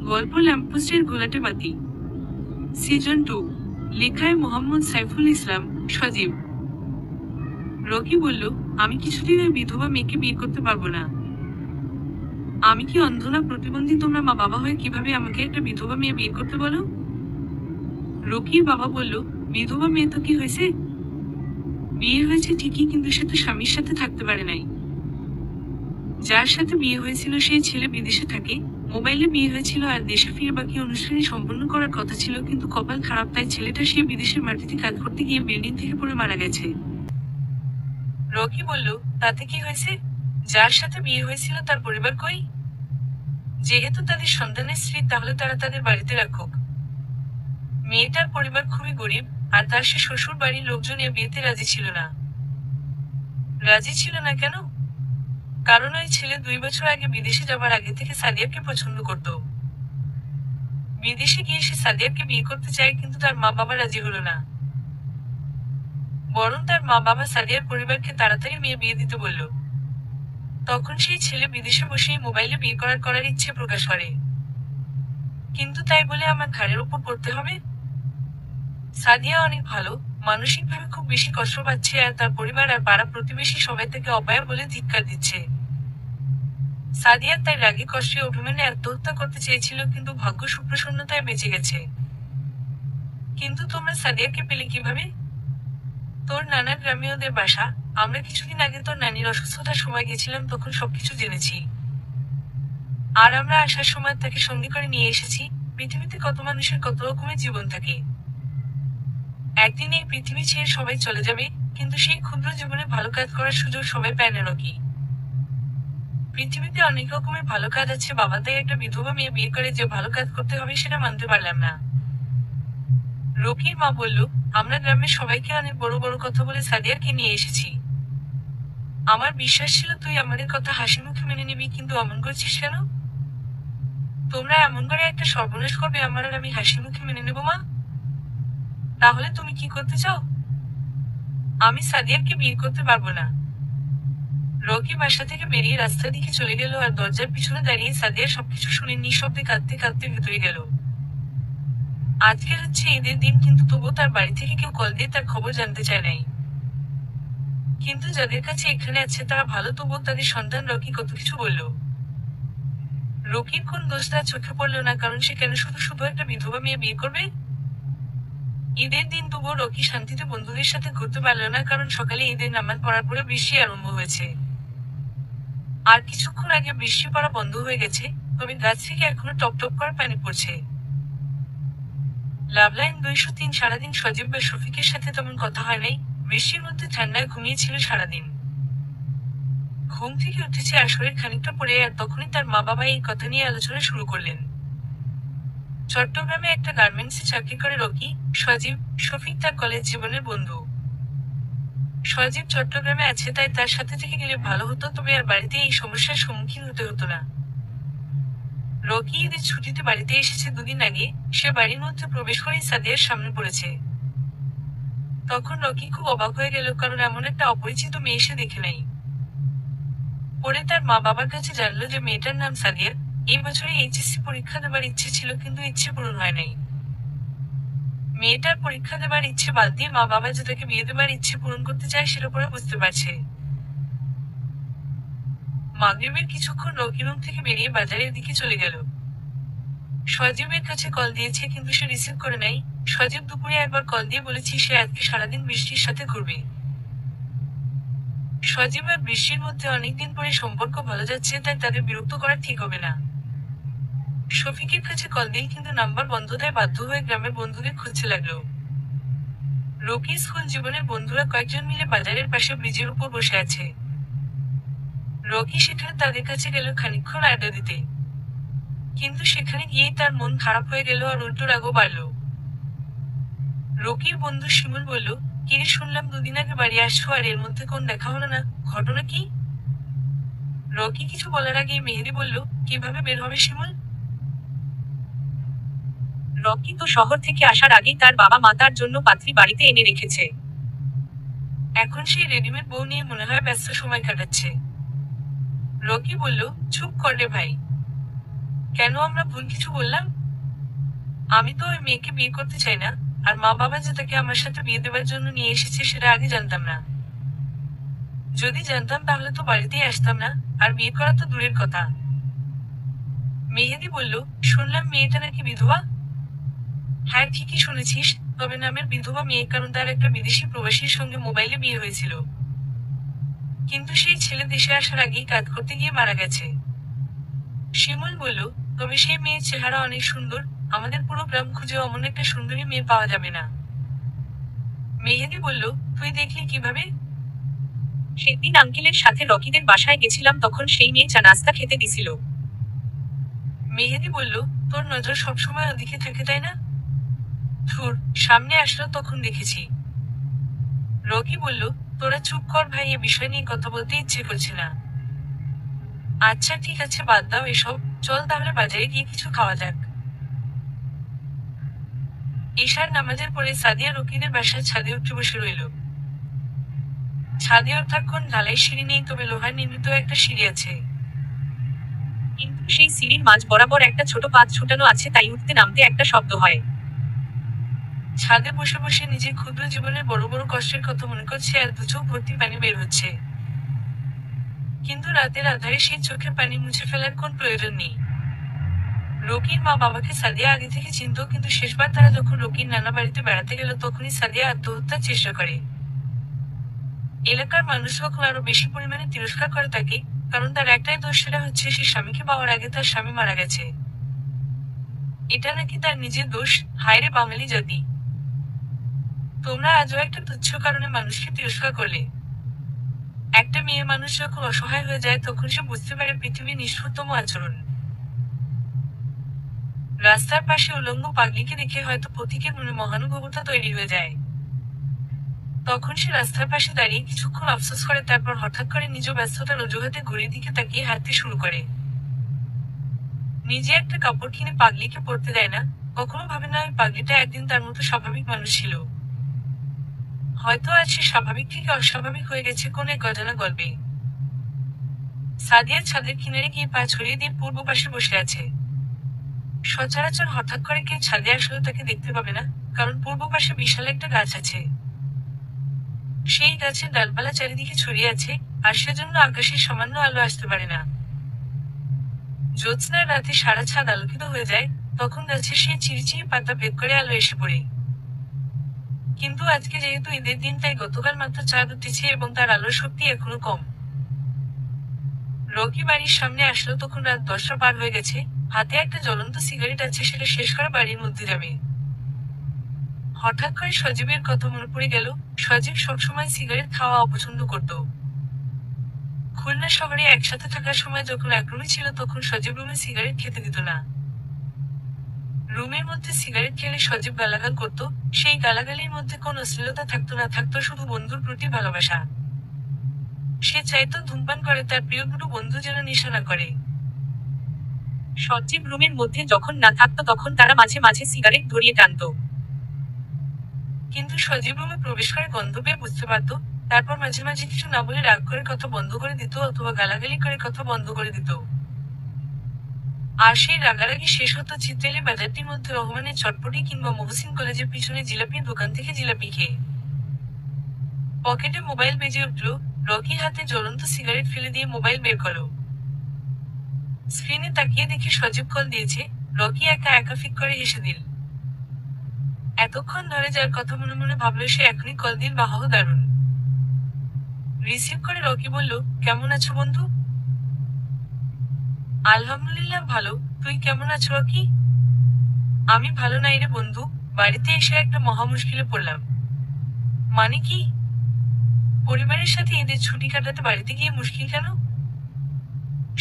গল্প ল্যাম্পপোস্টের ঘোলাটে বাতি, সিজন 2, লেখায় মোহাম্মদ সাইফুল ইসলাম, সজীব। রকি বলল, আমি কিছুদিনের বিধবা মেয়েকে বিয়ে করতে পারবো না। আমি কি অন্ধ না প্রতিবন্ধী? তোমরা মা বাবা হয়ে কিভাবে আমাকে একটা বিধবা মেয়ে বিয়ে করতে বলো? রকির বাবা বলল, বিধবা মেয়ে তো কি হয়েছে? বিয়ে হয়েছে ঠিকই, কিন্তু সে তো স্বামীর সাথে থাকতে পারে নাই। যার সাথে বিয়ে হয়েছিল সেই ছেলে বিদেশে থাকে, মোবাইলে বিয়ে হয়েছিল, আর দেশে ফিরে বাকি অনুষ্ঠানে সম্পন্ন করার কথা ছিল, কিন্তু কপাল খারাপ, তাই ছেলেটা সে বিদেশের মাটিতে কাজ করতে গিয়ে বিল্ডিং থেকে পড়ে মারা গেছে। রকি বলল, তাতে কি হয়েছে? যার সাথে বিয়ে হয়েছিল তার পরিবার কই? যেহেতু তাদের সন্তানের স্ত্রী, তাহলে তারা তাদের বাড়িতে রাখুক। মেয়েটার পরিবার খুবই গরিব, আর তার সে শ্বশুর বাড়ির লোকজন এ বিয়েতে রাজি ছিল না। রাজি ছিল না কেন? কারণ ওই ছেলে 2 বছর আগে বিদেশে যাবার আগে থেকে সাদিয়াকে পছন্দ করত। বিদেশে গিয়ে সে সাদিয়াকে বিয়ে করতে চায়, কিন্তু তার মা বাবা রাজি হলো না। বরং তার মা বাবা সাদিয়ার পরিবারকে তাড়াতাড়ি মেয়ে বিয়ে দিতে বলল। তখন সেই ছেলে বিদেশে বসেই মোবাইলে বিয়ে করার ইচ্ছে প্রকাশ করে। কিন্তু তাই বলে আমার ঘাড়ের উপর পড়তে হবে? সাদিয়া অনেক ভালো, মানসিকভাবে খুব বেশি কষ্ট পাচ্ছে, আর তার পরিবার আর পাড়া প্রতিবেশী সবাই তাকে অপয়া বলে ধিক্কার দিচ্ছে। সাদিয়া তাই রাগে কষ্টে অভিমানে আত্মহত্যা করতে চেয়েছিল, কিন্তু ভাগ্য সুপ্রসন্নতায় বেঁচে গেছে। কিন্তু তোমরা সাদিয়াকে পেলে কিভাবে? তোর নানার গ্রামে ওদের বাসা। আমরা কিছুদিন আগে তোর নানির অসুস্থতার সময় গেছিলাম, তখন সবকিছু জেনেছি। আর আমরা আসার সময় তাকে সঙ্গে করে নিয়ে এসেছি। পৃথিবীতে কত মানুষের কত রকমের জীবন থাকে। একদিন এই পৃথিবী ছেড়ে সবাই চলে যাবে, কিন্তু সেই ক্ষুদ্র জীবনে ভালো কাজ করার সুযোগ সবাই পায় না। রকি, পৃথিবীতে অনেক রকমের ভালো কাজ আছে বাবা, তাই একটা বিধবা মেয়ে বিয়ে করে যে ভালো কাজ করতে হবে সেটা মানতে পারলাম না। রকির মা বলল, আমরা গ্রামের সবাইকে অনেক বড় বড় কথা বলে সাদিয়াকে নিয়ে এসেছি। আমার বিশ্বাস ছিল তুই আমাদের কথা হাসি মুখে মেনে নিবি, কিন্তু অমন করছিস কেন? তোমরা এমন করে একটা সর্বনাশ করবে আমার, আর আমি হাসি মুখে মেনে নেব? মা, তাহলে তুমি কি করতে চাও? আমি সাদিয়াকে বিয়ে করতে পারবো না। রকি বাসা থেকে বেরিয়ে রাস্তার দিকে চলে গেল, আর দরজার পিছনে দাঁড়িয়ে সাদিয়া সবকিছু শুনে নিঃশব্দে কাঁদতে কাঁদতে ভেতরে গেল। আজকে হচ্ছে ঈদের দিন, কিন্তু তবুও তার বাড়ি থেকে কেউ কল দিয়ে তার খবর জানতে চায় নাই। কিন্তু যাদের কাছে এখানে আছে তারা ভালো, তবুও তাদের সন্তান রকি কত কিছু বলল। রকির কোন দোষ তার চোখে পড়ল না, কারণ সে কেন শুধু শুধু একটা বিধবা মেয়ে বিয়ে করবে? ঈদের দিন তবুও রকি শান্তিতে বন্ধুদের সাথে ঘুরতে পারল না, কারণ সকালে ঈদের নামাজ পড়ার পরে বৃষ্টি আরম্ভ হয়েছে। আর কিছুক্ষণ আগে বৃষ্টি পড়া বন্ধ হয়ে গেছে, তবে গাছ থেকে এখনো টপ টপ করে পানি পড়ছে। লাভলাইন 203 সারাদিন সজীব বা শফিকের সাথে তেমন কথা হয় নাই। বৃষ্টির মধ্যে ঠান্ডায় ঘুমিয়েছিল সারাদিন। ঘুম থেকে উঠেছে আর শরীর খানিকটা পড়ে, আর তখনই তার মা বাবা এই কথা নিয়ে আলোচনা শুরু করলেন। চট্টগ্রামে একটা গার্মেন্টসে চাকরি করে রকি। সজীব, শফিক তার কলেজ জীবনের বন্ধু। সজীব চট্টগ্রামে আছে, তাই তার সাথে থেকে গেলে ভালো হতো, তবে আর বাড়িতে এই সমস্যার সম্মুখীন হতে হতো না। রকি ঈদের ছুটিতে বাড়িতে এসেছে 2 দিন আগে। সে বাড়ির মধ্যে প্রবেশ করেই সাদিয়ার সামনে পড়েছে। তখন রকি খুব অবাক হয়ে গেল, কারণ এমন একটা অপরিচিত মেয়ে সে দেখে নাই। পরে তার মা বাবার কাছে জানলো যে মেয়েটার নাম সাদিয়া। এই বছরে এইচএসসি পরীক্ষা দেবার ইচ্ছে ছিল, কিন্তু ইচ্ছে পূরণ হয় নাই। মেয়েটার পরীক্ষা দেবার ইচ্ছে বাদ দিয়ে মা বাবা যে তাকে বিয়ে দেবার ইচ্ছে পূরণ করতে চায় সেটা পরে বুঝতে পারছে। মাগরিবের কিছুক্ষণ রকি রুম থেকে বেরিয়ে বাজারের দিকে চলে গেল। সজীবের কাছে কল দিয়েছে, কিন্তু সে রিসিভ করে নাই। সজীব দুপুরে একবার কল দিয়ে বলেছি সে আজকে সারাদিন বৃষ্টির সাথে ঘুরবে। সজীব আর বৃষ্টির মধ্যে অনেকদিন পরে সম্পর্ক ভালো যাচ্ছে, তাই তাদের বিরক্ত করা ঠিক হবে না। শফিকের কাছে কল দিই, কিন্তু নাম্বার বন্ধ দেয়। বাধ্য হয়ে গ্রামের বন্ধুদের খুঁজতে লাগলো। রকি স্কুল জীবনের বন্ধুরা কয়েকজন মিলে বাজারের পাশে ব্রিজের উপর বসে আছে। রকি সেখানে তাদের কাছে গেল খানিকক্ষণ আড্ডা দিতে। কিন্তু সেখানে গিয়েই তার মন খারাপ হয়ে গেল, আর উল্টো রাগও বাড়ল। রকির বন্ধু শিমুল বলল, কিরে, শুনলাম 2 দিন আগে বাড়ি আসছো, আর এর মধ্যে কোন দেখা হলো না, ঘটনা কি? রকি কিছু বলার আগেই মেহেদি বলল, কিভাবে বের হবে শিমুল? রকি তো শহর থেকে আসার আগেই তার বাবা মা তার জন্য পাত্রী বাড়িতে এনে রেখেছে। এখন সেই রেডিমেড বউ নিয়ে মনে হয় ব্যস্ত সময় কাটাচ্ছে। রকি বলল, চুপ কর রে ভাই। কেন আমরা ভুল কিছু বললাম? আমি তো ওই মেয়েকে বিয়ে করতে চাই না, আর মা বাবা যে তাকে আমার সাথে বিয়ে দেওয়ার জন্য নিয়ে এসেছে সেটা আগে জানতাম না। যদি জানতাম তাহলে তো বাড়িতেই আসতাম না, আর বিয়ে করা তো দূরের কথা। মেহেদি বলল, শুনলাম মেয়েটা নাকি বিধবা। হ্যাঁ, ঠিকই শুনেছিস, তবে নামের বিধবা মেয়ে, কারণ তার একটা বিদেশি প্রবাসীর সঙ্গে মোবাইলে বিয়ে হয়েছিল। কিন্তু সেই ছেলে দেশে আসার আগেই কাজ করতে গিয়ে মারা গেছে। শিমুল বলল, তবে সেই মেয়ের চেহারা অনেক সুন্দর, আমাদের পুরো গ্রাম খুঁজে অমন একটা সুন্দরী মেয়ে পাওয়া যাবে না। মেহেদি বলল, তুই দেখলি কিভাবে? সেদিন আঙ্কেলের সাথে রকিদের বাসায় গেছিলাম, তখন সেই মেয়ে চা নাস্তা খেতে দিছিল। মেহেদি বলল, তোর নজর সবসময় ওদিকে থাকে তাই না? ধুর, সামনে আসলো তখন দেখেছি। রকি বলল, তোরা চুপ কর ভাই, এ বিষয় নিয়ে কথা বলতে ইচ্ছে করছে না। আচ্ছা ঠিক আছে, বাদ দাও এসব, চল তাহলে বাজারে গিয়ে কিছু খাওয়া যাক। ঈশার নামাজের পরে সাদিয়া রকিদের বাসার ছাদে উঠে বসে রইল। ছাদে ওঠাক্ষণ ঢালাই সিঁড়ি নেই, তবে লোহার নির্মিত একটা সিঁড়ি আছে। কিন্তু সেই সিঁড়ির মাঝ বরাবর একটা ছোট পাত ছুটানো আছে, তাই উঠতে নামতে একটা শব্দ হয়। ছাদে বসে বসে নিজের ক্ষুদ্র জীবনের বড় বড় কষ্টের কথা মনে করছে, আর দু চোখ ভর্তি পানি বের হচ্ছে। কিন্তু রাতের আধারে সেই চোখের পানি মুছে ফেলার কোন প্রয়োজন নেই। রকির মা বাবাকে সাদিয়া আগে থেকে চিনত, কিন্তু শেষবার তারা যখন রকির নানা বাড়িতে বেড়াতে গেল তখনই সাদিয়া আত্মহত্যার চেষ্টা করে। এলাকার মানুষ তখন আরো বেশি পরিমাণে তিরস্কার করে তাকে, কারণ তার একটাই দোষ, সেটা হচ্ছে সে স্বামীকে পাওয়ার আগে তার স্বামী মারা গেছে। এটা নাকি তার নিজের দোষ। হায়রে বাঙালি জাতি, তোমরা আজও একটা তুচ্ছ কারণে মানুষকে তিরস্কার করলে। একটা মেয়ে মানুষ যখন অসহায় হয়ে যায় তখন সে বুঝতে পারে পৃথিবীর নিষ্ঠুরতম আচরণ। রাস্তার পাশে উলঙ্গ পাগলিকে দেখে হয়তো পথিকের মনে মহানুভবতা তৈরি হয়ে যায়। তখন সে রাস্তার পাশে দাঁড়িয়ে কিছুক্ষণ আফসোস করে, তারপর হঠাৎ করে নিজ ব্যস্ততার অজুহাতে ঘড়ির দিকে তাকিয়ে হাঁটতে শুরু করে। নিজে একটা কাপড় কিনে পাগলিকে পরতে দেয় না, কখনো ভাবে না ওই পাগলিটা একদিন তার মতো স্বাভাবিক মানুষ ছিল। হয়তো আজ সে স্বাভাবিক থেকে অস্বাভাবিক হয়ে গেছে কোন এক অজানা গল্পে। সাদিয়া ছাদের কিনারে গিয়ে পা ছড়িয়ে দিয়ে পূর্ব পাশে বসে আছে। সচরাচর হঠাৎ করে কেউ ছাদে আসলে তাকে দেখতে পাবে না, কারণ পূর্ব পাশে বিশাল একটা গাছ আছে। সেই গাছের ডালপালা চারিদিকে ছড়িয়ে আছে, আর সেজন্য আকাশের সামান্য আলো আসতে পারে না। জ্যোৎস্নার রাতে সারা ছাদ আলোকিত হয়ে যায়, তখন গাছের সেই চিরচিরি পাতা ভেদ করে আলো এসে পড়ে। কিন্তু আজকে যেহেতু ঈদের দিন, তাই গতকাল মাত্র চাঁদ উঠেছে এবং তার আলোর শক্তি এখনো কম। রকি বাড়ির সামনে আসলো তখন রাত 10টা পার হয়ে গেছে, হাতে একটা জ্বলন্ত সিগারেট আছে, সেটা শেষ করে বাড়ির মধ্যে যাবে। হঠাৎ করে সজীবের কথা মনে পড়ে গেল। সজীব সবসময় সিগারেট খাওয়া অপছন্দ করত। খুলনা শহরে একসাথে থাকার সময় যখন এক রুমে ছিল তখন সজীব রুমে সিগারেট খেতে দিত না। রুমের মধ্যে সিগারেট খেলে সজীব গালাগাল করত, সেই গালাগালির মধ্যে কোন অশ্লীলতা থাকতো না, থাকতো শুধু বন্ধুর প্রতি ভালোবাসা। সে চাইতো ধূমপান করে তার প্রিয় দুটো বন্ধু যেন নেশা না করে। সজীব রুমের মধ্যে যখন না থাকতো তখন তারা মাঝে মাঝে সিগারেট ধরিয়ে টানত। কিন্তু সজীব রুমে প্রবেশ করে গন্ধ পেয়ে বুঝতে পারত, তারপর মাঝে মাঝে কিছু না বলে রাগ করে কথা বন্ধ করে দিত, অথবা গালাগালি করে কথা বন্ধ করে দিত। আর সেই রাগারাগি শেষ হতো চিত্রেলি বাজারটির মধ্যে রহমানের চটপটি কিংবা মহসিন কলেজের পিছনে জিলাপির দোকান থেকে জিলাপি খেয়ে। পকেটে মোবাইল বেজে উঠল। রকি হাতে জ্বলন্ত সিগারেট ফেলে দিয়ে মোবাইল বের করলো। স্ক্রিনে তাকিয়ে দেখে সজীব কল দিয়েছে। রকি একা একা ফিক করে হেসে দিল। এতক্ষণ ধরে যার কথা মনে মনে ভাবলো সে এখনই কল দিল, বাহ দারুণ। রিসিভ করে রকি বলল, কেমন আছো বন্ধু? আলহামদুলিল্লাহ ভালো, তুই কেমন আছো রকি? আমি ভালো নাই রে বন্ধু, বাড়িতে এসে একটা মহা মুশকিলে পড়লাম। মানে কি? পরিবারের সাথে ঈদের ছুটি কাটাতে বাড়িতে গিয়ে মুশকিল কেন?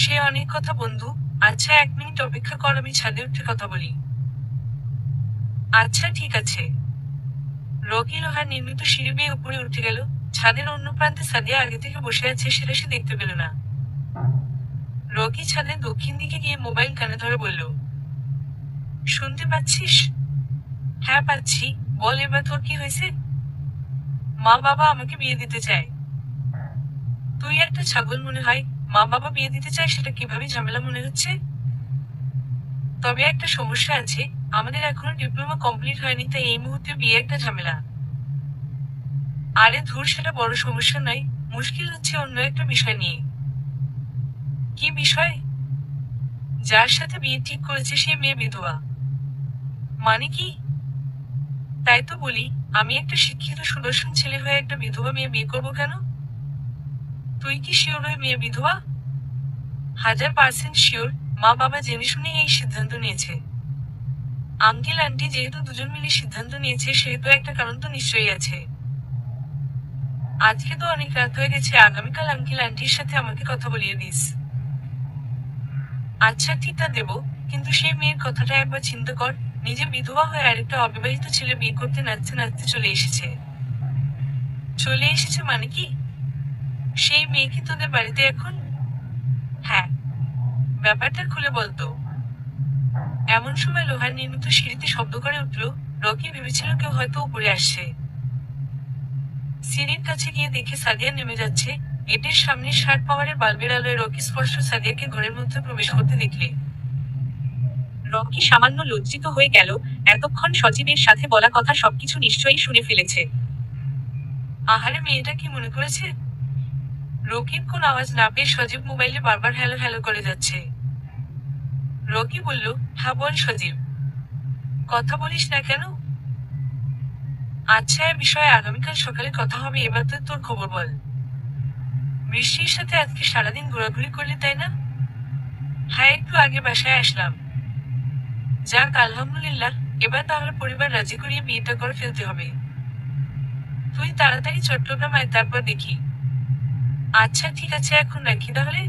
সে অনেক কথা বন্ধু। আচ্ছা 1 মিনিট অপেক্ষা কর, আমি ছাদে উঠে কথা বলি। আচ্ছা ঠিক আছে। রকি লোহার নির্মিত সিঁড়ি বেয়ে উপরে উঠে গেল। ছাদের অন্য প্রান্তে সাদিয়া আগে থেকে বসে আছে, সেটা সে দেখতে পেল না। রকি ছাদের দক্ষিণ দিকে গিয়ে মোবাইল কানে ধরে বলল, শুনতে পাচ্ছিস? হ্যাঁ পাচ্ছি, বল এবার তোর কি হয়েছে? মা বাবা আমাকে বিয়ে দিতে চায়। তুই একটা ছাগল মনে হয়, মা বাবা বিয়ে দিতে চায় সেটা কিভাবে ঝামেলা মনে হচ্ছে? তবে একটা সমস্যা আছে, আমাদের এখনো ডিপ্লোমা কমপ্লিট হয়নি, তাই এই মুহূর্তে বিয়ে একটা ঝামেলা। আরে ধুর, সেটা বড় সমস্যা নয়। মুশকিল হচ্ছে অন্য একটা বিষয় নিয়ে। কি বিষয়? যার সাথে বিয়ে ঠিক করেছে সে মেয়ে বিধবা। মানে কি? তাই তো বলি, আমি একটা শিক্ষিত সুদর্শন ছেলে হয়ে একটা বিধবা মেয়ে বিয়ে করবো কেন? তুই কি শিওর ওই মেয়ে বিধবা? 1000% শিওর। মা বাবা জেনে শুনে এই সিদ্ধান্ত নিয়েছে। আঙ্কেল আন্টি যেহেতু দুজন মিলে সিদ্ধান্ত নিয়েছে, সেহেতু একটা কারণ তো নিশ্চয়ই আছে। আজকে তো অনেক রাত হয়ে গেছে, আগামীকাল আঙ্কেল আন্টির সাথে আমাকে কথা বলিয়ে দিস। আচ্ছা ঠিক তা দেব, কিন্তু সেই মেয়ের কথাটা একবার চিন্তা কর। নিজে বিধবা হয়ে আরেকটা অবিবাহিত ছেলে বিয়ে করতে নাচতে নাচতে চলে এসেছে। চলে এসেছে মানে কি? সেই মেয়ে কি তোদের বাড়িতে এখন? হ্যাঁ। ব্যাপারটা খুলে বলতো। এমন সময় লোহার নির্মিত সিঁড়িতে শব্দ করে উঠল। রকি ভেবেছিল কেউ হয়তো উপরে আসছে। সিঁড়ির কাছে গিয়ে দেখে সাদিয়া নেমে যাচ্ছে। গেটের সামনে 60 পাওয়ারের বাল্বের আলোয় রকি স্পষ্ট সাদিয়াকে ঘরের মধ্যে প্রবেশ করতে দেখলে। রকি সামান্য লজ্জিত হয়ে গেল। এতক্ষণ সজীবের সাথে বলা কথা সবকিছু নিশ্চয়ই শুনে ফেলেছে। আহারে, মেয়েটা কি মনে করেছে? রকির কোন আওয়াজ না পেয়ে সজীব মোবাইলে বারবার হ্যালো হ্যালো করে যাচ্ছে। রকি বলল, হ্যাঁ বল সজীব। কথা বলিস না কেন? আচ্ছা, এ বিষয়ে আগামীকাল সকালে কথা হবে, এবার তো তোর খবর বল। বৃষ্টির সাথে আজকে সারাদিন ঘোরাঘুরি করলি তাই না? হ্যাঁ, একটু আগে বাসায় আসলাম। যাক আলহামদুলিল্লাহ, এবার তাহলে পরিবার রাজি করিয়ে বিয়েটা করে ফেলতে হবে। তুই তাড়াতাড়ি চট্টগ্রাম আয়, তারপর দেখি। আচ্ছা ঠিক আছে, এখন রাখি তাহলে।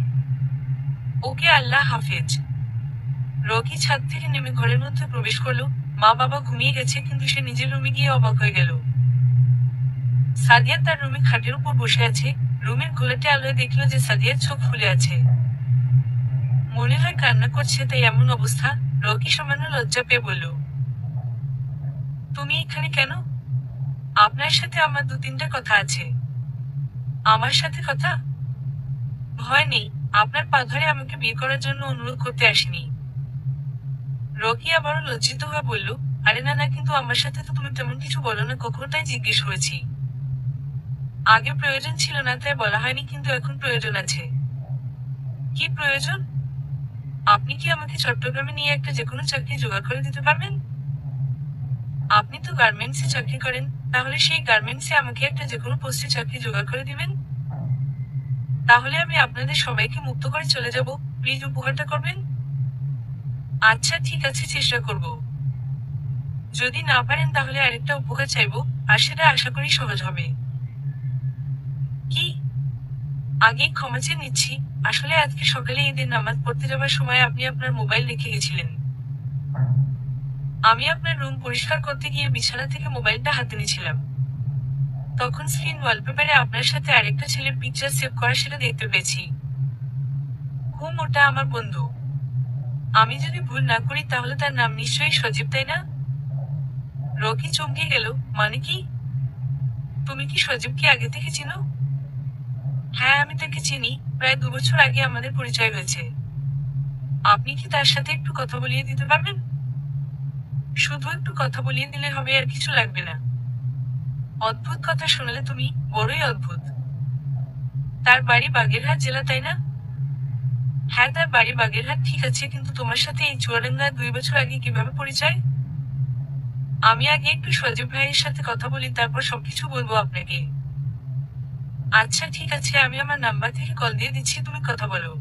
ওকে, আল্লাহ হাফেজ। রকি ছাদ থেকে নেমে ঘরের মধ্যে প্রবেশ করলো। মা বাবা ঘুমিয়ে গেছে, কিন্তু সে নিজের রুমে গিয়ে অবাক হয়ে গেল। সাদিয়া তার রুমে খাটের উপর বসে আছে। রুমের ঘোলাটে আলোয় দেখলো যে সাদিয়ার চোখ ফুলে আছে। মনে হয় কান্না করছে, তাই এমন অবস্থা। রকি সামান্য লজ্জা পেয়ে বলল, তুমি এখানে কেন? আপনার সাথে আমার 2-3টা কথা আছে। আমার সাথে কথা? ভয় নেই, আপনার পা ধরে আমাকে বিয়ে করার জন্য অনুরোধ করতে আসিনি। রকি আবারও লজ্জিত হয়ে বলল, আরে না না, কিন্তু আমার সাথে তো তুমি তেমন কিছু বলো না কখনো, তাই জিজ্ঞেস করেছি। আগে প্রয়োজন ছিল না তাই বলা হয়নি, কিন্তু এখন প্রয়োজন আছে। কি প্রয়োজন? আপনি কি আমাকে চট্টগ্রামে নিয়ে একটা যেকোনো চাকরি জোগাড় করে দিতে পারবেন? আপনি তো গার্মেন্টসে চাকরি করেন, তাহলে সেই গার্মেন্টসে আমাকে একটা যেকোনো পোস্টে চাকরি জোগাড় করে দিবেন? তাহলে আমি আপনাদের সবাইকে মুক্ত করে চলে যাব। প্লিজ উপকারটা করবেন। আচ্ছা ঠিক আছে, চেষ্টা করব। যদি না পারেন তাহলে আরেকটা উপকার চাইবো, আর সেটা আশা করি সহজ হবে। কি? আগেই ক্ষমা চেয়ে নিচ্ছি। আসলে আজকে সকালে ঈদের নামাজ পড়তে যাবার সময় আপনি আপনার মোবাইল রেখে গেছিলেন। আমি আপনার রুম পরিষ্কার করতে গিয়ে বিছানা থেকে মোবাইলটা হাতে নিয়েছিলাম। তখন স্ক্রিন ওয়ালপেপারে আপনার সাথে আরেকটা ছেলের পিকচার সেভ করা, সেটা দেখতে পেয়েছি। ওটা আমার বন্ধু। আমি যদি ভুল না করি তাহলে তার নাম নিশ্চয়ই সজীব, তাই না? রকি চমকে গেল, মানে কি? তুমি কি সজীবকে আগে থেকে চিনো? হ্যাঁ, আমি তাকে চিনি। প্রায় 2 বছর আগে আমাদের পরিচয় হয়েছে। আপনি কি তার সাথে একটু কথা বলিয়ে দিতে পারবেন? শুধু একটু কথা বলিয়ে দিলে হবে, আর কিছু লাগবে না। অদ্ভুত কথা শোনালে তুমি, বড়ই অদ্ভুত। তার বাড়ি বাগেরহাট জেলা, তাই না? হ্যাঁ, তার বাড়ি বাগেরহাট ঠিক আছে, কিন্তু তোমার সাথে এই চুয়াডাঙ্গা 2 বছর আগে কিভাবে পরিচয়? আমি আগে একটু সজীব ভাইয়ের সাথে কথা বলি, তারপর সবকিছু বলবো আপনাকে। আচ্ছা ঠিক আছে, আমি আমার নাম্বার থেকে কল দিয়ে দিচ্ছি, তুমি কথা বলো।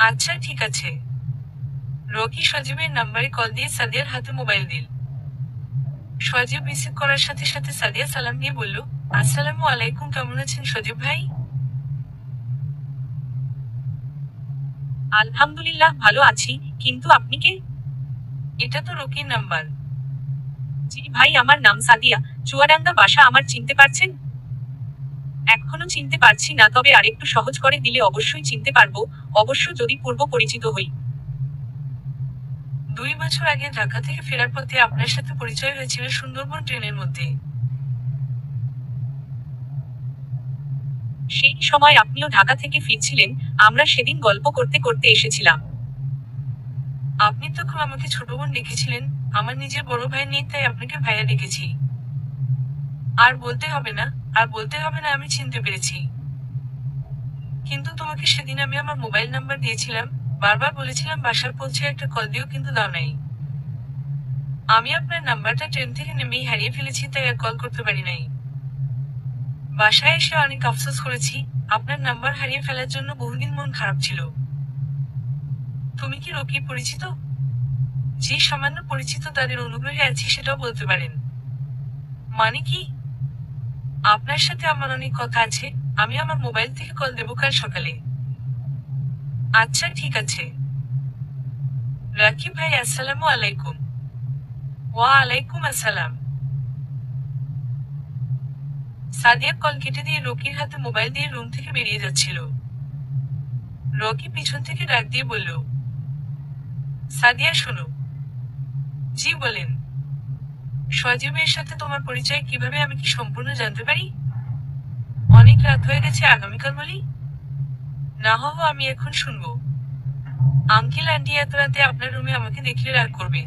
আচ্ছা ঠিক আছে। রকি সজীবের নাম্বারে কল দিয়ে সাদিয়ার হাতে মোবাইল দিল। সজীব রিসিভ করার সাথে সাথে সাদিয়া সালাম দিয়ে বলল, আসসালামু আলাইকুম, কেমন আছেন সজীব ভাই? আলহামদুলিল্লাহ ভালো আছি, কিন্তু আপনি কে? এটা তো রকির নাম্বার। জি ভাই, আমার নাম সাদিয়া। চুয়াডাঙ্গা বাসা আমার, চিনতে পারছেন? এখনো চিনতে পারছি না, তবে আরেকটু সহজ করে দিলে অবশ্যই চিনতে পারবো, অবশ্য যদি পূর্ব পরিচিত হই। 2 বছর আগে ঢাকা থেকে ফেরার পথে আপনার সাথে পরিচয় হয়েছিল সুন্দরবন ট্রেনের মধ্যে। সেই সময় আপনিও ঢাকা থেকে ফিরছিলেন। আমরা সেদিন গল্প করতে করতে এসেছিলাম। আপনি তখন আমাকে ছোট বোন ডেকেছিলেন, আমার নিজের বড় ভাই নেই তাই আপনাকে ভাইয়া ডেকেছি। আর বলতে হবে না, আর বলতে হবে না, আমি চিনতে পেরেছি। কিন্তু তোমাকে সেদিন আমি আমার মোবাইল নাম্বার দিয়েছিলাম, বারবার বলেছিলাম বাসার পৌঁছে একটা কল দিও, কিন্তু দাও নাই। আমি আপনার নাম্বারটা ট্রেন থেকে নেমেই হারিয়ে ফেলেছি, তাই আর কল করতে পারি নাই। বাসায় এসে অনেক আফসোস করেছি। আপনার নাম্বার হারিয়ে ফেলার জন্য বহুদিন মন খারাপ ছিল। তুমি কি রকির পরিচিত? যে সামান্য পরিচিত তাদের অনুগ্রহে আছি সেটাও বলতে পারেন। মানে কি? আপনার সাথে আমার অনেক কথা আছে, আমি আমার মোবাইল থেকে কল দেবো কাল সকালে। আচ্ছা ঠিক আছে। রাকিব ভাই, আসসালামু আলাইকুম। ওয়া আলাইকুম আসসালাম। সাদিয়া কল কেটে দিয়ে রকির হাতে মোবাইল দিয়ে রুম থেকে বেরিয়ে যাচ্ছিল। রকি পিছন থেকে ডাক দিয়ে বলল, সাদিয়া শোনো। জি বলেন। সজীবের সাথে তোমার পরিচয় কিভাবে, আমি কি সম্পূর্ণ জানতে পারি? অনেক রাত হয়ে গেছে, আগামীকাল বলি? না হবো, আমি এখন শুনবো। আঙ্কেল আন্টি এত রাতে আপনার রুমে আমাকে দেখলে রাগ করবে।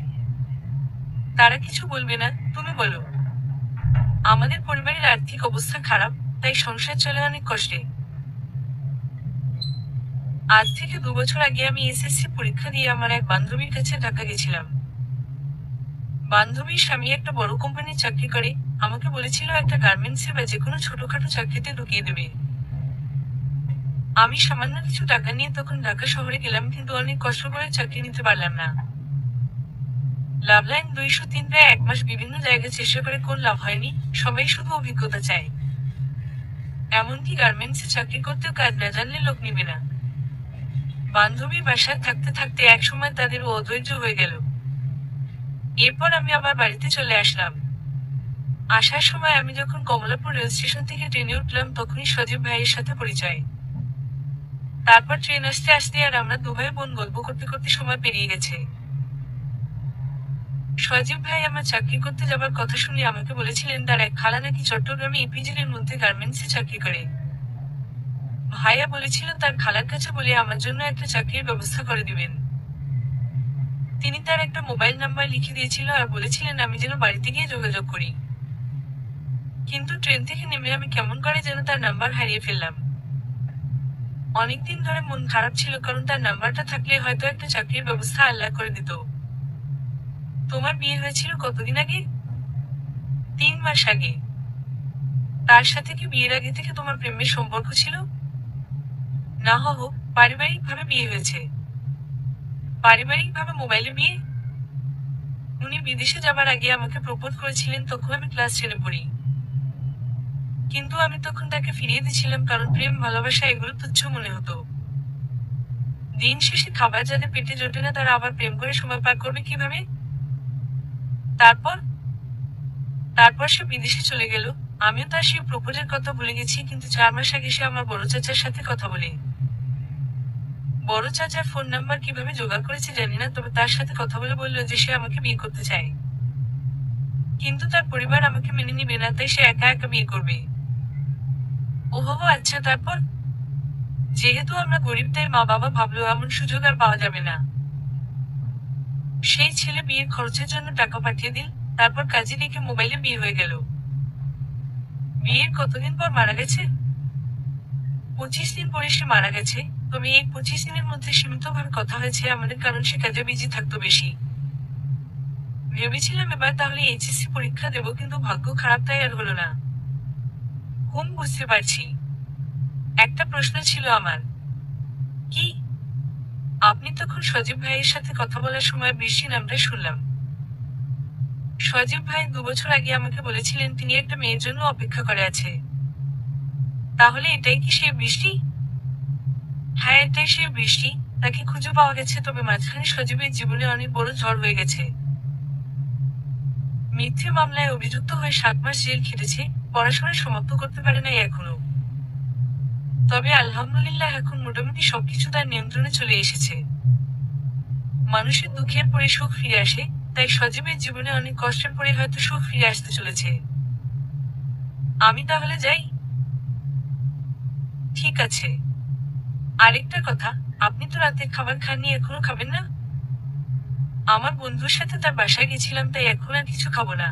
তারা কিছু বলবে না, তুমি বলো। আমাদের পরিবারের আর্থিক অবস্থা খারাপ, তাই সংসার চলে অনেক কষ্টে। আজ থেকে 2 বছর আগে আমি এসএসসি পরীক্ষা দিয়ে আমার এক বান্ধবীর কাছে ঢাকা গেছিলাম। বান্ধবীর স্বামী একটা বড় কোম্পানির চাকরি করে, আমাকে বলেছিল একটা গার্মেন্টসে বা যেকোনো ছোটখাটো চাকরিতে ঢুকিয়ে দেবে। আমি সামান্য কিছু টাকা নিয়ে তখন ঢাকা শহরে গেলাম, কিন্তু অনেক কষ্ট করে চাকরি নিতে পারলাম না। লাভলাইন 203, প্রায় 1 মাস বিভিন্ন জায়গায় চেষ্টা করে কোন লাভ হয়নি, সবাই শুধু অভিজ্ঞতা চায়। এমনকি গার্মেন্টসে চাকরি করতেও কাজ না জানলে লোক নিবে না। বান্ধবীর বাসায় থাকতে থাকতে এক সময় তাদেরও অধৈর্য হয়ে গেল। এরপর আমি আবার বাড়িতে চলে আসলাম। আসার সময় আমি যখন কমলাপুর রেল স্টেশন থেকে ট্রেনে উঠলাম তখনই সজীব ভাইয়ের সাথে পরিচয়। তারপর ট্রেন আসতে আসতে আর আমরা 2 ভাই বোন গল্প করতে করতে সময় পেরিয়ে গেছে। সজীব ভাই আমার চাকরি করতে যাবার কথা শুনে আমাকে বলেছিলেন তার এক খালা নাকি চট্টগ্রামে ইপিজেডের মধ্যে গার্মেন্টসে চাকরি করে। ভাইয়া বলেছিল তার খালার কাছে বলে আমার জন্য একটা চাকরির ব্যবস্থা করে দিবেন। তিনি তার একটা মোবাইল নাম্বার লিখে দিয়েছিল আর বলেছিলেন আমি যেন বাড়িতে গিয়ে যোগাযোগ করি। কিন্তু ট্রেন থেকে নেমে আমি কেমন করে যেন তার নাম্বার হারিয়ে ফেললাম। অনেকদিন ধরে মন খারাপ ছিল, কারণ তার নাম্বারটা থাকলে হয়তো একটা চাকরির ব্যবস্থা আল্লাহ করে দিত। তোমার বিয়ে হয়েছিল কতদিন আগে? 3 মাস আগে। তার সাথে কি বিয়ের আগে থেকে তোমার প্রেমের সম্পর্ক ছিল? না হোক, পারিবারিক ভাবে বিয়ে হয়েছে। পারিবারিক ভাবে মোবাইলে বিয়ে? উনি বিদেশে যাবার আগে আমাকে প্রপোজ করেছিলেন, তখন আমি ক্লাস 10-এ পড়ি। কিন্তু আমি তখন তাকে ফিরিয়ে দিয়েছিলাম, কারণ প্রেম ভালোবাসা এগুলো তুচ্ছ মনে হতো। দিন শেষে খাবার যাদের পেটে জোটে না তারা আবার প্রেম করে সময় পার করবে কিভাবে? তারপর তারপর সে বিদেশে চলে গেল। আমিও তার সেই প্রপোজের কথা ভুলে গেছি, কিন্তু 4 মাস আগে সে আমার বড় চাচার সাথে কথা বলে। বড় চাচার ফোন নাম্বার কিভাবে জোগাড় করেছে জানি না, তবে তার সাথে কথা বলে বলল যে সে আমাকে বিয়ে করতে চায়। কিন্তু তার পরিবার আমাকে মেনে নিবে না, তাই সে একা একা বিয়ে করবে। ওহো আচ্ছা, তারপর? যেহেতু আমরা গরিব তাই মা বাবা ভাবলো এমন সুযোগ আর পাওয়া যাবে না। সেই ছেলে বিয়ের খরচের জন্য টাকা পাঠিয়ে দিল, তারপর কাজে রেখে মোবাইলে বিয়ে হয়ে গেল। বিয়ের কতদিন পর মারা গেছে? 25 দিন পরে সে মারা গেছে। তবে এই 25 দিনের মধ্যে সীমিতভাবে কথা হয়েছে আমাদের, কারণ সে কাজে বিজি থাকতো বেশি। ভেবেছিলাম এবার তাহলে এইচএসসি পরীক্ষা দেব, কিন্তু ভাগ্য খারাপ তাই আর হলো না। বুঝতে পারছি। একটা প্রশ্ন ছিল আমার। কি? আপনি তখন সজীব ভাইয়ের সাথে কথা বলার সময় বৃষ্টি নামটা শুনলাম। সজীব ভাই 2 বছর আগে আমাকে বলেছিলেন তিনি একটা মেয়ের জন্য অপেক্ষা করে আছে। তাহলে এটাই কি সেই বৃষ্টি? হ্যাঁ, এটাই সেই বৃষ্টি। তাকে খুঁজে পাওয়া গেছে, তবে মাঝখানে সজীবের জীবনে অনেক বড় ঝড় হয়ে গেছে। মিথ্যে মামলায় অভিযুক্ত হয়ে 7 মাস জেল খেটেছে, পড়াশোনা সমাপ্ত করতে পারে নাই এখনো। তবে আলহামদুলিল্লাহ এখন মোটামুটি সবকিছু তার নিয়ন্ত্রণে চলে এসেছে। মানুষের দুঃখের পরে সুখ ফিরে আসে, তাই সজীবের জীবনে অনেক কষ্টের পরে হয়তো সুখ ফিরে আসতে চলেছে। আমি তাহলে যাই? ঠিক আছে। আরেকটা কথা, আপনি তো রাতের খাবার খাননি, এখনো খাবেন না? আমার বন্ধুর সাথে তার বাসায় গেছিলাম, তাই এখন আর কিছু খাবো না।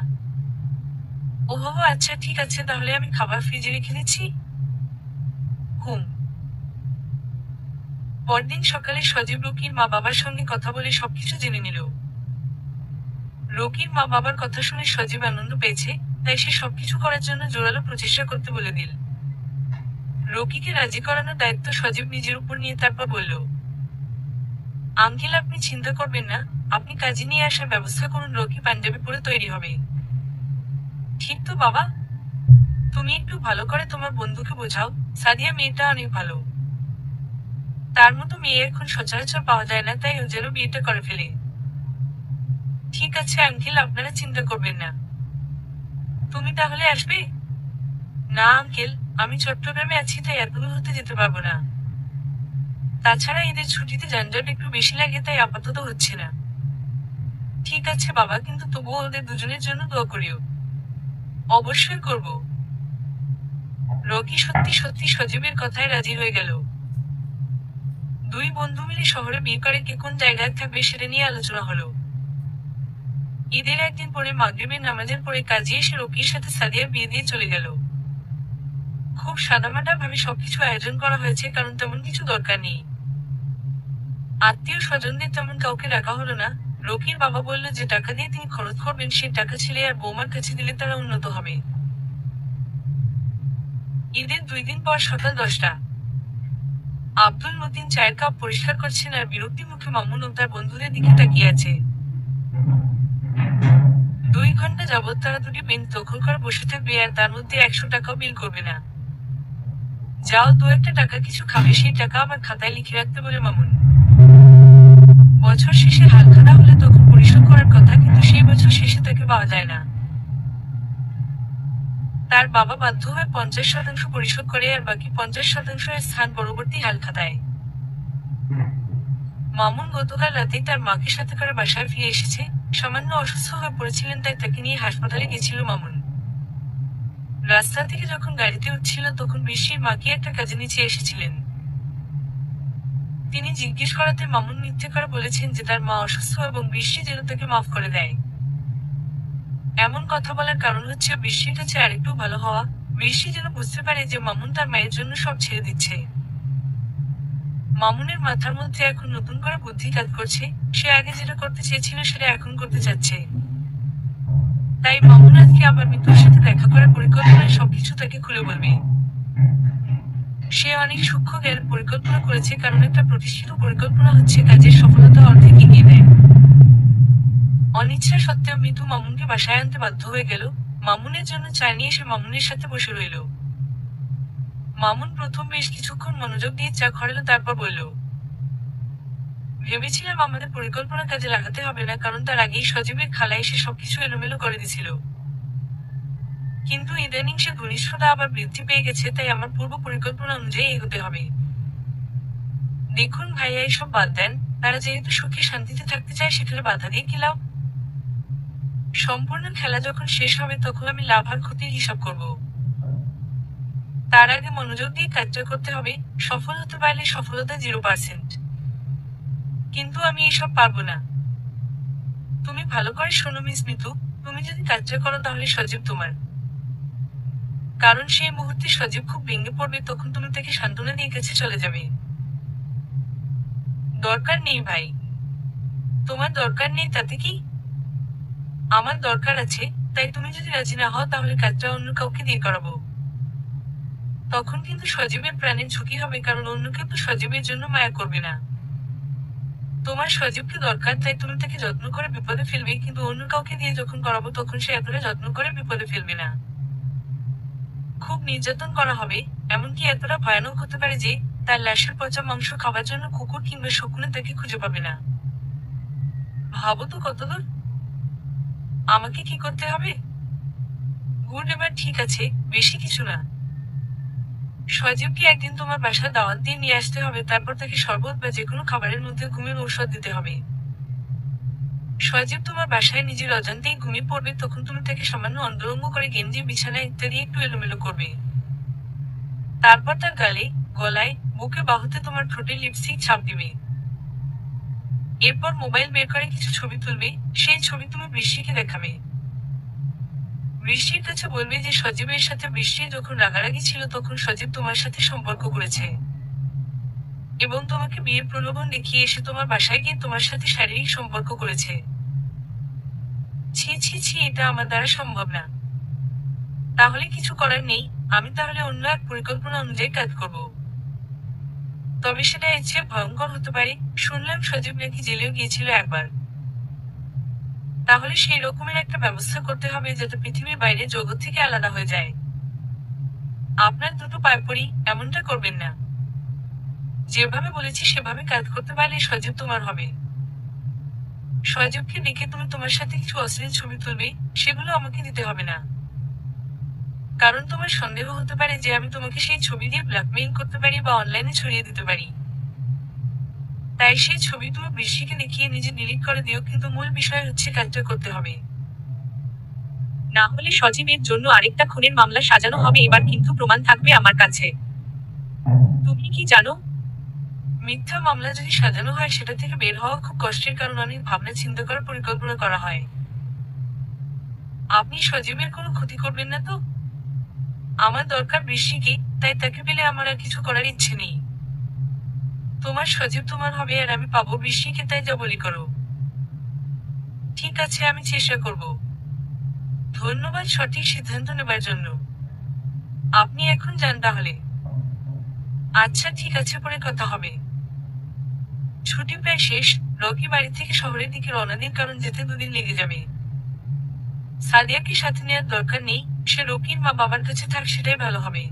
ওহো, আচ্ছা ঠিক আছে, তাহলে আমি খাবার ফ্রিজে রেখে দিচ্ছি। হুম। পরদিন সকালে সজীব রকির মা বাবার সঙ্গে কথা বলে সবকিছু জেনে নিল। রকির মা বাবার কথা শুনে সজীব আনন্দ পেয়েছে, তাই সে সবকিছু করার জন্য জোরালো প্রচেষ্টা করতে বলে দিল। রকিকে রাজি করানোর দায়িত্ব সজীব নিজের উপর নিয়ে তারপর বলল, আঙ্কেল আপনি চিন্তা করবেন না, আপনি কাজে নিয়ে আসার ব্যবস্থা করুন, রকি পাঞ্জাবি পরে তৈরি হবে। ঠিক তো বাবা, তুমি একটু ভালো করে তোমার বন্ধুকে বোঝাও, সাদিয়া মেয়েটা অনেক ভালো। তার মতো মেয়ে এখন সচরাচর পাওয়া যায় না, তাই ও যেন বিয়েটা করে ফেলে। ঠিক আছে আঙ্কেল, আপনারা চিন্তা করবেন না। তুমি তাহলে আসবে? না আঙ্কেল, আমি চট্টগ্রামে আছি, তাই এত দূর হতে যেতে পারবো না। তাছাড়া ঈদের ছুটিতে যানজট একটু বেশি লাগে, তাই আপাতত হচ্ছে না। ঠিক আছে বাবা, কিন্তু তবুও ওদের দুজনের জন্য দোয়া করিও। অবশ্যই করব। রকি সত্যি সত্যি সজীবের কথায় রাজি হয়ে গেল। দুই বন্ধু মিলে শহরে বিয়ে করে কে কোন জায়গায় থাকবে সেটা নিয়ে আলোচনা হলো। ঈদের একদিন পরে মাগরিবের নামাজের পরে কাজী এসে রকির সাথে সাদিয়ার বিয়ে দিয়ে চলে গেল। খুব সাদামাটা ভাবে সবকিছু আয়োজন করা হয়েছে, কারণ তেমন কিছু দরকার নেই। আত্মীয় স্বজনদের তেমন কাউকে ডাকা হলো না। রকির বাবা বলল যে টাকা দিয়ে তিনি খরচ করবেন, সেই টাকা ছেলে আর বৌমার কাছে দিলে তারা উন্নত হবে। ঈদের 2 দিন পর সকাল 10টা। আব্দুল মতিন চায়ের কাপ পরিষ্কার করছেন আর বিরক্তি মুখে মামুন ও তার বন্ধুদের দিকে তাকিয়ে আছে। 2 ঘন্টা যাবৎ তারা দুটি বেঞ্চ দখল করে বসে থাকবে আর তার মধ্যে 100 টাকাও বিল করবে না। যাও, 2-1 টাকা কিছু খাবে, সেই টাকা আবার খাতায় লিখে রাখতে বলে মামুন। বছর শেষে হালখাতা হলে তখন পরিশোধ করার কথা, কিন্তু সেই বছর শেষে তাকে পাওয়া যায় না। তার বাবা বাধ্য হয়ে 50% পরিশোধ করে আর বাকি 50% এর স্থান পরবর্তী হালখাতায়। মামুন গতকাল রাতেই তার মাকে সাথে করে বাসায় ফিরে এসেছে। সামান্য অসুস্থ হয়ে পড়েছিলেন, তাই তাকে নিয়ে হাসপাতালে গেছিল মামুন। রাস্তা থেকে যখন গাড়িতে উঠছিল তখন বৃষ্টির মাকে একটা কাজে নিচে এসেছিলেন। তিনি জিজ্ঞেস করাতে মামুন মিথ্যে করে বলেছেন যে তার মা অসুস্থ এবং বৃষ্টি যেন তাকে মাফ করে দেয়। এমন কথা বলার কারণ হচ্ছে বৃষ্টির কাছে আরেকটু ভালো হওয়া। বৃষ্টি যেন বুঝতে পারে যে মামুন তার মায়ের জন্য সব ছেড়ে দিচ্ছে। মামুনের মাথার মধ্যে এখন নতুন করে বুদ্ধি কাজ করছে। সে আগে যেটা করতে চেয়েছিল সেটা এখন করতে চাচ্ছে। তাই মামুন আজকে আবার মিতুর সাথে দেখা করার পরিকল্পনায় সবকিছু তাকে খুলে বলবে। সে অনেক সূক্ষ্ম জ্ঞানের পরিকল্পনা করেছে, কারণ একটা প্রতিষ্ঠিত পরিকল্পনা হচ্ছে কাজের সফলতা অর্ধেক এগিয়ে দেয়। অনিচ্ছা সত্ত্বেও মিতু মামুনকে বাসায় আনতে বাধ্য হয়ে গেল। মামুনের জন্য চা নিয়ে এসে মামুনের সাথে বসে রইল। মামুন প্রথম বেশ কিছুক্ষণ মনোযোগ দিয়ে চা খাওয়ালো, তারপর বলল, ভেবেছিলাম আমাদের পরিকল্পনা কাজে লাগাতে হবে না, কারণ তার আগেই সজীবের খালা এসে সবকিছু এলোমেলো করে দিছিল। কিন্তু ইদানিং সে ঘনিষ্ঠতা আবার বৃদ্ধি পেয়ে গেছে, তাই আমার পূর্ব পরিকল্পনা অনুযায়ী এগোতে হবে। দেখুন ভাইয়া, এসব বাদ দেন। তারা যেহেতু সুখে শান্তিতে থাকতে চায়, সেখানে বাধা দিয়ে কি লাভ? সম্পূর্ণ খেলা যখন শেষ হবে তখন আমি লাভ আর ক্ষতির হিসাব করব। তার আগে মনোযোগ দিয়ে কাজটা করতে হবে। সফল হতে পারলে সফলতা 0%। কিন্তু আমি এসব পারবো না। তুমি ভালো করে শোনো মিস মিতু, তুমি যদি কাজটা করো তাহলে সজীব তোমার। কারণ সেই মুহূর্তে সজীব খুব ভেঙে পড়বে, তখন তুমি তাকে সান্ত্বনা দিয়ে কাছে চলে যাবে। দরকার নেই ভাই। তোমার দরকার নেই তাতে কি? আমার দরকার আছে। তাই তুমি যদি রাজি না হও তাহলে কাজটা অন্য কাউকে দিয়ে করাবো। তখন কিন্তু সজীবের প্রাণের ঝুঁকি হবে, কারণ অন্য কেউ তো সজীবের জন্য মায়া করবে না। তোমার সজীবকে দরকার, তাই তুমি তাকে যত্ন করে বিপদে ফেলবে, কিন্তু অন্য কাউকে দিয়ে যখন করাবো তখন সে এতটা যত্ন করে বিপদে ফেলবে না। খুব নির্যাতন করা হবে, এমনকি এতটা ভয়ানক হতে পারে যে তার লাশের পচা মাংস খাওয়ার জন্য কুকুর কিংবা শকুনে তাকে খুঁজে পাবে না। ভাবো তো কতদূর। আমাকে কি করতে হবে? গুড, এবার ঠিক আছে, বেশি কিছু না। সজীবকে একদিন তোমার বাসায় দাওয়াত দিয়ে নিয়ে আসতে হবে, তারপর তাকে শরবত বা যেকোনো খাবারের মধ্যে ঘুমের ঔষধ দিতে হবে। সজীব তোমার বাসায় নিজের অজান্তেই ঘুমিয়ে পড়বে, তখন তুমি তাকে সামান্য অন্তরঙ্গ করে গেঞ্জি, বিছানা ইত্যাদি একটু এলোমেলো করবে। তারপর তার গালে, গলায়, বুকে, বাহুতে তোমার ঠোঁটে লিপস্টিক ছাপ দিবে। এরপর মোবাইল বের করে কিছু ছবি তুলবে, সেই ছবি তুমি বৃষ্টিকে দেখাবে। বৃষ্টির কাছে বলবে যে সজীবের সাথে বৃষ্টির যখন রাগারাগি ছিল তখন সজীব তোমার সাথে সম্পর্ক করেছে এবং তোমাকে বিয়ের প্রলোভন দেখিয়ে এসে তোমার বাসায় গিয়ে তোমার সাথে শারীরিক সম্পর্ক করেছে। ছি ছি ছি, এটা আমার দ্বারা সম্ভব না। তাহলে কিছু করার নেই, আমি তাহলে অন্য এক পরিকল্পনা অনুযায়ী কাজ করব। তবে সেটা এর চেয়ে ভয়ঙ্কর হতে পারে। শুনলাম সজীব নাকি জেলেও গিয়েছিল একবার। তাহলে সেই রকমের একটা ব্যবস্থা করতে হবে যাতে পৃথিবীর বাইরে জগৎ থেকে আলাদা হয়ে যায়। আপনার দুটো পায়ে পড়ি, এমনটা করবেন না। যেভাবে বলেছি সেভাবে কাজ করতে পারলে সজীব তোমার হবে। সজীবকে দেখে তুমি তোমার সাথে কিছু অশ্লীল ছবি তুলবে, সেগুলো আমাকে দিতে হবে না। কারণ তোমার সন্দেহ হতে পারে যে আমি তোমাকে সেই ছবি দিয়ে ব্ল্যাকমেইল করতে পারি বা অনলাইনে ছড়িয়ে দিতে পারি। তাই সেই ছবি তুমি বৃষ্টিকে দেখিয়ে নিজে ডিলিট করে দিও, কিন্তু মূল বিষয় হচ্ছে কাজটা করতে হবে। না হলে সজীবের জন্য আরেকটা খুনের মামলা সাজানো হবে। এবার কিন্তু প্রমাণ থাকবে আমার কাছে। তুমি কি জানো, মিথ্যা মামলা যদি সাজানো হয় সেটা থেকে বের হওয়া খুব কষ্টের, কারণ অনেক ভাবনা চিন্তা করার পরিকল্পনা করা হয়। আপনি সজীবের কোনো ক্ষতি করবেন না তো? আমার দরকার বৃষ্টিকে, তাই তাকে পেলে আমার আর কিছু করার ইচ্ছে নেই। তোমার সজীব তোমার হবে আর আমি পাবো বৃষ্টিকে, তাই যা বলি করো। ঠিক আছে, আমি চেষ্টা করব। ধন্যবাদ সঠিক সিদ্ধান্ত নেবার জন্য। আপনি এখন যান তাহলে। আচ্ছা ঠিক আছে, পরে কথা হবে। ছুটি প্রায় শেষ। রকি বাড়ি থেকে শহরের দিকে রওনা দিন, কারণ যেতে 2 দিন লেগে যাবে। সাদিয়াকে সাথে নেওয়ার দরকার নেই, সে রকির মা বাবার কাছে থাক, সেটাই ভালো হবে।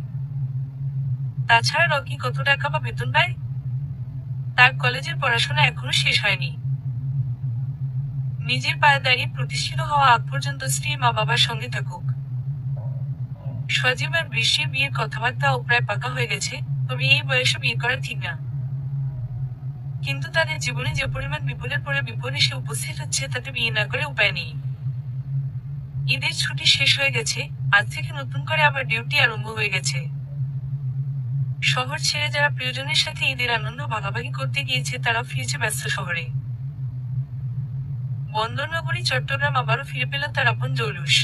তাছাড়া রকি কত টাকা বা বেতন পায়? তার কলেজের পড়াশোনা এখনো শেষ হয়নি। নিজের পায়ে দাঁড়িয়ে প্রতিষ্ঠিত হওয়া আগ পর্যন্ত স্ত্রীর মা বাবার সঙ্গে থাকুক। সজীব আর বৃষ্টির বিয়ের কথাবার্তাও প্রায় পাকা হয়ে গেছে, তবে এই বয়সে বিয়ে করা ঠিক না। কিন্তু তাদের জীবনে যে পরিমাণ বিপদের পরে বিপদ এসে উপস্থিত হচ্ছে তাতে বিয়ে না করে উপায় নেই। ঈদের ছুটি শেষ হয়ে গেছে, আজ থেকে নতুন করে আবার ডিউটি আরম্ভ হয়ে গেছে। শহর ছেড়ে যারা প্রিয়জনের সাথে ঈদের আনন্দ ভাগাভাগি করতে গিয়েছে তারা ফিরেছে ব্যস্ত শহরে। বন্দরনগরী চট্টগ্রাম আবারও ফিরে পেল তার আপন জৌলুস।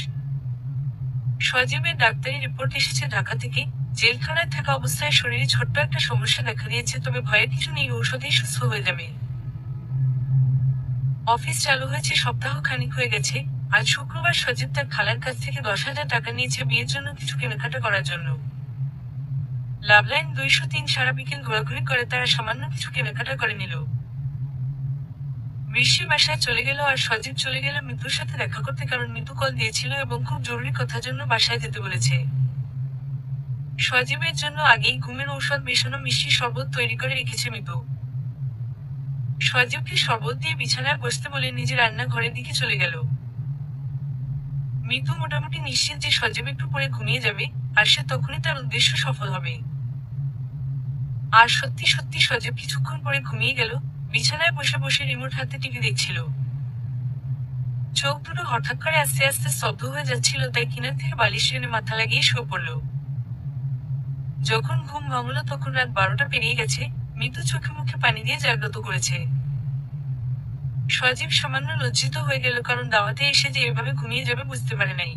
সজীবের ডাক্তারি রিপোর্ট এসেছে ঢাকা থেকে। জেলখানায় থাকা অবস্থায় শরীরে ছোট্ট একটা সমস্যা দেখা দিয়েছে, তবে ভয়ের কিছু নেই, ঔষধেই সুস্থ হয়ে যাবে। অফিস চালু হয়েছে সপ্তাহ খানিক হয়ে গেছে। আজ শুক্রবার সজীব তার খালার কাছ থেকে 10,000 টাকা নিয়েছে বিয়ের জন্য কিছু কেনাকাটা করার জন্য। লাভলাইন 203 সারা বিকেল ঘোরাঘুরি করে তারা সামান্য কিছু কেনাকাটা করে নিল। বৃষ্টি বাসায় চলে গেল আর সজীব চলে গেল মিতুর সাথে দেখা করতে, কারণ মিতু কল দিয়েছিল এবং খুব জরুরি কথার জন্য বাসায় যেতে বলেছে। সজীবের জন্য আগেই ঘুমের ঔষধ মেশানো মিষ্টি শরবত তৈরি করে রেখেছে মিতু। সজীবকে শরবত দিয়ে বিছানায় বসতে বলে নিজে রান্নাঘরের দিকে চলে গেল। মিতু মোটামুটি নিশ্চিত যে সজীব একটু পরে ঘুমিয়ে যাবে, আর সে তখনই তার উদ্দেশ্য সফল হবে। আর সত্যি সত্যি সজীব কিছুক্ষণ পরে ঘুমিয়ে গেল। বিছানায় বসে বসে রিমোট হাতে টিভি দেখছিল। চোখ দুটো হঠাৎ করে আস্তে আস্তে স্তব্ধ হয়ে যাচ্ছিল, তাই কিনার থেকে বালিশ টেনে মাথা লাগিয়ে শুয়ে পড়ল। যখন ঘুম ভাঙল তখন রাত 12টা পেরিয়ে গেছে। মিতু চোখে মুখে পানি দিয়ে জাগ্রত করেছে। সজীব সামান্য লজ্জিত হয়ে গেল, কারণ দাওয়াতে এসে যে এভাবে ঘুমিয়ে যাবে বুঝতে পারে নাই।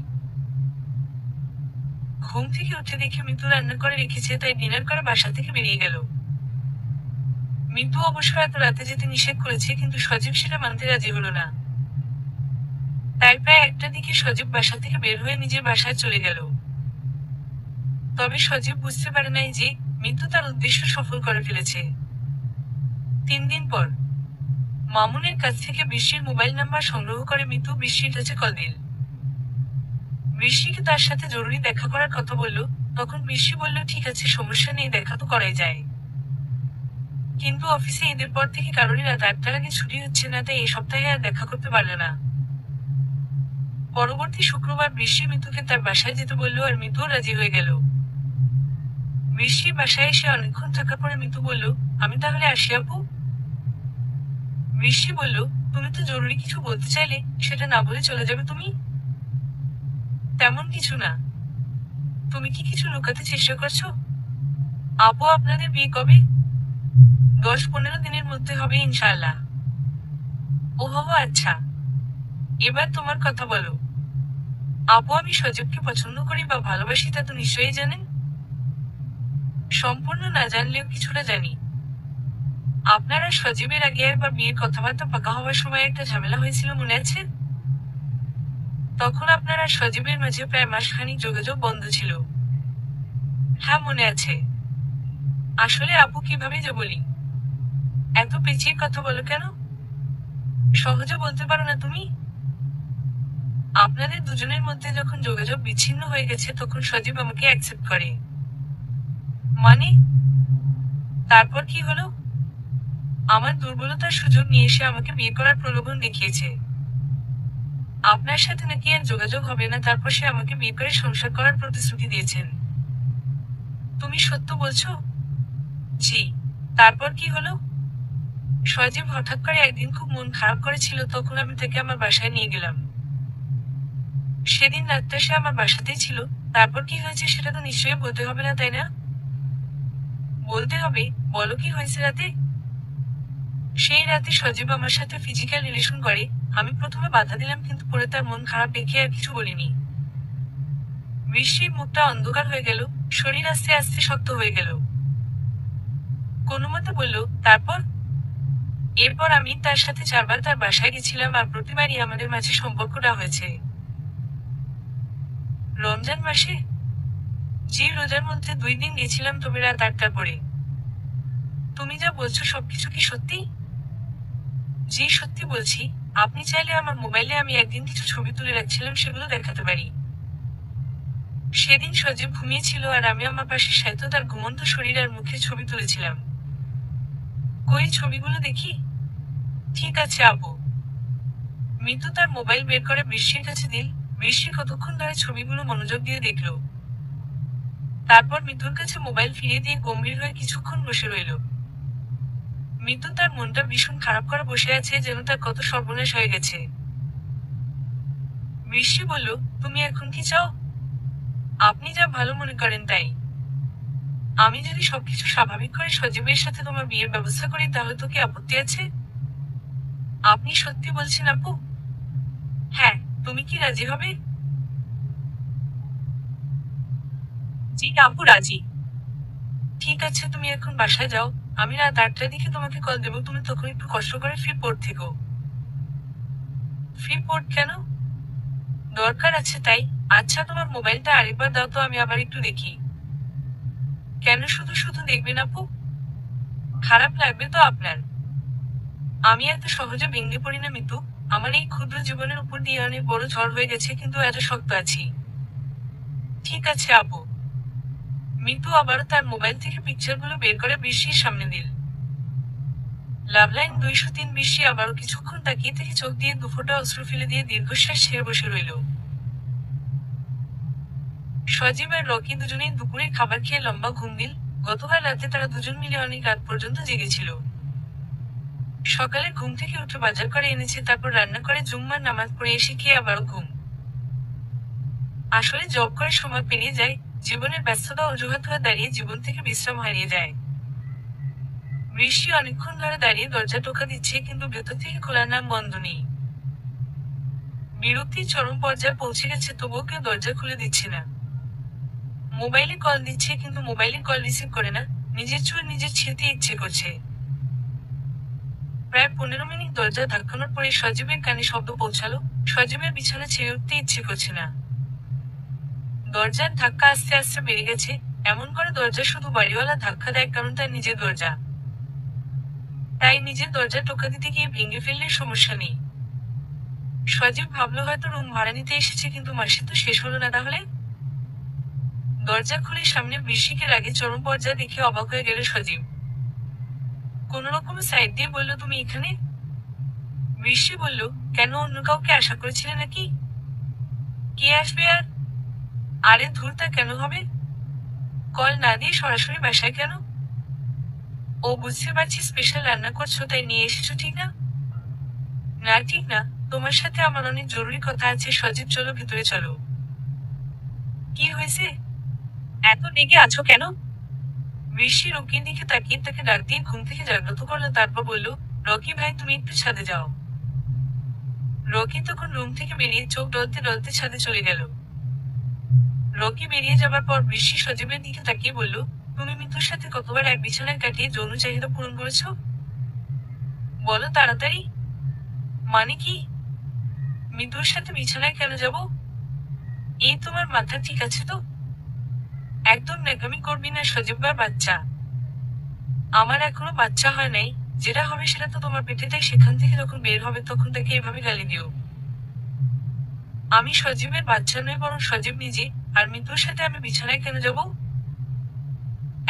ঘুম থেকে উঠে দেখে মিতু রান্না করে রেখেছে, তাই ডিনার করে বাসা থেকে বেরিয়ে গেল। মিতু অবশ্য এত রাতে যেতে নিষেধ করেছে, কিন্তু সজীব সেটা মানতে রাজি হলো না। তাই প্রায় 1টার দিকে সজীব বাসা থেকে বের হয়ে নিজের বাসায় চলে গেল। তবে সজীব বুঝতে পারে নাই যে মিতু তার উদ্দেশ্য সফল করে ফেলেছে। 3 দিন পর মামুনের কাছ থেকে বৃষ্টির মোবাইল নাম্বার সংগ্রহ করে মিতু বৃষ্টির কাছে কল দিল। বৃষ্টিকে তার সাথে জরুরি দেখা করার কথা বলল। তখন বৃষ্টি বলল, ঠিক আছে, সমস্যা নেই, দেখা তো করাই যায়। কিন্তু অফিসে ঈদের পর থেকে কারোরই রাত 8টার আগে ছুটি হচ্ছে না, তাই এই সপ্তাহে আর দেখা করতে পারল না। পরবর্তী শুক্রবার বৃষ্টি মিতুকে তার বাসায় যেতে বলল আর মিতুও রাজি হয়ে গেল। বৃষ্টির বাসায় এসে অনেকক্ষণ থাকার পরে মিতু বলল, আমি তাহলে আসি আপু? বৃষ্টি বলল, তুমি তো জরুরি কিছু বলতে চাইলে, সেটা না বলে চলে যাবে তুমি? তেমন কিছু না। তুমি কি কিছু লুকাতে চেষ্টা করছো? আপু, আপনাদের বিয়ে কবে? 10-15 দিনের মধ্যে হবে ইনশাআল্লাহ। ওহো আচ্ছা, এবার তোমার কথা বলো। আপু, আমি সজীবকে পছন্দ করি বা ভালোবাসি তা তো নিশ্চয়ই জানেন। সম্পূর্ণ না জানলেও কিছুটা জানি। আপনারা সজীবের আগে একবার বিয়ের কথাবার্তা পাকা হওয়ার সময় একটা ঝামেলা হয়েছিল, মনে আছে? তখন আপনারা সজীবের মাঝে প্রায় মাসখানিক যোগাযোগ বন্ধ ছিল। হ্যাঁ, মনে আছে। আসলে আপু, কিভাবে যে বলি, এত পেঁচিয়ে কথা বলো কেন? সহজে বলতে পারো না তুমি? আপনাদের দুজনের মধ্যে যখন যোগাযোগ বিচ্ছিন্ন হয়ে গেছে তখন সজীব আমাকে অ্যাকসেপ্ট করে। মানে? তারপর কি হলো? আমার দুর্বলতার সুযোগ নিয়ে এসে আমাকে বিয়ে করার প্রলোভন দেখিয়েছে। আপনার সাথে নাকি আর যোগাযোগ হবে না, তারপর সে আমাকে বিয়ে করে সংসার করার প্রতিশ্রুতি দিয়েছেন। তুমি সত্য বলছো? জি। তারপর কি হলো? সজীব হঠাৎ করে একদিন খুব মন খারাপ করেছিল, তখন আমি তাকে আমার বাসায় নিয়ে গেলাম। সেদিন রাতটা সে আমার বাসাতেই ছিল। তারপর কি হয়েছে সেটা তো নিশ্চয়ই বলতে হবে না, তাই না? বলতে হবে। বলো, কি হয়েছে রাতে? সেই রাতে সজীব আমার সাথে ফিজিক্যাল রিলেশন করে। আমি প্রথমে বাধা দিলাম, কিন্তু পরে তার মন খারাপ দেখে আর কিছু বলিনি। বৃষ্টির মুখটা অন্ধকার হয়ে গেল, শরীর আস্তে আস্তে শক্ত হয়ে গেল। কোনোমতে বলল, তারপর? এরপর আমি তার সাথে 4 বার তার বাসায় গেছিলাম, আর প্রতিবারই আমাদের মাঝে সম্পর্কটা হয়েছে। রমজান মাসে? জি, রোজার মধ্যে 2 দিন গেছিলাম, তবে রাত 8টার পরে। তুমি যা বলছো সবকিছু কি সত্যি? জি, সত্যি বলছি। আপনি চাইলে আমার মোবাইলে আমি একদিন কিছু ছবি তুলে রাখছিলাম, সেগুলো দেখাতে পারি। সেদিন সজীব ঘুমিয়েছিল আর আমি আমার পাশে শায়িত তার ঘুমন্ত শরীর আর মুখের ছবি তুলেছিলাম। কই ছবিগুলো দেখি। ঠিক আছে আপু। মিতু তার মোবাইল বের করে বৃষ্টির কাছে দিল। বৃষ্টি কতক্ষণ ধরে ছবিগুলো মনোযোগ দিয়ে দেখল। তারপর মিতুর কাছে মোবাইল ফিরিয়ে দিয়ে গম্ভীর হয়ে কিছুক্ষণ বসে রইল। মিতু তার মনটা ভীষণ খারাপ করে বসে আছে, যেন তার কত সর্বনাশ হয়ে গেছে। বৃষ্টি বলল, তুমি এখন কি চাও? আপনি যা ভালো মনে করেন তাই। আমি যদি সবকিছু স্বাভাবিক করে সজীবের সাথে তোমার বিয়ের ব্যবস্থা করি, তাহলে তো কি আপত্তি আছে? আপনি সত্যি বলছেন আপু? হ্যাঁ। তুমি কি রাজি হবে? জি আপু, রাজি। ঠিক আছে, তুমি এখন বাসায় যাও। আমি রাত 8টার দিকে তোমাকে কল দেবো, তুমি তখন একটু কষ্ট করে ফ্রি পোর্ট থেকো। ফ্রি পোর্ট কেন? দরকার আছে তাই। আচ্ছা, তোমার মোবাইলটা আরেকবার দাও তো, আমি আবার একটু দেখি। কেন শুধু শুধু দেখবেন আপু? খারাপ লাগবে তো আপনার। আমি এত সহজে ভেঙে পড়ি না মিতু। আমার এই ক্ষুদ্র জীবনের উপর দিয়ে অনেক বড় ঝড় হয়ে গেছে, কিন্তু এত শক্ত আছি। ঠিক আছে আপু। মিতু আবারও তার মোবাইল থেকে পিকচারগুলো বের করে বৃষ্টির সামনে দিল। লাভলাইন 203। বৃষ্টি আবারও কিছুক্ষণ তাকিয়ে থেকে চোখ দিয়ে দুফোঁটা অশ্রু ফেলে দিয়ে দীর্ঘশ্বাস ছেড়ে বসে রইল। সজীব আর রকি দুজনেই দুপুরে খাবার খেয়ে লম্বা ঘুম দিল। গতকাল রাতে তারা দুজন মিলে অনেক রাত পর্যন্ত জেগেছিল। সকালে ঘুম থেকে উঠে বাজার করে এনেছে, তারপর রান্না করে জুম্মার নামাজ পড়ে এসে খেয়ে আবারও ঘুম। আসলে জব করে সময় পেরিয়ে যায়, জীবনের ব্যস্ততা অজুহাত হয়ে দাঁড়িয়ে জীবন থেকে বিশ্রাম হারিয়ে যায়। বৃষ্টি অনেকক্ষণ ধরে দাঁড়িয়ে দরজা টোকা দিচ্ছে, কিন্তু ভেতর থেকে খোলার নাম বন্ধ নেই। বিরক্তির চরম পর্যায়ে পৌঁছে গেছে, তবুও কেউ দরজা খুলে দিচ্ছে না। মোবাইলে কল দিচ্ছে, কিন্তু মোবাইলে কল রিসিভ করে না। নিজের চুল নিজের ছিঁড়তে ইচ্ছে করছে। প্রায় 15 মিনিট দরজা ধাক্কানোর পরে সজীবের কানে শব্দ পৌঁছালো। সজীবের বিছানা ছেড়ে উঠতে ইচ্ছে করছে না। দরজার ধাক্কা আস্তে আস্তে বেড়ে গেছে। এমন করে দরজা শুধু বাড়িওয়ালা ধাক্কা দেয় কারণ তার নিজের দরজা। তাই নিজের দরজা টোকা দিতে গিয়ে ভেঙে ফেললে সমস্যা নেই। সজীব ভাবলো হয়তো রুম ভাড়া নিতে এসেছে, কিন্তু মাসে তো শেষ হলো না তাহলে। দরজা খুলে সামনে বৃষ্টিকের আগে চরম পর্যায়ে দেখে অবাক হয়ে গেল সজীব। কোনরকমে সাইড দিয়ে বলল, তুমি এখানে? বৃষ্টি বলল, কেন, অন্য কাউকে আশা করেছিলে নাকি? কে আসবে আর? আরে ধুর, তা কেন হবে? কল না দিয়ে সরাসরি বাসায় কেন? ও, বুঝতে পারছি স্পেশাল রান্না করছো তাই নিয়ে এসেছো, ঠিক না? না, ঠিক না। তোমার সাথে আমার অনেক জরুরি কথা আছে সজীব, চলো ভিতরে চলো। কি হয়েছে? এত রেগে আছো কেন? বৃষ্টি রকির দিকে তাকিয়ে তাকে ডাক দিয়ে ঘুম থেকে জাগ্রত করলো, তারপর বলল, রকি ভাই, তুমি একটু ছাদে যাও। রকি তখন রুম থেকে বেরিয়ে চোখ ডলতে ডলতে ছাদে চলে গেল। রকি বেরিয়ে যাবার পর বৃষ্টি সজীবের দিকে তাকিয়ে বলল, তুমি মিতুর সাথে কতবার এক বিছানায় কাটিয়ে যৌন চাহিদা পূরণ করেছ? বলো তাড়াতাড়ি। মানে কি? মিতুর সাথে বিছানায় কেন যাব? এই তোমার মাথা ঠিক আছে তো? একদম ন্যাকামি করবি না সজীববার বাচ্চা। আমার এখনো বাচ্চা হয় নাই, যেটা হবে সেটা তো তোমার পেটে, তাই সেখান থেকে যখন বের হবে তখন তাকে এভাবে গালি দিও। আমি সজীবের বাচ্চা নই, বরং সজীব নিজে। আর মিতুর সাথে আমি বিছানায় কেন যাব?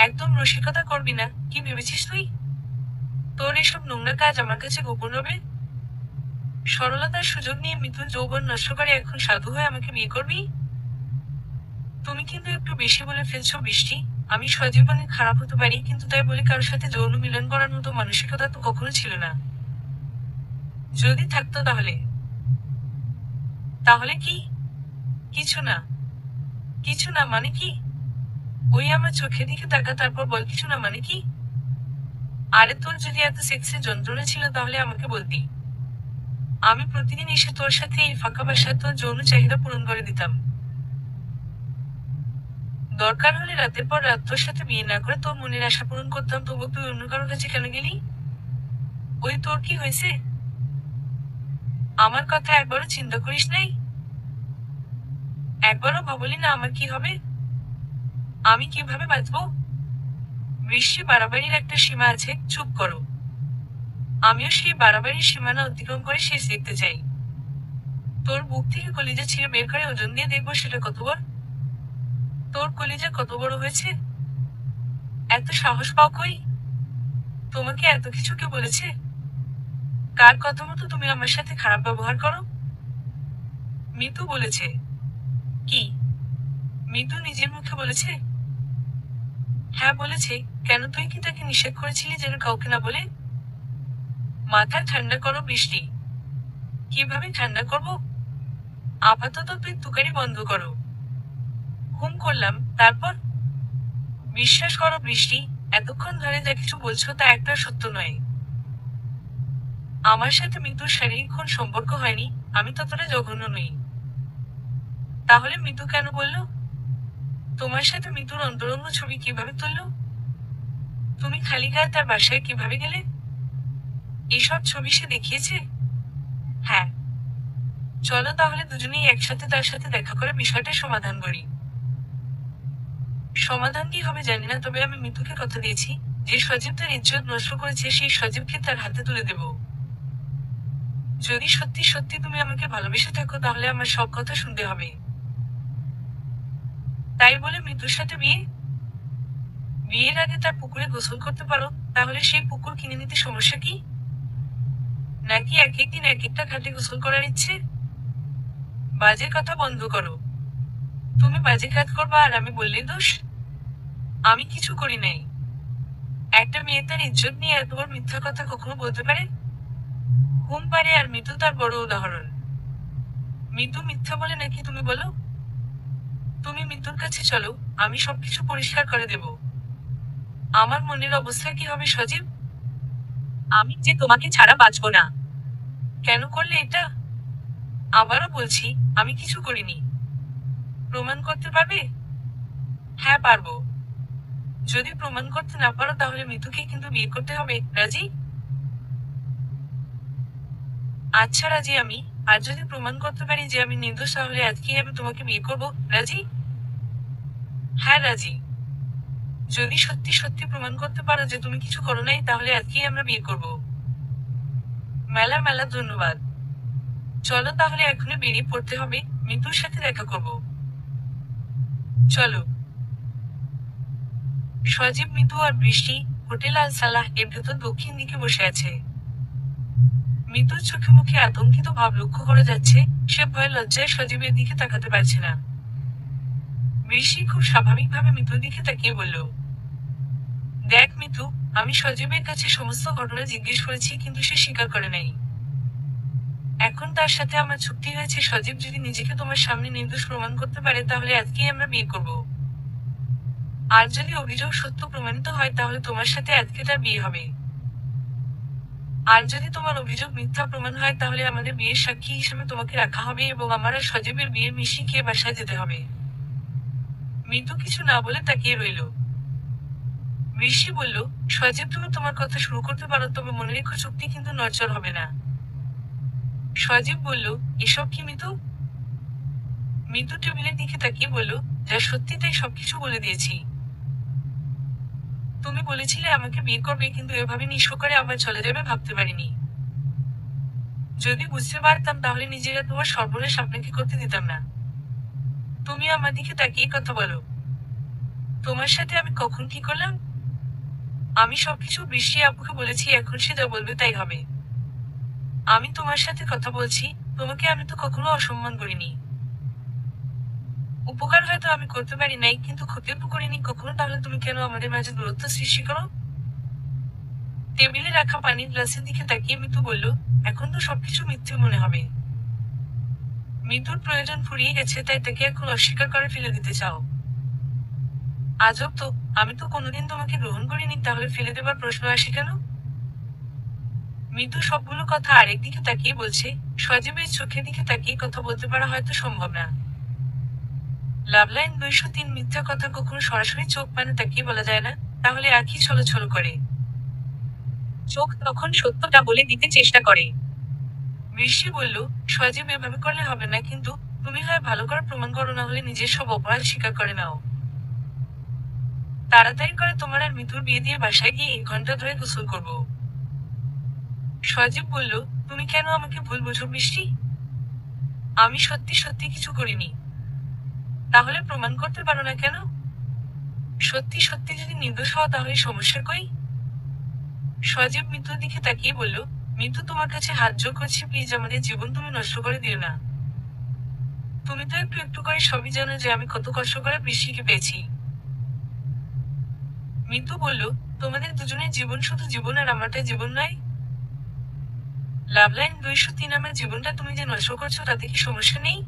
একদম রসিকতা করবি না, কি ভেবেছিস তুই? তোর এসব নোংরা কাজ আমার কাছে গোপন হবে? সরলতার সুযোগ নিয়ে মিতুর যৌবন নষ্ট করে এখন সাধু হয়ে আমাকে বিয়ে করবি? তুমি কিন্তু একটু বেশি বলে ফেলছো বৃষ্টি। আমি সজীব অনেক খারাপ হতে পারি, কিন্তু তাই বলে কারোর সাথে যৌন মিলন করার মতো মানসিকতা তো কখনো ছিল না। যদি থাকতো তাহলে? তাহলে কি? কিছু না। কিছু না মানে কি? ওই আমার চোখের দিকে তাকা, তারপর বল কিছু না মানে কি? আরে তোর যদি এত সেক্সের যন্ত্রণা ছিল তাহলে আমাকে বলতি। আমি প্রতিদিন এসে তোর সাথে এই ফাঁকা বাসায় তোর যৌন চাহিদা পূরণ করে দিতাম। দরকার হলে রাতের পর রাত তোর সাথে বিয়ে না করে তোর মনের আশা পূরণ করতাম, তবু তুই অন্য কারোর কাছে কেন গেলি? ওই তোর কি হয়েছে? আমার কথা একবারও চিন্তা করিস নাই? একবারও ভাবলি না আমার কি হবে? আমি কিভাবে বাঁচবো? বৃষ্টি, বাড়াবাড়ির একটা সীমা আছে, চুপ করো। আমিও সেই বাড়াবাড়ির সীমানা অতিক্রম করে শেষ দেখতে চাই। তোর বুক থেকে কলিজা ছিঁড়ে বের করে ওজন দিয়ে দেখবো সেটা কত বড়। তোর কলিজা কত বড় হয়েছে? এত সাহস পাও কই? তোমাকে এত কিছু কে বলেছে? কার কথা মতো তুমি আমার সাথে খারাপ ব্যবহার করো? মিতু বলেছে। কি? মিতু নিজের মুখে বলেছে? হ্যাঁ বলেছে। কেন, তুই কি তাকে নিষেধ করেছিলি যেন কাউকে না বলে? মাথা ঠান্ডা করো বৃষ্টি। কিভাবে ঠান্ডা করব? আপাতত তুই তুকারি বন্ধ করো। হুম করলাম, তারপর? বিশ্বাস করো বৃষ্টি, এতক্ষণ ধরে যা কিছু বলছো তা একটা সত্য নয়। আমার সাথে মিতুর শারীরিক কোন সম্পর্ক হয়নি। আমি ততটা জঘন্য নই। তাহলে মিতু কেন বললো? তোমার সাথে মিতুর অন্তরঙ্গ ছবি কিভাবে তুললো? তুমি খালি গায়ে তার বাসায় কিভাবে গেলে? এসব ছবি সে দেখিয়েছে? হ্যাঁ। চলো তাহলে দুজনেই একসাথে তার সাথে দেখা করে বিষয়টা সমাধান করি। সমাধান কি হবে জানি না, তবে আমি মিতুকে কথা দিয়েছি, যে সজীব তার ইজ্জত নষ্ট করেছে সেই সজীবকে তার হাতে তুলে দেব। যদি সত্যি সত্যি তুমি আমাকে ভালোবেসে থাকো তাহলে আমার সব কথা শুনতে হবে। তাই বলে মিতুর সাথে বিয়ে? বিয়ের আগে তার পুকুরে গোসল করতে পারো, তাহলে সেই পুকুর কিনে নিতে সমস্যা কি? নাকি এক একদিন এক একটা ঘাটে গোসল করার ইচ্ছে? বাজে কথা বন্ধ করো। তুমি বাজে কাজ করবা আর আমি বললেই দোষ? আমি কিছু করি নাই। একটা মেয়ে তার ইজ্জত নিয়ে এত বড় মিথ্যা কথা কখনো বলতে পারে? হুম পারে, আর মিতু তার বড় উদাহরণ। মিতু মিথ্যা বলে নাকি তুমি বলো? তুমি মিতুর কাছে চলো, আমি সবকিছু পরিষ্কার করে দেব। আমার মনের অবস্থা কি হবে সজীব? আমি যে তোমাকে ছাড়া বাঁচবো না। কেন করলে এটা? আবারও বলছি, আমি কিছু করিনি। প্রমাণ করতে পারবে? হ্যাঁ পারবো। যদি প্রমাণ করতে না পারো তাহলে মিতুকে কিন্তু বিয়ে করতে হবে, রাজি? আচ্ছা রাজি আমি। আর যদি প্রমাণ করতে পারি যে আমি নির্দোষ তাহলে আজকেই আমি তোমাকে বিয়ে করব, রাজি? হ্যাঁ রাজি। যদি সত্যি সত্যি প্রমাণ করতে পারো যে তুমি কিছু করো নাই তাহলে আজকেই আমরা বিয়ে করব। মেলা মেলা ধন্যবাদ। চলো তাহলে এখনই বেরিয়ে পড়তে হবে, মিতুর সাথে দেখা করব। চলো। সজীব, মিতু আর বৃষ্টি হোটেল আল সালাহ এর ভেতর দক্ষিণ দিকে বসে আছে। মিতুর চোখে মুখে আতঙ্কিত ভাব লক্ষ্য করা যাচ্ছে। সে ভয় লজ্জায় সজীবের দিকে তাকাতে পারছে না। বৃষ্টি খুব স্বাভাবিকভাবে মিতুর দিকে তাকিয়ে বলল, দেখ মিতু, আমি সজীবের কাছে সমস্ত ঘটনা জিজ্ঞেস করেছি কিন্তু সে স্বীকার করে নাই। এখন তার সাথে আমার চুক্তি হয়েছে, সজীব যদি নিজেকে তোমার সামনে নির্দোষ প্রমাণ করতে পারে তাহলে আজকেই আমরা বিয়ে করব। আর যদি অভিযোগ সত্য প্রমাণিত হয় তাহলে তোমার সাথে আজকে তার বিয়ে হবে। আর যদি তোমার অভিযোগ মিথ্যা প্রমাণ হয় তাহলে আমাদের বিয়ের সাক্ষী হিসেবে তোমাকে রাখা হবে এবং আমার আর সজীবের বিয়ে মিশি খেয়ে বাসায় যেতে হবে। মিতু কিছু না বলে তাকিয়ে রইল। ঋষি বলল, সজীব তুমি তোমার কথা শুরু করতে পারো, তবে মনে রেখো চুক্তি কিন্তু নড়চড় হবে না। সজীব বলল, এসব কি মিতু? মিতু টেবিলের দিকে তাকিয়ে বলল, যা সত্যি তাই সবকিছু বলে দিয়েছি। তুমি বলেছিলে আমাকে বিয়ে করবে, কিন্তু এভাবে নিঃস্ব করে আবার চলে যাবে ভাবতে পারিনি। যদি বুঝতে পারতাম তাহলে নিজেরা তোমার সর্বনাশ আপনাকে করতে দিতাম না। তুমি আমার দিকে তাকিয়ে কথা বলো। তোমার সাথে আমি কখন কি করলাম? আমি সবকিছু বৃষ্টি আপুকে বলেছি, এখন সে যা বলবে তাই হবে। আমি তোমার সাথে কথা বলছি, তোমাকে আমি তো কখনো অসম্মান করিনি। উপকার হয়তো আমি করতে পারি নাই, কিন্তু ক্ষতিও তো করিনি কখনো, তাহলে তুমি কেন আমাদের মাঝে দূরত্ব সৃষ্টি করো? টেবিলে রাখা পানির গ্লাসের দিকে তাকিয়ে মিতু বলল, এখন তো সবকিছু মিথ্যে মনে হবে। মিতুর প্রয়োজন ফুরিয়ে গেছে, তাই তাকে এখন অস্বীকার করে ফেলে দিতে চাও? আজব তো, আমি তো কোনোদিন তোমাকে গ্রহণ করিনি, তাহলে ফেলে দেবার প্রশ্ন আসে কেন? মিতু সবগুলো কথা আরেক দিকে তাকিয়ে বলছে, সজীবের চোখের দিকে তাকিয়ে কথা বলতে পারা হয়তো সম্ভব না। লাভলাইন 203 মিথ্যা কথা কখনো সরাসরি চোখ পানে তাকিয়ে বলা যায় না, তাহলে আঁখি ছলছল করে। চোখ তখন সত্যটা বলে দিতে চেষ্টা করে। ঋষি বলল, সজীব এভাবে করলে হবে না, কিন্তু তুমি হয় ভালো করে প্রমাণ করো, না হলে নিজের সব অপরাধ স্বীকার করে নাও। তাড়াতাড়ি করে তোমার আর মিতুর বিয়ে দিয়ে বাসায় গিয়ে 1 ঘন্টা ধরে গোসল করব। সজীব বলল, তুমি কেন আমাকে ভুল বুঝো বৃষ্টি? আমি সত্যি সত্যি কিছু করিনি। তাহলে প্রমাণ করতে পারো না কেন? সত্যি সত্যি যদি নির্দোষ হও তাহলে সমস্যা কই? সজীব মিতুর দিকে তাকিয়ে বলল, মিতু তোমার কাছে হাত জোড় করছি, প্লিজ আমাদের জীবন তুমি নষ্ট করে দিও না। তুমি তো একটু একটু করে সবই জানো যে আমি কত কষ্ট করে বৃষ্টিকে পেয়েছি। মিতু বলল, তোমাদের দুজনের জীবন শুধু জীবন, আর আমারটা জীবন নয়। লাভলাইন 203 আমার জীবনটা তুমি যে নষ্ট করছো তাতে কি সমস্যা নেই?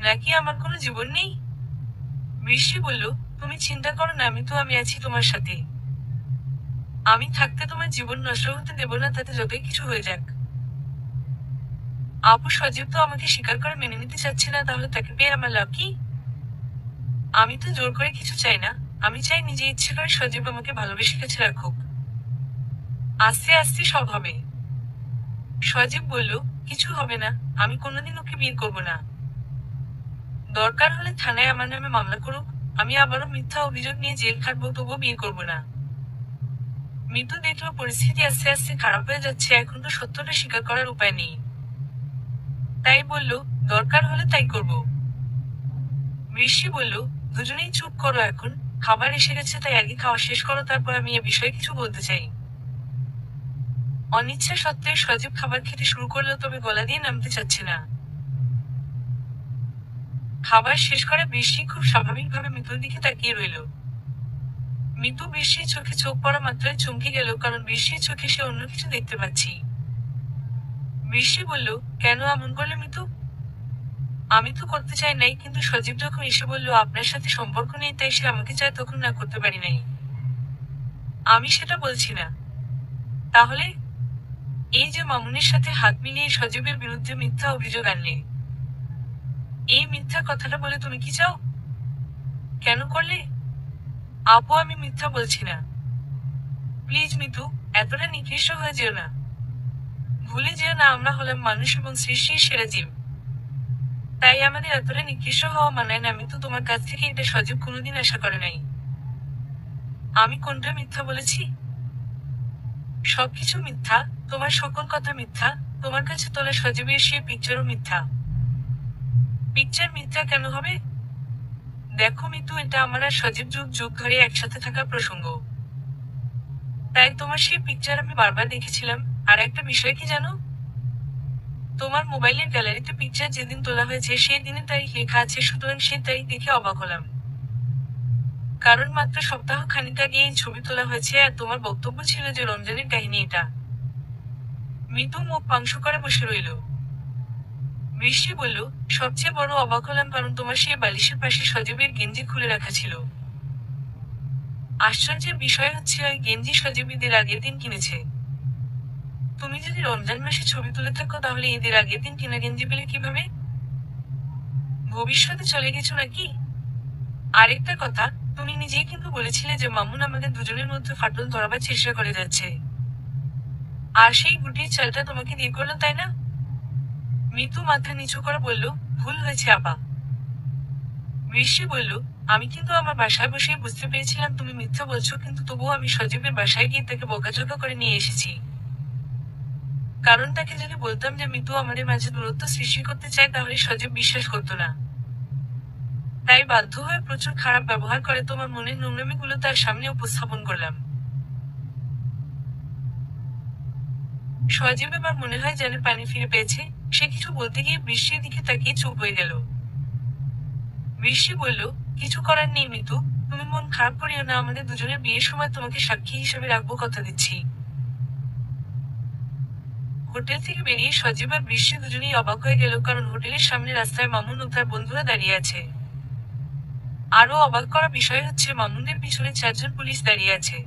নাকি আমার কোনো জীবন নেই? বৃষ্টি বলল, তুমি চিন্তা করো না মিতু, আমি আছি তোমার সাথে। আমি থাকতে তোমার জীবন নষ্ট হতে দেব না, তাতে যতই কিছু হয়ে যাক। আপু সজীব তো আমাকে স্বীকার করে মেনে নিতে চাচ্ছে না, তাহলে তাকে পেয়ে আমার লাভ কি? আমি তো জোর করে কিছু চাই না, আমি চাই নিজে ইচ্ছে করে সজীব আমাকে ভালোবেসে কাছে রাখুক। আস্তে আস্তে সব হবে। সজীব বলল, কিছু হবে না, আমি কোনোদিন ওকে বিয়ে করব না। দরকার হলে থানায় আমার নামে মামলা করুক, আমি আবারও মিথ্যা অভিযোগ নিয়ে জেল খাটবো, তবুও বিয়ে করব না। মিতু দেখলো পরিস্থিতি আস্তে আস্তে খারাপ হয়ে যাচ্ছে, এখন তো সত্যটা স্বীকার করার উপায় নেই। তাই বলল, দরকার হলে তাই করব। ঋষি বলল, দুজনেই চুপ করো এখন, খাবার এসে গেছে, তাই আগে খাওয়া শেষ করো, তারপর আমি এ বিষয়ে কিছু বলতে চাই। অনিচ্ছা সত্ত্বেও সজীব খাবার খেতে শুরু করলো, তবে গলা দিয়ে নামতে চাচ্ছে না। খাবার শেষ করে বৃষ্টি খুব স্বাভাবিকভাবে মিতুর দিকে তাকিয়ে রইল। মিতু বৃষ্টির চোখে চোখ পড়া মাত্রই চমকে গেল, কারণ বৃষ্টির চোখে সে অন্য কিছু দেখতে পাচ্ছি। বৃষ্টি বলল, কেন এমন করলে মিতু? আমি তো করতে চাই নাই, কিন্তু সজীব যখন এসে বলল আপনার সাথে সম্পর্ক নেই, তাই সে আমাকে চায়, তখন না করতে পারি নাই। আমি সেটা বলছি না। তাহলে? এই যে মামুনের সাথে হাত মিলিয়ে সজীবের বিরুদ্ধে মিথ্যা অভিযোগ আনলে, এই মিথ্যা কথাটা বলে তুমি কি চাও? কেন করলে? আপু আমি মিথ্যা বলছি না। প্লিজ মিতু, এতটা নিকৃষ্ট হয়ে যেও না। ভুলে যেও না আমরা হলাম মানুষ এবং সৃষ্টির সেরা জীব। তাই আমাদের এতটা নিকৃষ্ট হওয়া মানায় না। মিতু তোমার কাছ থেকে এটা সজীব কোনোদিন আশা করে নাই। আমি কোনটা মিথ্যা বলেছি? সবকিছু মিথ্যা, তোমার সকল কথা মিথ্যা, তোমার কাছে তোলা সজীবের সেই পিকচারও মিথ্যা। পিকচার মিথ্যা কেন হবে? দেখো মিতু, এটা আমার আর সজীব যুগ যুগ ধরে একসাথে থাকা প্রসঙ্গ। তাই তোমার সেই পিকচার আমি বারবার দেখেছিলাম। আর একটা বিষয় কি জানো? তোমার মোবাইলের গ্যালারিতে পিকচার যেদিন তোলা হয়েছে সেই দিনের তারিখ লেখা আছে, সুতরাং সেই তারিখ দেখে অবাক হলাম। কারণ মাত্র সপ্তাহ খানিক আগে এই ছবি তোলা হয়েছে, আর তোমার বক্তব্য ছিল যে রমজানের কাহিনী এটা। মিতু মুখ পাংশু করে বসে রইল। বৃষ্টি বলল, সবচেয়ে বড় অবাক হলাম কারণ তোমার সেই বালিশের পাশে সজীবের গেঞ্জি খুলে রাখা ছিল। আশ্চর্যের বিষয় হচ্ছে ওই গেঞ্জি সজীব ঈদের আগের দিন কিনেছে। তুমি যদি রমজান মাসে ছবি তুলে থাকো তাহলে ঈদের আগের দিন কেনা গেঞ্জি পেলে কিভাবে? ভবিষ্যতে চলে গেছো নাকি? আরেকটা কথা, তুমি নিজেই কিন্তু বলেছিলে যে মামুন আমাদের দুজনের মধ্যে ফাটল ধরাবার চেষ্টা করে যাচ্ছে। আর সেই গুটির চালটা তোমাকে দিয়ে করলো, তাই না? মিতু মাথা নিচু করে বলল, ভুল হয়েছে আপা। বৃষ্টি বলল, আমি কিন্তু আমার বাসায় বসেই বুঝতে পেরেছিলাম তুমি মিথ্যা বলছো, কিন্তু তবুও আমি সজীবের বাসায় গিয়ে তাকে বকাঝকা করে নিয়ে এসেছি। কারণ তাকে যদি বলতাম যে মিতু আমাদের মাঝে দূরত্ব সৃষ্টি করতে চায় তাহলে সজীব বিশ্বাস করতো না। তাই বাধ্য হয়ে প্রচুর খারাপ ব্যবহার করে তোমার মনের নোংরামিগুলো তার সামনে উপস্থাপন করলাম। সজীব এবার মনে হয় যেন পানি ফিরে পেয়েছে, সে কিছু বলতে গিয়ে বৃষ্টির দিকে তাকিয়ে চুপ হয়ে গেল। বৃষ্টি বলল, কিছু করার নেই মিতু, তুমি মন খারাপ করিও না, আমাদের দুজনের বিয়ের সময় তোমাকে সাক্ষী হিসেবে রাখবো, কথা দিচ্ছি। হোটেল থেকে বেরিয়ে সজীব আর বৃষ্টি দুজনেই অবাক হয়ে গেল, কারণ হোটেলের সামনে রাস্তায় মামুন ও তার বন্ধুরা দাঁড়িয়ে আছে। আরো অবাক করা বিষয় হচ্ছে মামুনের পিছনে 4 জন পুলিশ দাঁড়িয়ে আছে।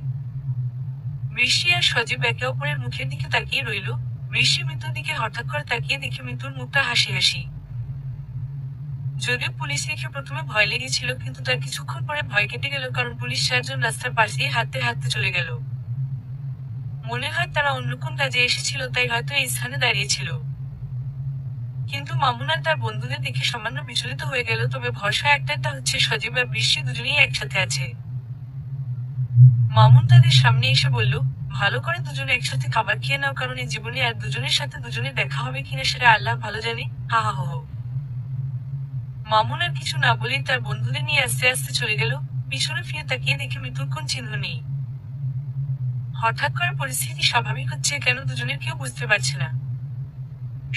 বৃষ্টি আর সজীব একে অপরের মুখের দিকে তাকিয়ে রইল। বৃষ্টি মিতুর দিকে হঠাৎ করে তাকিয়ে দেখে মিতুর মুখটা হাসি হাসি। যদিও পুলিশ দেখে প্রথমে ভয় লেগেছিল, কিন্তু তার কিছুক্ষণ পরে ভয় কেটে গেল, কারণ পুলিশ 4 জন রাস্তার পাশ দিয়ে হাঁটতে হাঁটতে চলে গেল। মনে হয় তারা অন্য কোন কাজে এসেছিল, তাই হয়তো এই স্থানে দাঁড়িয়েছিল। কিন্তু মামুন আর তার বন্ধুদের দেখে সামান্য বিচলিত হয়ে গেল, তবে ভরসা একটাই, তা হচ্ছে সজীব আর বৃষ্টি দুজনেই একসাথে আছে। মামুন তাদের সামনে এসে বলল, ভালো করে দুজনে একসাথে খাবার খেয়ে নাও, কারণ এই জীবনে আর দুজনের সাথে দুজনে দেখা হবে কিনা সেটা আল্লাহ ভালো জানে। হা হা হো। মামুন আর কিছু না বলেই তার বন্ধুদের নিয়ে আস্তে আস্তে চলে গেল। পিছনে ফিরে তাকিয়ে দেখে মিতুর কোন চিহ্ন নেই। হঠাৎ করে পরিস্থিতি স্বাভাবিক হচ্ছে কেন দুজনের কেউ বুঝতে পারছে না।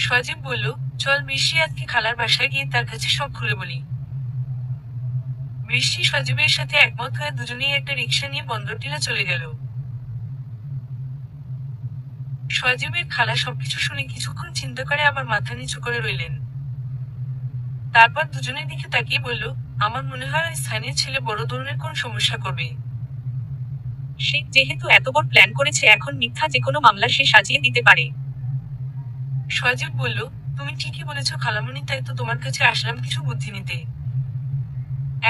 সজীব বলল, চল বৃষ্টি, আজকে খালার বাসায় গিয়ে তার কাছে সব খুলে বলি। বৃষ্টি সজীবের সাথে একমত হয়ে দুজনেই একটা রিক্সা নিয়ে বন্দরটিলা চলে গেল। সজীবের খালা সবকিছু শুনে কিছুক্ষণ চিন্তা করে আবার মাথা নিচু করে রইলেন। তারপর দুজনের দিকে তাকিয়ে বলল, আমার মনে হয় ওই স্থানীয় ছেলে বড় ধরনের কোন সমস্যা করবে। সে যেহেতু এত বড় প্ল্যান করেছে, এখন মিথ্যা যে কোনো মামলা সে সাজিয়ে দিতে পারে। সজীব বলল, তুমি ঠিকই বলেছ খালামণি, তাই তো তোমার কাছে আসলাম কিছু বুদ্ধি নিতে।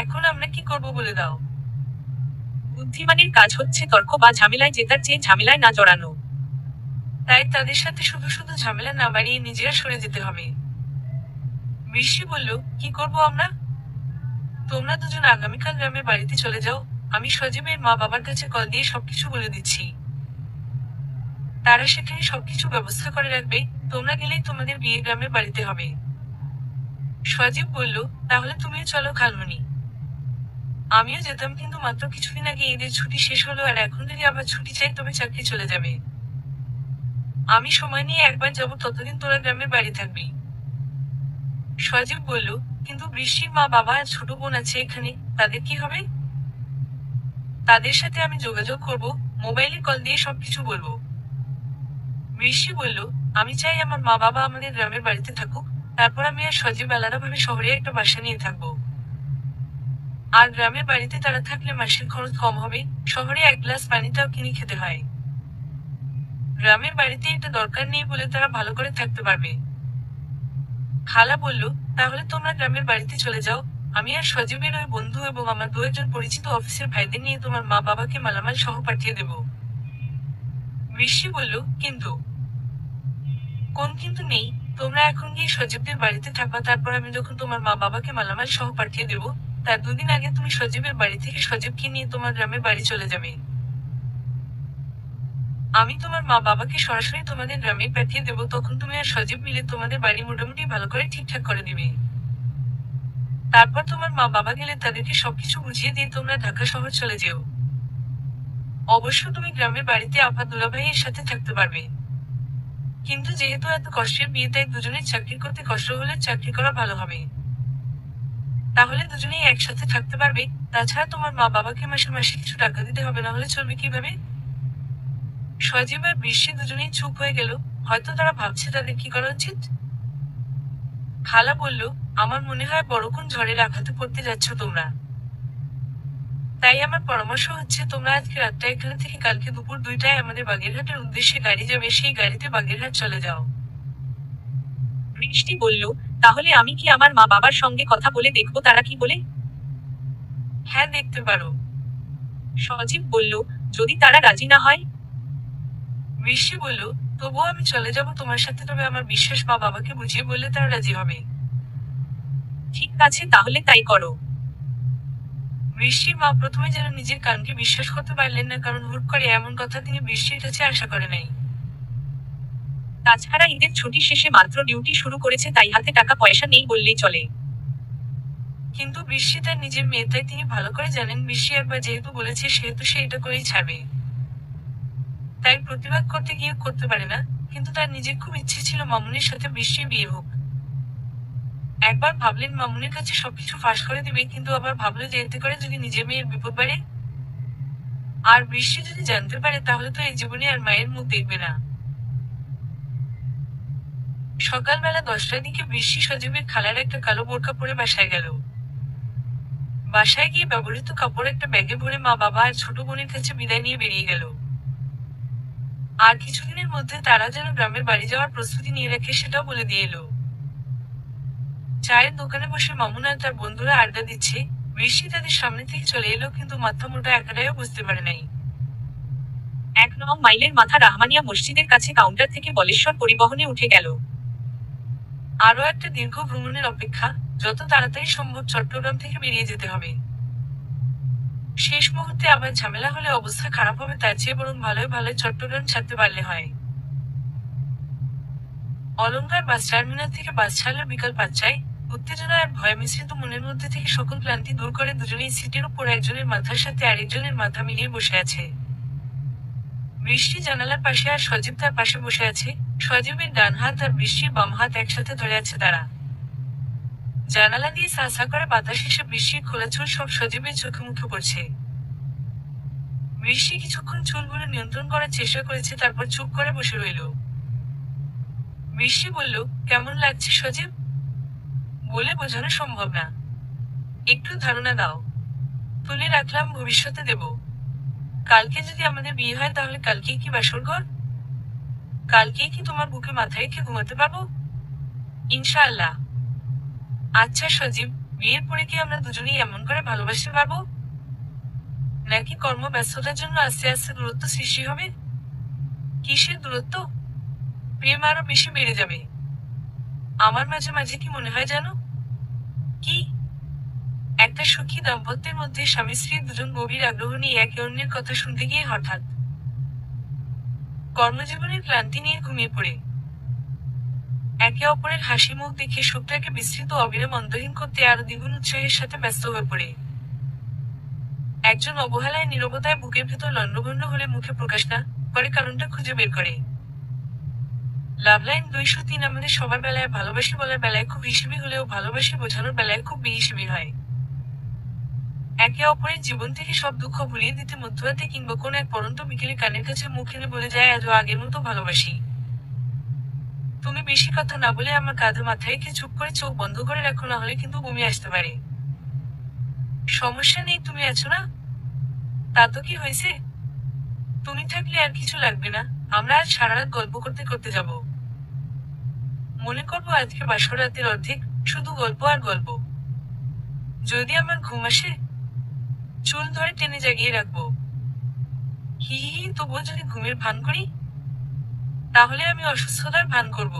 এখন আমরা কি করব বলে দাও। বুদ্ধিমানের কাজ হচ্ছে তর্ক বা ঝামেলায় জেতার চেয়ে ঝামেলায় না জড়ানো। তাই তাদের সাথে শুধু শুধু ঝামেলা না বাড়িয়ে নিজেরা সরে যেতে হবে। বৃষ্টি বলল, কি করব আমরা? তোমরা দুজন আগামীকাল গ্রামের বাড়িতে চলে যাও, আমি সজীবের মা বাবার কাছে কল দিয়ে সবকিছু বলে দিচ্ছি। তারা সেখানে সবকিছু ব্যবস্থা করে রাখবে, তোমরা গেলেই তোমাদের বিয়ে গ্রামের বাড়িতে হবে। সজীব বলল, তাহলে তুমিও চলো খালমণি। আমিও যেতাম, কিন্তু মাত্র কিছুদিন আগে ঈদের ছুটি শেষ হলো, আর এখন যদি আবার ছুটি চাই তবে চাকরি চলে যাবে। আমি সময় নিয়ে একবার যাব, ততদিন তোরা গ্রামের বাড়ি থাকবি। সজীব বলল, কিন্তু বৃষ্টির মা বাবা আর ছোট বোন আছে এখানে, তাদের কি হবে? তাদের সাথে আমি যোগাযোগ করব, মোবাইলে কল দিয়ে সবকিছু বলবো। বৃষ্টি বলল, আমি চাই আমার মা বাবা আমাদের গ্রামের বাড়িতে থাকুক, তারপর আমি আর সজীব আলাদাভাবে শহরে একটা বাসা নিয়ে থাকবো। আর গ্রামের বাড়িতে তারা থাকলে মাসের খরচ কম হবে, শহরে 1 গ্লাস পানিটাও কিনে খেতে হয়। গ্রামের বাড়িতে এটা দরকার নেই বলে তারা ভালো করে থাকতে পারবে। খালা বলল, তাহলে তোমরা গ্রামের বাড়িতে চলে যাও, আমি আর সজীবের ওই বন্ধু এবং আমার 2 জন পরিচিত অফিসের ভাইদের নিয়ে তোমার মা বাবাকে মালামাল সহ পাঠিয়ে দেব। বৃষ্টি বলল, কিন্তু? কোন কিন্তু নেই, তোমরা এখন গিয়ে সজীবদের বাড়িতে থাকবা, তারপর আমি যখন তোমার মা বাবাকে মালামাল সহ পাঠিয়ে দেব, তার 2 দিন আগে তুমি সজীবের বাড়ি থেকে সজীবকে নিয়ে তোমার গ্রামের বাড়ি চলে যাবে। আমি তোমার মা বাবাকে সরাসরি তোমাদের গ্রামে পাঠিয়ে দেব, তখন তুমি আর সজীব মিলে তোমাদের বাড়ি মোটামুটি ভালো করে ঠিকঠাক করে দিবে। তারপর তোমার মা বাবা গেলে তাদেরকে সবকিছু বুঝিয়ে দিয়ে তোমরা ঢাকা শহর চলে যেও। অবশ্য তুমি গ্রামের বাড়িতে আপা দুলাভাইয়ের সাথে থাকতে পারবে। কিন্তু যেহেতু এত কষ্টের বিয়ে, তাই দুজনের চাকরি করতে কষ্ট হলে চাকরি করা ভালো হবে। তাহলে দুজনেই একসাথে থাকতে পারবে। তাছাড়া তোমার মা বাবাকে মাসে মাসে কিছু টাকা দিতে হবে, না হলে চলবে কিভাবে? সজীব আর বৃষ্টি দুজনেই চুপ হয়ে গেল, হয়তো তারা ভাবছে তাদের কি করা উচিত। খালা বলল, আমার মনে হয় বড় কোন ঝড়ের আঘাতে পড়তে যাচ্ছ তোমরা। তাই আমার পরামর্শ হচ্ছে তোমরা আজকে রাতটা এখানে থেকে কালকে দুপুর 2টায় আমাদের বাগেরহাটের উদ্দেশ্যে গাড়ি যাবে, সেই গাড়িতে বাগেরহাট চলে যাও। বৃষ্টি বলল, তাহলে আমি কি আমার মা বাবার সঙ্গে কথা বলে দেখব তারা কি বলে? হ্যাঁ, দেখতে পারো। সজীব বলল, যদি তারা রাজি না হয়? বৃষ্টি বলল, তবুও আমি চলে যাব তোমার সাথে, তবে আমার বিশ্বাস মা বাবাকে বুঝিয়ে বললে তারা রাজি হবে। ঠিক আছে, তাহলে তাই করো। বৃষ্টির মা প্রথমে যেন নিজের কানকে বিশ্বাস করতে পারলেন না, কারণ হুট করে এমন কথা তিনি বৃষ্টির কাছে আশা করে নাই। তাছাড়া ঈদের ছুটি শেষে মাত্র ডিউটি শুরু করেছে, তাই হাতে টাকা পয়সা নেই বললেই চলে। কিন্তু বৃষ্টি তার নিজের মেয়ে, তাই তিনি ভালো করে জানেন বৃষ্টি একবার যেহেতু বলেছে সেহেতু সে এটা করেই ছাড়বে। তাই প্রতিবাদ করতে গিয়ে করতে পারে না, কিন্তু তার নিজের খুব ইচ্ছে ছিল মামুনের সাথে বৃষ্টির বিয়ে হোক। একবার ভাবলেন মামুনের কাছে সবকিছু ফাঁস করে দিবে, কিন্তু আবার ভাবলো যে এতে করে যদি নিজের মেয়ের বিপদ বাড়ে, আর বৃষ্টি যদি জানতে পারে তাহলে তো এই জীবনে আর মায়ের মুখ দেখবে না। সকালবেলা 10টার দিকে বৃষ্টি সজীবের খালার একটা কালো বোরকা পরে বাসায় গেল। বাসায় গিয়ে ব্যবহৃত কাপড় একটা ব্যাগে ভরে মা বাবা আর ছোট বোনের কাছে বিদায় নিয়ে বেরিয়ে গেল। আর কিছুদিনের মধ্যে তারা যেন গ্রামের বাড়ি যাওয়ার প্রস্তুতি নিয়ে রাখে সেটাও বলে দিয়ে এলো। চায়ের দোকানে বসে মামুন আর তার বন্ধুরা আড্ডা দিচ্ছে, বৃষ্টি তাদের সামনে থেকে চলে এলো, কিন্তু মাথা মোটা একাটাও বুঝতে পারে নাই। 1 মাইলের মাথা রাহমানিয়া মসজিদের কাছে কাউন্টার থেকে বলেশ্বর পরিবহনে উঠে গেল। আরো একটা দীর্ঘ ভ্রমণের অপেক্ষা, যত তাড়াতাড়ি সম্ভব চট্টগ্রাম থেকে বেরিয়ে যেতে হবে। শেষ মুহূর্তে আবার ঝামেলা হলে অবস্থা খারাপ হবে, তার চেয়ে বরং ভালোই ভালোই চট্টগ্রাম ছাড়তে পারলে হয়। অলংকার বাস টার্মিনাল থেকে বাস ছাড়লো বিকাল 5টায়। উত্তেজনা আর ভয় মিশ্রিত মনের মধ্যে থেকে সকল ক্লান্তি দূর করে দুজনেই সিটের উপর একজনের মাথার সাথে আরেকজনের মাথা মিলিয়ে বসে আছে। বৃষ্টি জানালার পাশে আর সজীব তার পাশে বসে আছে। সজীবের ডান হাত আর বৃষ্টির বাম হাত একসাথে ধরে আছে তারা। জানালা দিয়ে সা সা করে বাতাস এসে বৃষ্টির খোলা চুল সব সজীবের চোখে মুখে পড়ছে। বৃষ্টি কিছুক্ষণ চুলগুলো নিয়ন্ত্রণ করার চেষ্টা করেছে, তারপর চুপ করে বসে রইল। বৃষ্টি বলল, কেমন লাগছে সজীব? বলে বোঝানো সম্ভব না। একটু ধারণা দাও। তুলে রাখলাম, ভবিষ্যতে দেব। কালকে যদি আমাদের বিয়ে হয় তাহলে কালকেই কি বাসর ঘর? কালকেই কি তোমার বুকে মাথা রেখে ঘুমাতে পারবো? ইনশাআল্লাহ। আচ্ছা সজীব, বিয়ের পরে কি আমরা দুজনেই এমন করে ভালোবাসতে পারবো, নাকি কর্মব্যস্ততার জন্য আস্তে আস্তে দূরত্ব সৃষ্টি হবে? কিসের দূরত্ব? প্রেম আরো বেশি বেড়ে যাবে। আমার মাঝে মাঝে কি মনে হয় জানো? কি? একটা সুখী দাম্পত্যের মধ্যে স্বামী স্ত্রী দুজন গভীর আগ্রহ নিয়ে একে অন্যের কথা শুনতে গিয়ে হঠাৎ কর্মজীবনের ক্লান্তি নিয়ে ঘুমিয়ে পড়ে একে অপরের হাসি মুখ দেখে সুখটাকে বিস্তৃত অবিরাম অন্তহীন করতে আরো দ্বিগুণ উৎসাহের সাথে ব্যস্ত হয়ে পড়ে। একজন অবহেলায় নীরবতায় বুকের ভেতর লণ্ডভণ্ড হলে মুখে প্রকাশ না করে কারণটা খুঁজে বের করে। লাভলাইন 203 আমাদের সবার বেলায় ভালোবাসি বলার বেলায় খুব হিসেবি হলেও ভালোবাসি বোঝানোর বেলায় খুব বেহিসেবি হয়। একে অপরের জীবন থেকে সব দুঃখ ভুলিয়ে দিতে মধ্যরাতে কিংবা কোন এক পড়ন্ত বিকেলে কানের কাছে মুখ এনে বলে যায় আজও আগের মতো ভালোবাসি। তুমি বেশি কথা না বলে আমার কাঁধে মাথা রেখে চুপ করে চোখ বন্ধ করে রাখো, না হলে কিন্তু বমি আসতে পারে। সমস্যা নেই, তুমি আছো না? তা তো কি হয়েছে? তুমি থাকলে আর কিছু লাগবে না। আমরা আজ সারা রাত গল্প করতে করতে যাব। মনে করবো আজকে বাসর রাতের অর্ধেক, শুধু গল্প আর গল্প। যদি আমার ঘুম আসে, চুল ধরে টেনে জাগিয়ে রাখবো। হি হি হি, তবুও যদি ঘুমের ভান করি, তাহলে আমি অসুস্থতার ভান করব।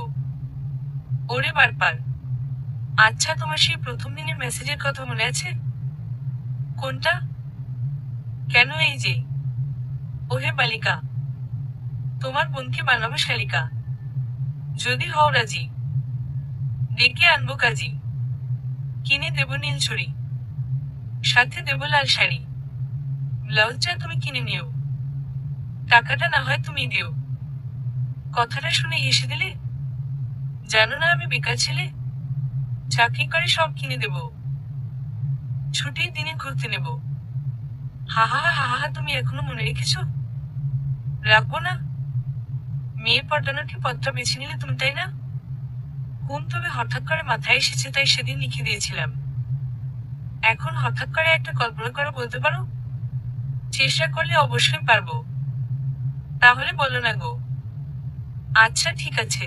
ওরে বারবার। আচ্ছা, তোমার সেই প্রথম দিনের মেসেজের কথা মনে আছে? কোনটা? কেন এই যে, ওহে বালিকা, তোমার বোনকে বানাবো শালিকা। যদি হও রাজি, ডেকে আনবো কাজী। কিনে দেব নীল ছড়ি, সাথে দেব লাল শাড়ি। ব্লাউজটা তুমি কিনে নিও, টাকাটা না হয় তুমি দিও। কথাটা শুনে হেসে দিলে? জানো না আমি বেকার ছেলে, চাকরি করে সব কিনে দেব। ছুটির দিনে ঘুরতে নেব। হা হা হা হা হা, তুমি এখনো মনে রেখেছো? রাখবো না? মেয়ে পটানোর কি পথটা বেছে নিলে তুমি, তাই না? তবে হঠাৎ করে মাথায় এসেছে, তাই সেদিন লিখে দিয়েছিলাম। এখন হঠাৎ করে একটা কল্পনা করে বলতে পারো? চেষ্টা করলে অবশ্যই পারবো। তাহলে বলো না গো। আচ্ছা ঠিক আছে।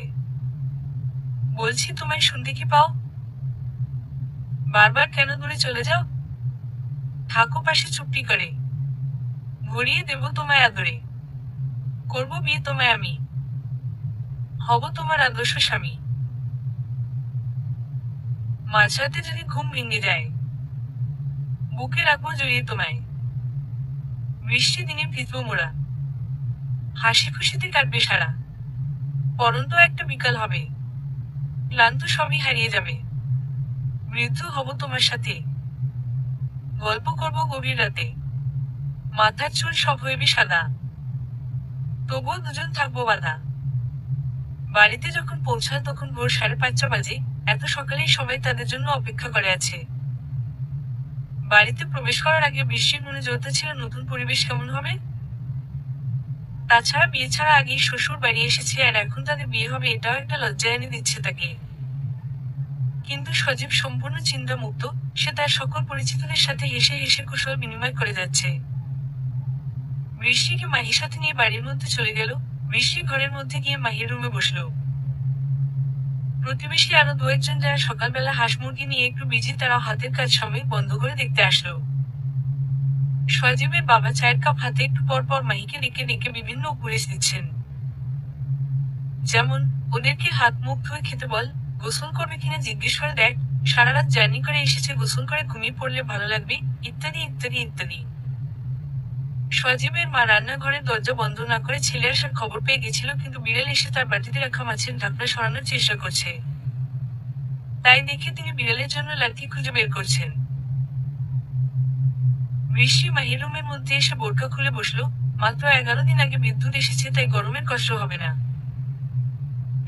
বলছি তোমায় শুনতে কি পাও? বারবার কেন দূরে চলে যাও? থাকো পাশে চুপটি করে। ভরিয়ে দেব তোমায় আদরে। করবো বিয়ে তোমায় আমি। হব তোমার আদর্শ স্বামী। মাঝরাতে যদি ঘুম ভেঙে যায়, বুকে রাখবো জড়িয়ে তোমায়। বৃষ্টি দিনে ভিজবো মোরা। হাসি খুশিতে কাটবে সারা। পরন্ত একটা বিকাল হবে। ক্লান্ত সবই হারিয়ে যাবে। বৃদ্ধ হব তোমার সাথে। গল্প করব গভীর রাতে। মাথার চুল সব হইবে সাদা। তবুও দুজন থাকবো বাঁধা। বাড়িতে যখন পৌঁছায় তখন ভোর 5:30 বাজে। এত সকালেই সবাই তাদের জন্য অপেক্ষা করে আছে। বাড়িতে প্রবেশ করার আগে বৃষ্টির মনে জোরতে ছিল নতুন পরিবেশ কেমন হবে। তাছাড়া বিয়ে ছাড়া আগেই শ্বশুর বাড়ি এসেছে আর এখন তাদের বিয়ে হবে, এটাও একটা লজ্জা এনে দিচ্ছে তাকে। কিন্তু সজীব সম্পূর্ণ চিন্তামুক্ত। সে তার সকল পরিচিতদের সাথে হেসে হেসে কুশল বিনিময় করে যাচ্ছে। বৃষ্টিকে মাহির সাথে নিয়ে বাড়ির মধ্যে চলে গেল। বৃষ্টি ঘরের মধ্যে গিয়ে মাহির রুমে বসলো। প্রতিবেশী আরো দু একজন যারা সকালবেলা হাঁস মুরগি নিয়ে একটু বিজি, তারাও হাতের কাজ সময় বন্ধ করে দেখতে আসলো। সজীবের বাবা চায়ের কাপ হাতে একটু পর পর মাহিকে ডেকে ডেকে বিভিন্ন উপদেশ দিচ্ছেন। যেমন, ওদেরকে হাত মুখ ধুয়ে খেতে বল, গোসল করবে কিনা জিজ্ঞেস করে দেখ, সারা রাত জার্নি করে এসেছে, গোসল করে ঘুমিয়ে পড়লে ভালো লাগবে, ইত্যাদি ইত্যাদি ইত্যাদি। সজীবের মা রান্নাঘরের দরজা বন্ধ না করে ছেলে আসার খবর পেয়ে গেছিল, কিন্তু বিড়াল এসে তার বাটিতে রাখা মাছের ঢাকনা সরানোর চেষ্টা করছে। তাই দেখে তিনি বিড়ালের জন্য লাঠি খুঁজে বের করছেন। বৃষ্টি মাহির রুমের মধ্যে এসে বোরকা খুলে বসলো। মাত্র 11 দিন আগে বিদ্যুৎ এসেছে, তাই গরমের কষ্ট হবে না।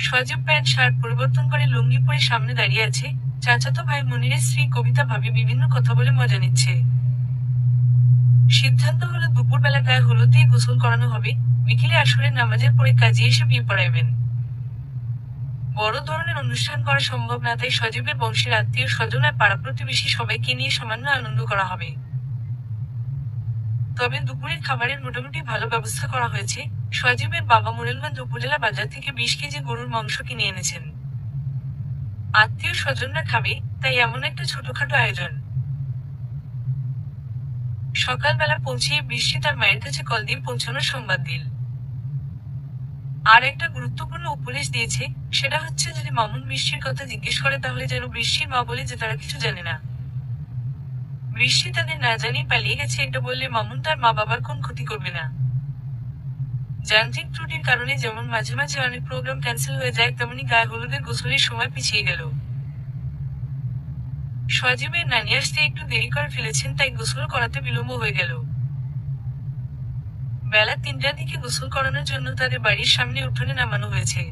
সজীব প্যান্ট শার্ট পরিবর্তন করে লুঙ্গি পরে সামনে দাঁড়িয়ে আছে। চাচাতো ভাই মনিরের স্ত্রী কবিতা ভাবি বিভিন্ন কথা বলে মজা নিচ্ছে। সিদ্ধান্ত হলো দুপুরবেলা গায়ে হলুদ দিয়ে গোসল করানো হবে, বিকেলে আসরের নামাজের পরে কাজে এসে বিয়ে পড়াইবেন। বড় ধরনের অনুষ্ঠান করা সম্ভব না, তাই সজীবের বংশের আত্মীয় স্বজন আর পাড়া প্রতিবেশী সবাইকে নিয়ে সামান্য আনন্দ করা হবে। তবে দুপুরের খাবারের মোটামুটি ভালো ব্যবস্থা করা হয়েছে। সজীবের বাবা মোরেলগঞ্জ উপজেলা বাজার থেকে 20 কেজি গরুর মাংস কিনে এনেছেন। আত্মীয় স্বজনরা খাবে, তাই এমন একটা ছোটখাটো আয়োজন। সকালবেলা পৌঁছিয়ে বৃষ্টি তার মায়ের কাছে কল দিয়ে পৌঁছানোর সংবাদ দিল। আর একটা গুরুত্বপূর্ণ উপদেশ দিয়েছে, সেটা হচ্ছে যদি মামুন বৃষ্টির কথা জিজ্ঞেস করে তাহলে যেন বৃষ্টির মা বলে যে তারা কিছু জানে না। বৃষ্টি তাদের না জানিয়ে পালিয়ে গেছে, এটা বললে মামুন তার মা বাবার কোন ক্ষতি করবে না। যান্ত্রিক ত্রুটির কারণে যেমন মাঝে মাঝে অনেক প্রোগ্রাম ক্যান্সেল হয়ে যায়, তেমনি গায়ে হলুদের গোসলের সময় পিছিয়ে গেল। সজীবের নানি আসতে একটু দেরি করে ফেলেছেন, তাই গোসল করাতে বিলম্ব হয়ে গেল। বেলা 3টার দিকে গোসল করানোর জন্য তাদের বাড়ির সামনে উঠোনে নামানো হয়েছে।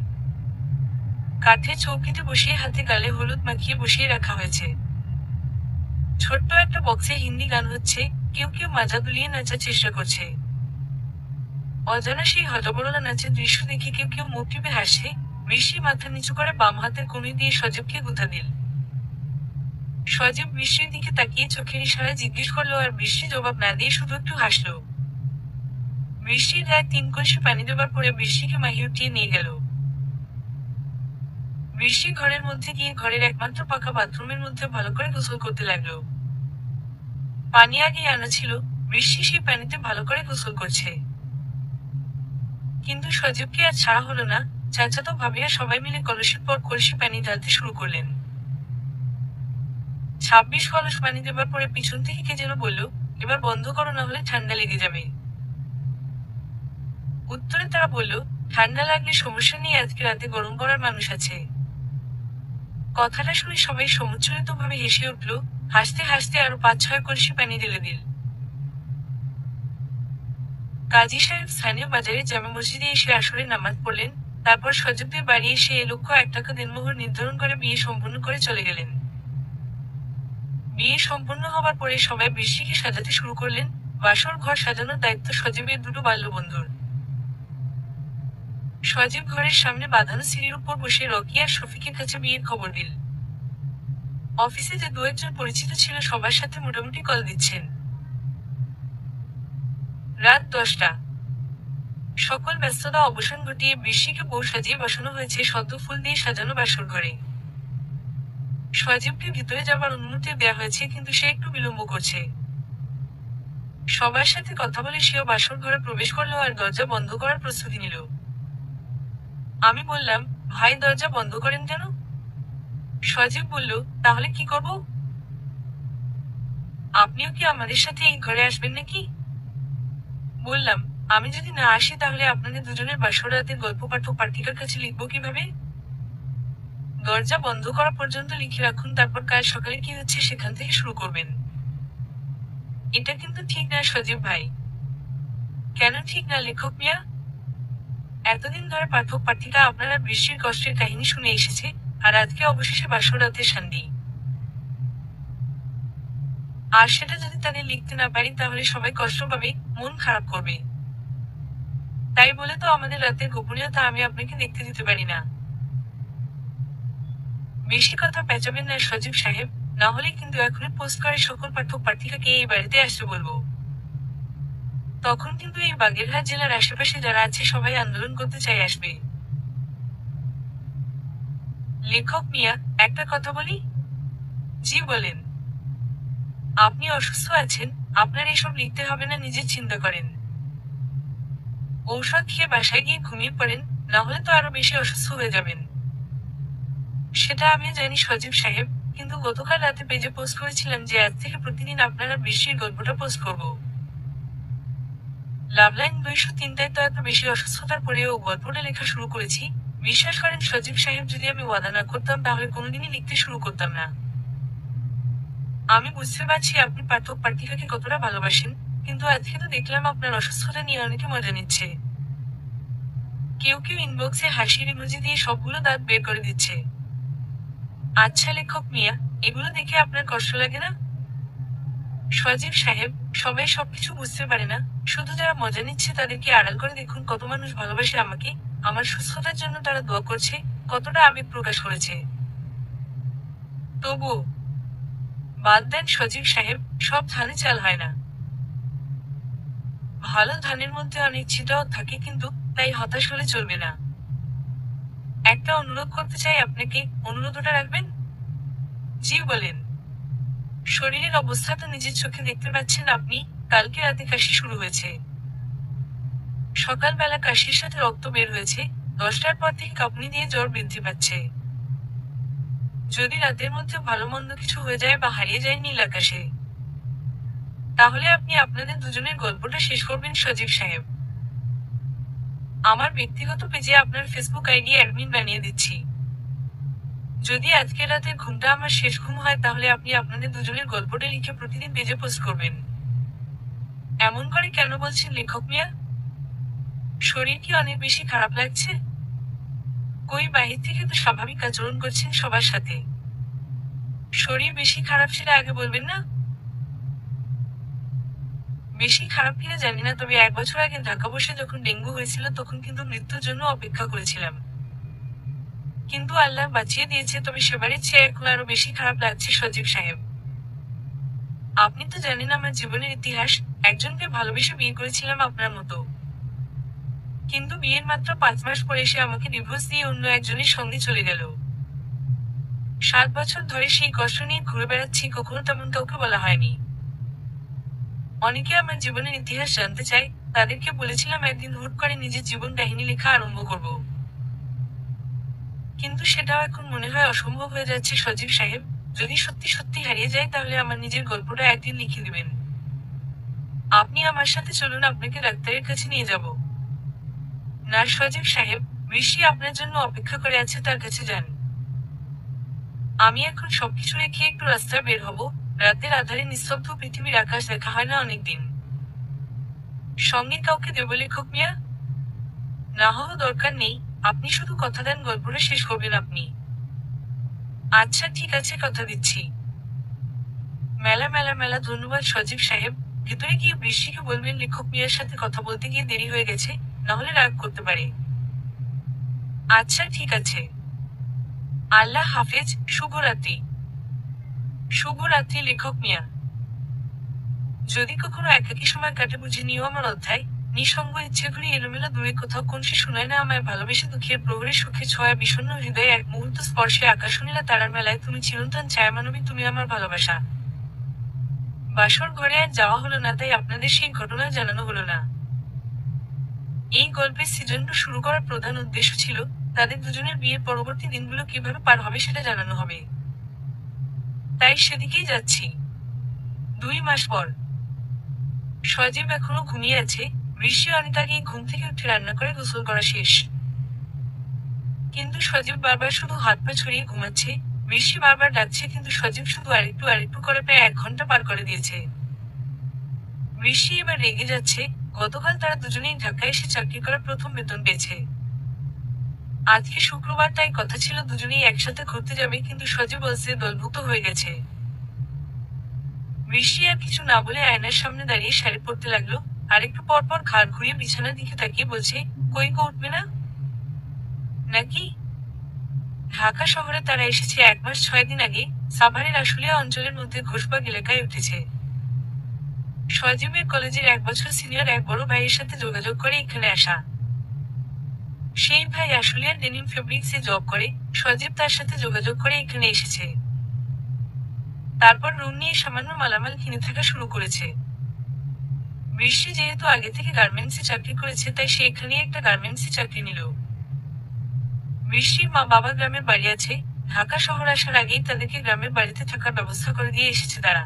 কাঠের চৌকিতে বসিয়ে হাতে গালে হলুদ মাখিয়ে বসিয়ে রাখা হয়েছে। ছোট্ট একটা বক্সে হিন্দি গান হচ্ছে, কেউ কেউ মাজা দুলিয়ে নাচার চেষ্টা করছে। অজানা সেই হজবরলা নাচের দৃশ্য দেখে কেউ কেউ মুখ টিপে হাসছে। বৃষ্টি মাথা নিচু করে বাম হাতের কনুই দিয়ে সজীবকে গুঁতা দিল। সজীব বৃষ্টির দিকে তাকিয়ে চোখের ইশারায় জিজ্ঞেস করলো, আর বৃষ্টি জবাব না দিয়ে শুধু একটু হাসলো। বৃষ্টির গায়ে 3 কলসি পানি দেবার পরে বৃষ্টিকে মাহি উঠিয়ে নিয়ে গেল। বৃষ্টি ঘরের মধ্যে গিয়ে ঘরের একমাত্র পাকা বাথরুমের মধ্যে ভালো করে গোসল করতে লাগলো। পানি আগেই আনা ছিল, বৃষ্টি সেই পানিতে ভালো করে গোসল করছে। কিন্তু সজীবকে আর ছাড়া হলো না। চাচাতো ভাবিয়া সবাই মিলে কলসির পর কলসি পানি ঢালতে শুরু করলেন। 26 কলস পানি দেবার পরে পিছন থেকে কে যেন বলল, এবার বন্ধ করো, না হলে ঠান্ডা লেগে যাবে। উত্তরে তারা বলল, ঠান্ডা লাগলে সমস্যা নেই, আজকে রাতে গরম করার মানুষ আছে। কথাটা শুনে সবাই সমুচ্চরিত ভাবে হেসে উঠল। হাসতে হাসতে আরো 5-6 কলসি পানি ঢেলে দিল। কাজী সাহেব স্থানীয় বাজারে জামে মসজিদে এসে আসরে নামাজ পড়লেন। তারপর সজীবদের বাড়ি এসে 1,01 টাকা দিনমোহর নির্ধারণ করে বিয়ে সম্পন্ন করে চলে গেলেন। বিয়ে সম্পন্ন হবার পরে সবাই বৃষ্টিকে সাজাতে শুরু করলেন। বাসর ঘর সাজানোর দায়িত্ব সজীবের দুটো বাল্যবন্ধুর। সজীব ঘরের সামনে বাঁধানো সিঁড়ির উপর বসে রকি আর শফিকের কাছে বিয়ের খবর দিল। অফিসে যে 2-1 জন পরিচিত ছিল সবার সাথে মোটামুটি কল দিচ্ছেন। রাত 10টা। সকল ব্যস্ততা অবসান ঘটিয়ে বৃষ্টিকে বউ সাজিয়ে বসানো হয়েছে সদ্য ফুল দিয়ে সাজানো বাসর ঘরে। সজীবকে ভিতরে যাবার অনুমতি দেয়া হয়েছে, কিন্তু সে একটু বিলম্ব করছে। সবার সাথে কথা বলে সেও বাসর ঘরে প্রবেশ করলো আর দরজা বন্ধ করার প্রস্তুতি নিল। আমি বললাম, ভাই দরজা বন্ধ করেন কেন? সজীব বলল, তাহলে কি করব? আপনিও কি আমাদের সাথে এই ঘরে আসবেন নাকি? বললাম, আমি যদি না আসি তাহলে আপনাদের দুজনের বাসর রাতের গল্প পাঠক পাঠিকার কাছে লিখবো কিভাবে? দরজা বন্ধ করা পর্যন্ত লিখে রাখুন, তারপর কাল সকালে কি হচ্ছে সেখান থেকে শুরু করবেন। এটা কিন্তু ঠিক না সজীব ভাই। কেন ঠিক না লেখক মিয়া? এতদিন ধরে পাঠক পাঠিকা আপনারা বৃষ্টির কষ্টের কাহিনী শুনে এসেছে, আর আজকে অবশেষে বাসর রাতের শান্তি। আর সেটা যদি তাদের লিখতে না পারি তাহলে সবাই কষ্ট পাবে, মন খারাপ করবে। তাই বলে তো আমাদের রাতের গোপনীয়তা আমি আপনাকে দেখতে দিতে পারি না। বেশি কথা পেঁচাবেন না সজীব সাহেব, না হলে কিন্তু এখনই পোস্ট করে সকল পাঠক পাঠিকাকে এই বাড়িতে আসতে বলবো। তখন কিন্তু এই বাগেরহাট জেলার আশেপাশে যারা আছে সবাই আন্দোলন করতে চাই আসবে। লেখক মিয়া, একটা কথা বলি? জি বলেন। আপনি অসুস্থ আছেন, আপনার এসব লিখতে হবে না, নিজের চিন্তা করেন। ঔষধ খেয়ে বাসায় গিয়ে ঘুমিয়ে পড়েন, না হলে তো আরো বেশি অসুস্থ হয়ে যাবেন। সেটা আমিও জানি সজীব সাহেব, কিন্তু গতকাল রাতে পেজে পোস্ট করেছিলাম যে আজ থেকে প্রতিদিন আপনারা বৃষ্টির গল্পটা পোস্ট করব। লাভলাইন 203টায় তো এত বেশি অসুস্থতার পরেও গল্পটা লেখা শুরু করেছি। বিশ্বাস করেন সজীব সাহেব, যদি আমি ওয়াদা না করতাম তাহলে কোনোদিনই লিখতে শুরু করতাম না। আমি বুঝতে পারছি আপনি পাঠক পাঠিকাকে কতটা ভালোবাসেন, কিন্তু আজকে তো দেখলাম আপনার অসুস্থতা নিয়ে অনেকে মজা নিচ্ছে। কেউ কেউ ইনবক্সে হাসির ইমোজি দিয়ে সবগুলো দাঁত বের করে দিচ্ছে। আচ্ছা লেখক মিয়া, এগুলো দেখে আপনার কষ্ট লাগে না? সজীব সাহেব, সবাই সবকিছু বুঝতে পারে না, শুধু যারা মজা নিচ্ছে তাদেরকে আড়াল করে দেখুন কত মানুষ ভালোবাসে আমাকে, আমার সুস্থতার জন্য তারা দোয়া করছে, কতটা আবেগ প্রকাশ করেছে। তবু বাদ দেন সজীব সাহেব, সব ধানে চাল হয় না। ভালো ধানের মধ্যে অনেক ছিটাও থাকে, কিন্তু তাই হতাশ হলে চলবে না। একটা অনুরোধ করতে চাই আপনাকে, অনুরোধটা রাখবেন? জি বলেন। শরীরের অবস্থা তো নিজের চোখে দেখতে পাচ্ছেন আপনি, কালকে রাতে কাশি শুরু হয়েছে। সকালবেলা কাশির সাথে রক্ত বের হয়েছে, 10টার পর থেকে কাঁপুনি দিয়ে জ্বর বৃদ্ধি পাচ্ছে। যদি রাতের মধ্যে ভালো মন্দ কিছু হয়ে যায় বা হারিয়ে যায় নীল আকাশে, তাহলে আপনি আপনাদের দুজনের গল্পটা শেষ করবেন সজীব সাহেব। আমার ব্যক্তিগত পেজে আপনার ফেসবুক আইডি অ্যাডমিন বানিয়ে দিচ্ছি। যদি আজকের রাতের ঘুমটা আমার শেষ ঘুম হয় তাহলে আপনি আপনাদের দুজনের গল্পটা লিখে প্রতিদিন পেজে পোস্ট করবেন। এমন করে কেন বলছেন লেখক মিয়া? শরীর কি অনেক বেশি খারাপ লাগছে? কই বাহির থেকে তো স্বাভাবিক আচরণ করছেন সবার সাথে। শরীর বেশি খারাপ সেটা আগে বলবেন না? বেশি খারাপ কিনা জানি না, তবে 1 বছর আগে ঢাকা বসে যখন ডেঙ্গু হয়েছিল তখন কিন্তু মৃত্যুর জন্য অপেক্ষা করেছিলাম। কিন্তু আল্লাহ বাঁচিয়ে দিয়েছে, তবে সেবারের চেয়ে এখন আরো বেশি খারাপ লাগছে সজীব সাহেব। আপনি তো জানেন আমার জীবনের ইতিহাস, একজনকে ভালোবেসে বিয়ে করেছিলাম আপনার মতো। কিন্তু বিয়ের মাত্র 5 মাস পরে সে আমাকে ডিভোর্স দিয়ে অন্য একজনের সঙ্গে চলে গেল। 7 বছর ধরে সেই কষ্ট নিয়ে ঘুরে বেড়াচ্ছি, কখনো তেমন কাউকে বলা হয়নি। অনেকে আমার জীবনের ইতিহাস জানতে চায়, তাদেরকে বলেছিলাম একদিন হুট করে নিজের জীবন কাহিনী লেখা আরম্ভ করব। কিন্তু সেটাও এখন মনে হয় অসম্ভব হয়ে যাচ্ছে সজীব সাহেব। যদি সত্যি সত্যি হারিয়ে যায় তাহলে আমার নিজের গল্পটা একদিন লিখে দিবেন। আপনি আমার সাথে চলুন, আপনাকে ডাক্তারের কাছে নিয়ে যাব। না সজীব সাহেব, বৃষ্টি আপনার জন্য অপেক্ষা করে আছে, তার কাছে যান। আমি এখন সবকিছু রেখে একটু রাস্তায় বের হব। রাতের আধারে নিস্তব্ধ পৃথিবীর আকাশ দেখা হয় না অনেকদিন। সঙ্গে কাউকে দেব লেখক মিয়া? না হওয়া দরকার নেই, আপনি শুধু কথা দেন গল্পটা শেষ করবেন আপনি। আচ্ছা ঠিক আছে, কথা দিচ্ছি। মেলা মেলা মেলা ধন্যবাদ সজীব সাহেব। ভেতরে গিয়ে বৃষ্টিকে বলবেন লেখক মিয়ার সাথে কথা বলতে গিয়ে দেরি হয়ে গেছে, নাহলে রাগ করতে পারে। আচ্ছা ঠিক আছে। আল্লাহ হাফেজ, শুভরাত্রি। শুভরাত্রি লেখক মিয়া। যদি কখনো একাকী সময় কাটে বুঝে নিও আমার অধ্যায়। নিঃসঙ্গ ইচ্ছে করি এলোমেলো দূরে কোথাও কোন সে শোনায় না আমায় ভালোবেসে দুঃখের প্রহরে সুখে ছোঁয়া বিষণ্ণ হৃদয়ে এক মুহূর্ত স্পর্শে আকাশ নীলা তারার মেলায় তুমি চিরন্তন ছায়ামানবী তুমি আমার ভালোবাসা। বাসর ঘরে আর যাওয়া হলো না, তাই আপনাদের সেই ঘটনা জানানো হলো না। এই গল্পের সিজনটা শুরু করার প্রধান উদ্দেশ্য ছিল তাদের দুজনের বিয়ের পরবর্তী দিনগুলো কিভাবে পার হবে সেটা জানানো হবে। তাই সেদিকেই যাচ্ছি। 2 মাস পর। সজীব এখনো ঘুমিয়ে আছে। বৃষ্টি অনেক আগেই ঘুম থেকে উঠে রান্না করে গোসল করা শেষ। কিন্তু সজীব বারবার শুধু হাত পা ছড়িয়ে ঘুমাচ্ছে। বৃষ্টি বারবার ডাকছে কিন্তু সজীব শুধু আরেকটু আরেকটু করে প্রায় 1 ঘন্টা পার করে দিয়েছে। বৃষ্টি এবার রেগে যাচ্ছে। গতকাল তারা দুজনেই ঢাকায় এসে চাকরি করার প্রথম বেতন পেয়েছে। আজকে শুক্রবার, তাই কথা ছিল দুজনেই একসাথে ঘুরতে যাবে, কিন্তু সজীব বলছে দলভুক্ত হয়ে গেছে। বৃষ্টি আর কিছু না বলে আয়নার সামনে দাঁড়িয়ে শাড়ি পরতে লাগলো। আর একটু পর পর ঘাড় ঘুরিয়ে বিছানার দিকে তাকিয়ে বলছে, কই গো, উঠবে না নাকি? ঢাকা শহরে তারা এসেছে 1 মাস 6 দিন আগে। সাভারের আশুলিয়া অঞ্চলের মধ্যে ঘোষবাগ এলাকায় উঠেছে। সজীবের কলেজের 1 বছর সিনিয়র এক বড় ভাইয়ের সাথে যোগাযোগ করে এখানে আসা। সেই ভাই আশুলিয়ার ডেনিম ফেব্রিক্সে জব করে। সজীব তার সাথে যোগাযোগ করে এখানে এসেছে। তারপর রুম নিয়ে সামান্য মালামাল কিনে থাকা শুরু করেছে। বৃষ্টি যেহেতু আগে থেকে গার্মেন্টসে চাকরি করেছে, তাই সে এখানে একটা গার্মেন্টসে চাকরি নিল। বৃষ্টির মা বাবা গ্রামের বাড়ি আছে। ঢাকা শহর আসার আগেই তাদেরকে গ্রামের বাড়িতে থাকার ব্যবস্থা করে দিয়ে এসেছে তারা।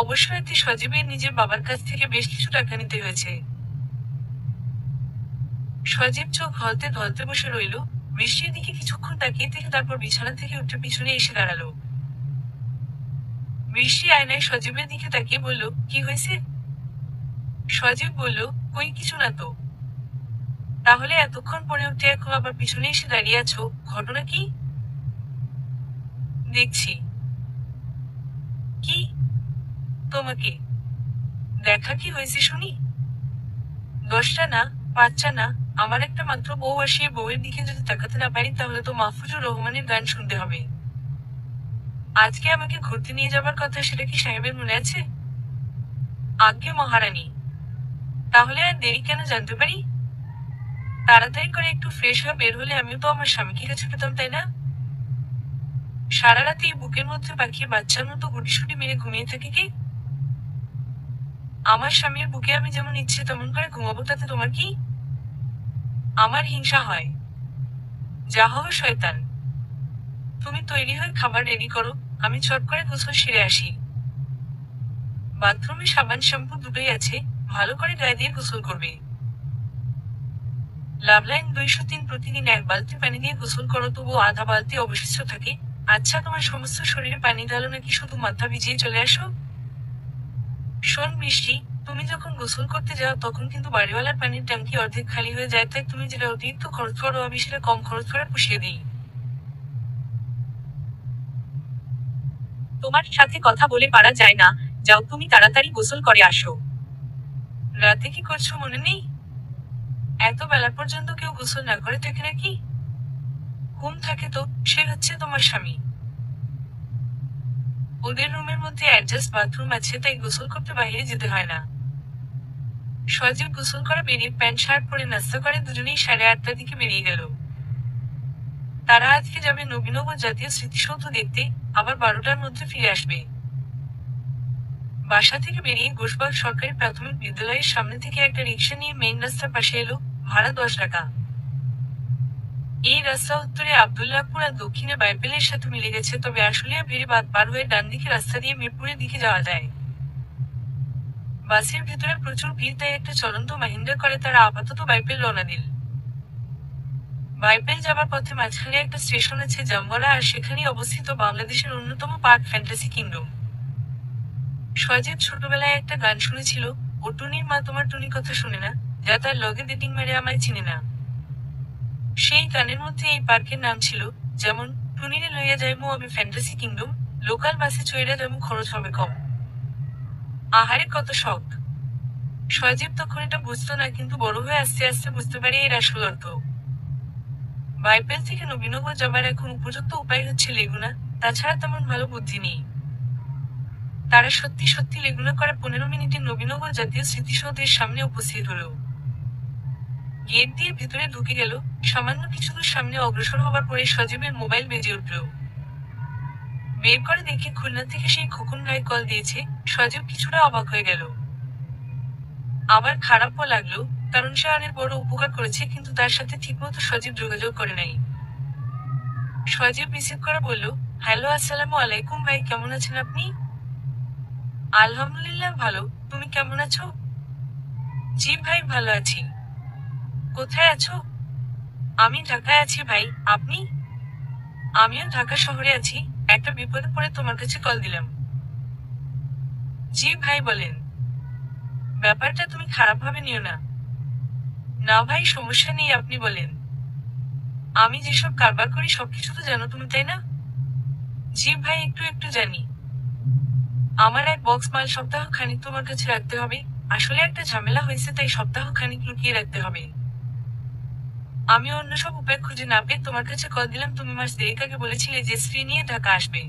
অবশ্য এতে সজীবের নিজের বাবার কাছ থেকে বেশ কিছু টাকা নিতে হয়েছে। সজীব চোখ হলতে ধলতে বসে রইল। বৃষ্টির দিকে কিছুক্ষণ তাকিয়ে থেকে তারপর বিছানা থেকে উঠে পিছনে এসে দাঁড়ালো। বৃষ্টি আয়নায় সজীবের দিকে তাকিয়ে বলল, কি হয়েছে? সজীব বলল, কই কিছু না তো। তাহলে এতক্ষণ পরে উঠে এখন আবার পিছনে এসে দাঁড়িয়ে আছো, ঘটনা কি? দেখছি। কি? তোমাকে দেখা কি হয়েছে শুনি? 10টা না, 5টা না, আমার একটা মাত্র বউ আসিয়ে বউয়ের দিকে যদি তাকাতে না পারি তাহলে তো মাহফুজুর রহমানের গান শুনতে হবে। আজকে আমাকে ঘুরতে নিয়ে যাবার কথা, সেটা কি সাহেবের মনে আছে? আজ্ঞে মহারানী। তাহলে আর দেরি কেন জানতে পারি? তাড়াতাড়ি করে একটু ফ্রেশ হয়ে বের হলে আমিও তো আমার স্বামীকে কাছে পেতাম, তাই না? সারা রাতে এই বুকের মধ্যে পাখিয়ে বাচ্চার মতো গুটিসুটি মেরে ঘুমিয়ে থাকে কি? আমার স্বামীর বুকে আমি যেমন ইচ্ছে তেমন করে ঘুমাবো, তাতে তোমার কি? আমার হিংসা হয়। যা হও শয়তান। তুমি তৈরি হয়ে খাবার রেডি করো, আমি চট করে গোসল সেরে আসি। বাথরুমে সাবান শ্যাম্পু দুটোই আছে, ভালো করে গায়ে দিয়ে গোসল করবে। লাভলাইন 203 প্রতিদিন 1 বালতি পানি দিয়ে গোসল করো, তবুও আধা বালতি অবশিষ্ট থাকে। আচ্ছা, তোমার সমস্ত শরীরে পানি ঢালো নাকি শুধু মাথা ভিজিয়ে চলে আসো? শোন বৃষ্টি, তুমি যখন গোসল করতে যাও তখন কিন্তু বাড়িওয়ালার পানির ট্যাঙ্কি অর্ধেক খালি হয়ে যায়, তাই তুমি যেটা অতিরিক্ত খরচ করো আমি সেটা কম খরচ করে পুষিয়ে দিই। তোমার সাথে কথা বলে পারা যায় না। যাও, তুমি তাড়াতাড়ি গোসল করে আসো। রাতে কি করছো মনে নেই? এত বেলা পর্যন্ত কেউ গোসল না করে থাকে নাকি? ঘুম থাকে তো, সে হচ্ছে তোমার স্বামী। ওদের রুমের মধ্যে অ্যাডজাস্ট বাথরুম আছে, তাই গোসল করতে বাইরে যেতে হয় না। সজীব গোসল করে বেরিয়ে প্যান্ট শার্ট পরে নাস্তা করে দুজনেই 8:30টার দিকে বেরিয়ে গেল। তারা আজকে যাবে নবীনগর জাতীয় স্মৃতিসৌধ দেখতে, আবার 12টার মধ্যে ফিরে আসবে। বাসা থেকে বেরিয়ে ঘোষবাগ সরকারি প্রাথমিক বিদ্যালয়ের সামনে থেকে একটা রিক্সা নিয়ে মেইন রাস্তার পাশে এলো। ভাড়া 10 টাকা। এই রাস্তা উত্তরে আব্দুল্লাহপুর আর দক্ষিণে বাইবেলের সাথে মিলে গেছে, তবে আশুলিয়া ভেড়িবাঁধ পার হয়ে ডান দিকে রাস্তা দিয়ে মিরপুরের দিকে যাওয়া যায়। বাসের ভেতরে প্রচুর ভিড়, তাই একটা চলন্ত মাহিন্দ্রা করে তারা আপাতত বাইবেল রওনা দিল। বাইবেল যাবার পথে মাঝখানে একটা স্টেশন আছে জামওয়ালা, আর সেখানেই অবস্থিত বাংলাদেশের অন্যতম পার্ক ফ্যান্টাসি কিংডম। সজীব ছোটবেলায় একটা গান শুনেছিল, ও টুনির মা তোমার টুনি কথা শুনে না, যা তার লগে ডেটিং মেরে আমায় চিনে না। সেই গানের মধ্যে এই পার্কের নাম ছিল, যেমন টুনিরে লইয়া যাইমু আমি ফ্যান্টাসি কিংডম, লোকাল বাসে চইরা যাইমু খরচ হবে কম। আহারে কত শখ! সজীব তখন এটা বুঝতো না, কিন্তু বড় হয়ে আস্তে আস্তে বুঝতে পারে এর আসল অর্থ। বাইবেল থেকে নবীনগর যাবার এখন উপযুক্ত উপায় হচ্ছে লেগুনা, তাছাড়া তেমন ভালো বুদ্ধি নেই। তারা সত্যি সত্যি লেগুনা করা 15 মিনিটে নবীনগর জাতীয় স্মৃতিসৌধের সামনে উপস্থিত হলো। গেট দিয়ে ভেতরে ঢুকে গেল। সামান্য কিছু দূর সামনে অগ্রসর হবার পরে সজীবের মোবাইল বেজে উঠল। বের করে দেখে খুলনা থেকে সেই খোকন ভাই কল দিয়েছে। সজীব কিছুটা অবাক হয়ে গেল, আবার খারাপও লাগলো, কারণ সে অনেক বড় উপকার করেছে, কিন্তু তার সাথে ঠিকমতো সজীব যোগাযোগ করে নাই। সজীব রিসিভ করে বলল, হ্যালো, আসসালামু আলাইকুম ভাই, কেমন আছেন আপনি? আলহামদুলিল্লাহ ভালো, তুমি কেমন আছো? জি ভাই, ভালো আছি। কোথায় আছো? আমি ঢাকায় আছি ভাই, আপনি? আমিও ঢাকা শহরে আছি। একটা বিপদে পড়ে তোমার কাছে কল দিলাম। জি ভাই বলেন। ব্যাপারটা তুমি খারাপভাবে নিও না। না ভাই, সমস্যা নেই, আপনি বলেন। আমি যেসব কারবার করি সবকিছু তো জানো তুমি, তাই না? জি ভাই, একটু একটু জানি। আমার এক বক্স মাল সপ্তাহ খানিক তোমার কাছে রাখতে হবে। আসলে একটা ঝামেলা হয়েছে, তাই সপ্তাহ খানিক লুকিয়ে রাখতে হবে। আমি অন্য সব উপায় খুঁজে না পেয়ে তোমার কাছে কল দিলাম। তুমি মাস দেড়েক আগে বলেছিলে যে স্ত্রী নিয়ে ঢাকা আসবে,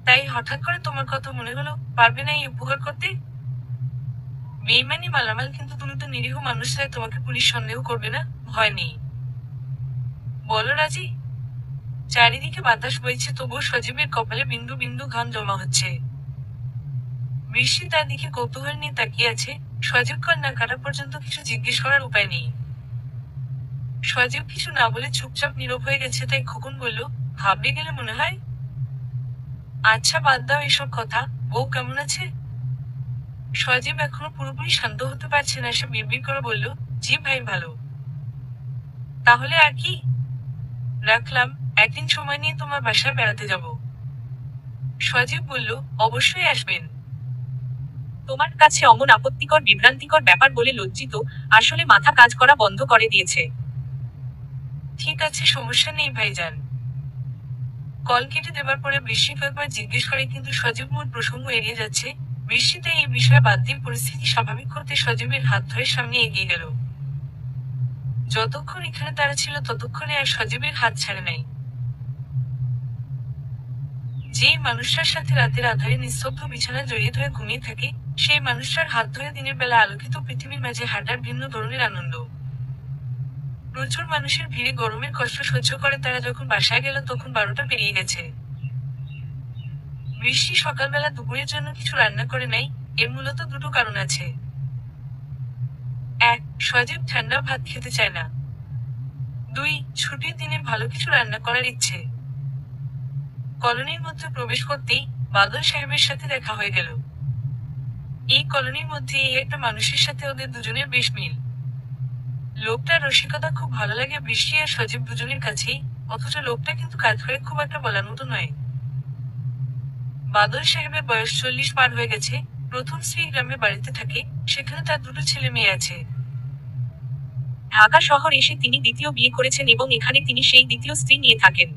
তাই হঠাৎ করে তোমার কথা মনে হলো, পারবে না এই উপকার করতে? বেইমানি মালামাল, কিন্তু তুমি তো নিরীহ মানুষ, তাই তোমাকে পুলিশ সন্দেহ করবে না, ভয় নেই। বলো রাজি? চারিদিকে বাতাস বইছে, তবুও সজীবের কপালে বিন্দু বিন্দু ঘাম জমা হচ্ছে। বৃষ্টি তার দিকে কৌতূহল নিয়ে তাকিয়ে আছে। সজীব কল না কাটা পর্যন্ত কিছু জিজ্ঞেস করার উপায় নেই। সজীব কিছু না বলে চুপচাপ নীরব হয়ে গেছে, তাই খোকন বলল, ঘাবড়ে গেলে মনে হয়? আচ্ছা বাদ দাও এসব কথা, বউ কেমন আছে? সজীব এখনো পুরোপুরি শান্ত হতে পারছে না, সে বিড়বিড় করে বলল, জি ভাই ভালো। তাহলে আর কি? রাখলাম, একদিন সময় নিয়ে তোমার বাসায় বেড়াতে যাব। সজীব বলল, অবশ্যই আসবেন। তোমার কাছে অমন আপত্তিকর বিভ্রান্তিকর ব্যাপার বলে লজ্জিত, আসলে মাথা কাজ করা বন্ধ করে দিয়েছে। ঠিক আছে, সমস্যা নেই ভাইজান। কল কেটে দেবার পরে বৃষ্টি কয়েকবার জিজ্ঞেস করে, কিন্তু সজীব মূল প্রসঙ্গ এড়িয়ে যাচ্ছে। বৃষ্টিতে এই বিষয়ে বাদ দিয়ে পরিস্থিতি স্বাভাবিক করতে সজীবের হাত ধরে সামনে এগিয়ে গেল। যতক্ষণ এখানে তারা ছিল ততক্ষণে আর সজীবের হাত ছাড়ে নাই। যে মানুষটার সাথে রাতের আধারে নিস্তব্ধ বিছানায় জড়িয়ে ধরে ঘুমিয়ে থাকে, সেই মানুষটার হাত ধরে দিনের বেলা আলোকিত পৃথিবীর মাঝে হাঁটার ভিন্ন ধরনের আনন্দ। প্রচুর মানুষের ভিড়ে গরমের কষ্ট সহ্য করে তারা যখন বাসায় গেল তখন 12টা পেরিয়ে গেছে। বৃষ্টি সকালবেলা দুপুরের জন্য কিছু রান্না করে নাই। এর মূলত দুটো কারণ আছে। এক, সজীব ঠান্ডা ভাত খেতে চায় না। দুই, ছুটির দিনে ভালো কিছু রান্না করার ইচ্ছে। কলোনির মধ্যে প্রবেশ করতেই বাদল সাহেবের সাথে দেখা হয়ে গেল। এই কলোনির মধ্যে এই একটা মানুষের সাথে ওদের দুজনের বেশ মিল। লোকটার রসিকতা খুব ভালো লাগে বৃষ্টি আর সজীব দুজনের কাছেই, অথচ লোকটা কিন্তু কাজ করে খুব একটা বলার মতো নয়। বাদল সাহেবের বয়স 40 পার হয়ে গেছে। প্রথম স্ত্রী গ্রামে বাড়িতে থাকে, সেখানে তার দুটো ছেলে মেয়ে আছে। ঢাকা শহর এসে তিনি দ্বিতীয় বিয়ে করেছেন এবং এখানে তিনি সেই দ্বিতীয় স্ত্রী নিয়ে থাকেন।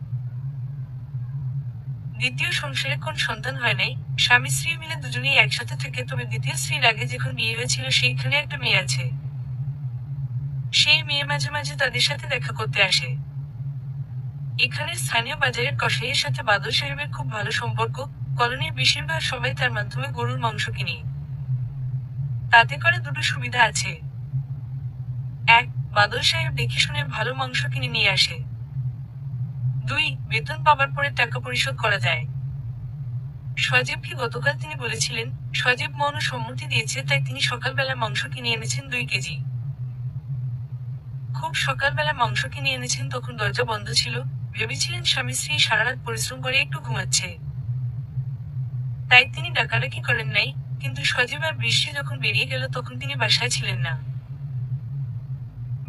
দ্বিতীয় সংসারে কোন সন্তান হয় নাই। স্বামী স্ত্রী মিলে দুজনেই একসাথে থাকে, তবে দ্বিতীয় স্ত্রীর আগে যখন বিয়ে হয়েছিল সেইখানে একটা মেয়ে আছে। সেই মেয়ে মাঝে মাঝে তাদের সাথে দেখা করতে আসে। এখানে স্থানীয় বাজারের কসাইয়ের সাথে বাদল সাহেবের খুব ভালো সম্পর্ক। কলোনির বেশিরভাগ সবাই তার মাধ্যমে গরুর মাংস কিনে। তাতে করে দুটো সুবিধা আছে। এক, বাদল সাহেব দেখে শুনে ভালো মাংস কিনে নিয়ে আসে। দুই, বেতন পাবার পরে টাকা পরিশোধ করা যায়। সজীবকে গতকাল তিনি বলেছিলেন, সজীব মৌন সম্মতি দিয়েছে, তাই তিনি সকালবেলা মাংস কিনে এনেছেন 2 কেজি। খুব সকালবেলা মাংস কিনে এনেছেন, তখন দরজা বন্ধ ছিল। ভেবেছিলেন স্বামী স্ত্রী সারারাত পরিশ্রম করে একটু ঘুমাচ্ছে, তাই তিনি ডাকাডাকি করেন নাই। কিন্তু সজীব আর বৃষ্টি যখন বেরিয়ে গেল তখন তিনি বাসায় ছিলেন না।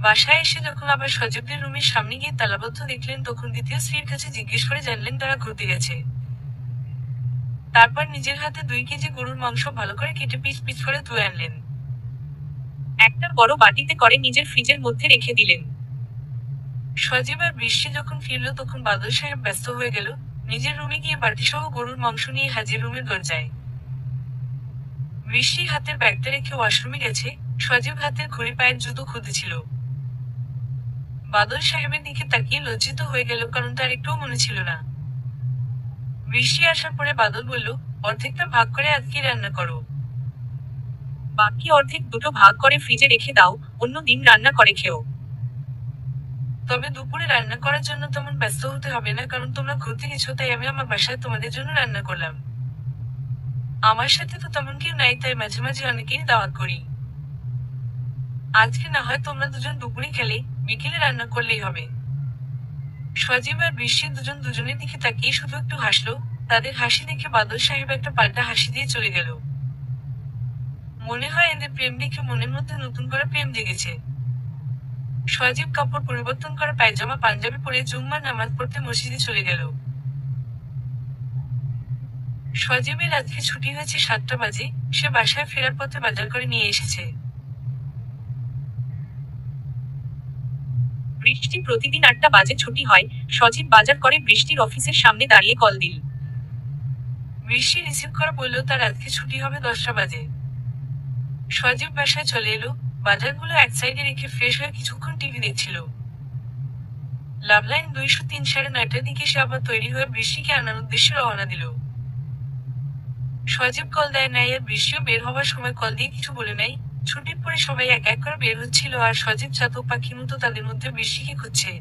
বাসায় এসে যখন আবার সজীবদের রুমের সামনে গিয়ে তালাবদ্ধ দেখলেন, তখন দ্বিতীয় স্ত্রীর কাছে জিজ্ঞেস করে জানলেন তারা ঘুরতে গেছে। তারপর নিজের হাতে 2 কেজি গরুর মাংস ভালো করে কেটে পিস পিস করে ধুয়ে আনলেন। একটা বড় বাটিতে করে নিজের ফ্রিজের মধ্যে রেখে দিলেন। সজীব আর বৃষ্টি যখন ফিরল তখন বাদল সাহেব ব্যস্ত হয়ে গেল। নিজের রুমে গিয়ে বাটিসহ গরুর মাংস নিয়ে হাজির রুমের দরজায়। বৃষ্টি হাতের ব্যাগটা রেখে ওয়াশরুমে গেছে। সজীব হাতের ঘড়ি পায়ের জুতো খুঁজেছিল। বাদল সাহেবের দিকে তাকিয়ে লজ্জিত হয়ে গেল, কারণ তার একটুও মনে ছিল না। বৃষ্টি আসার পরে বাদল বলল, অর্ধেকটা ভাগ করে আজকে রান্না করো। বাকি অর্ধেক দুটো ভাগ করে ফ্রিজে রেখে দাও, অন্য দিন রান্না করে খেও। তবে দুপুরে রান্না করার জন্য তেমন ব্যস্ত হতে হবে না, কারণ তোমরা ঘুরতে গেছো, তাই আমি আমার বাসায় তোমাদের জন্য রান্না করলাম। আমার সাথে তো তেমন কেউ নাই, তাই মাঝে মাঝে অনেকেই দাওয়াত করি। আজকে না হয় তোমরা দুজন দুপুরে খেলে, বিকেলে রান্না করলেই হবে। সজীব আর বৃষ্টি দুজন দুজনের দিকে তাকিয়ে শুধু একটু হাসলো। তাদের হাসি দেখে বাদল সাহেব একটা পাল্টা হাসি দিয়ে চলে গেল। মনে হয় এদের প্রেম দেখে মনের মধ্যে নতুন করে প্রেম জেগেছে। সজীব কাপড় পরিবর্তন করা পায়জামা পাঞ্জাবি পরে জুম্মার নামাজ পড়তে মসজিদে চলে গেল। সজীবের আজকে ছুটি হয়েছে 7টা বাজে। সে বাসায় ফেরার পথে বাজার করে নিয়ে এসেছে। বৃষ্টি প্রতিদিন 8টা বাজে ছুটি হয়। সজীব বাজার করে বৃষ্টির অফিসের সামনে দাঁড়িয়ে কল দিল। বৃষ্টি রিসিভ করে বলল তার আজকে ছুটি হবে 10টা বাজে। সজীব বাসায় চলে এলো। বাজারগুলো এক সাইডে রেখে ফ্রেশ হয়ে কিছুক্ষণ টিভি দেখছিল। লাভ লাইন 203 9:30টার দিকে সে আবার তৈরি হয়ে বৃষ্টিকে আনার উদ্দেশ্যে রওনা দিল। সজীব কল দেয় নাই, আর বৃষ্টিও বের হওয়ার সময় কল দিয়ে কিছু বলে নাই। ছুটির পরে সবাই এক এক করে বের হচ্ছিল, আর সজীব চাতক পাখির মতো তাদের মধ্যে বৃষ্টিকে খুঁজছে।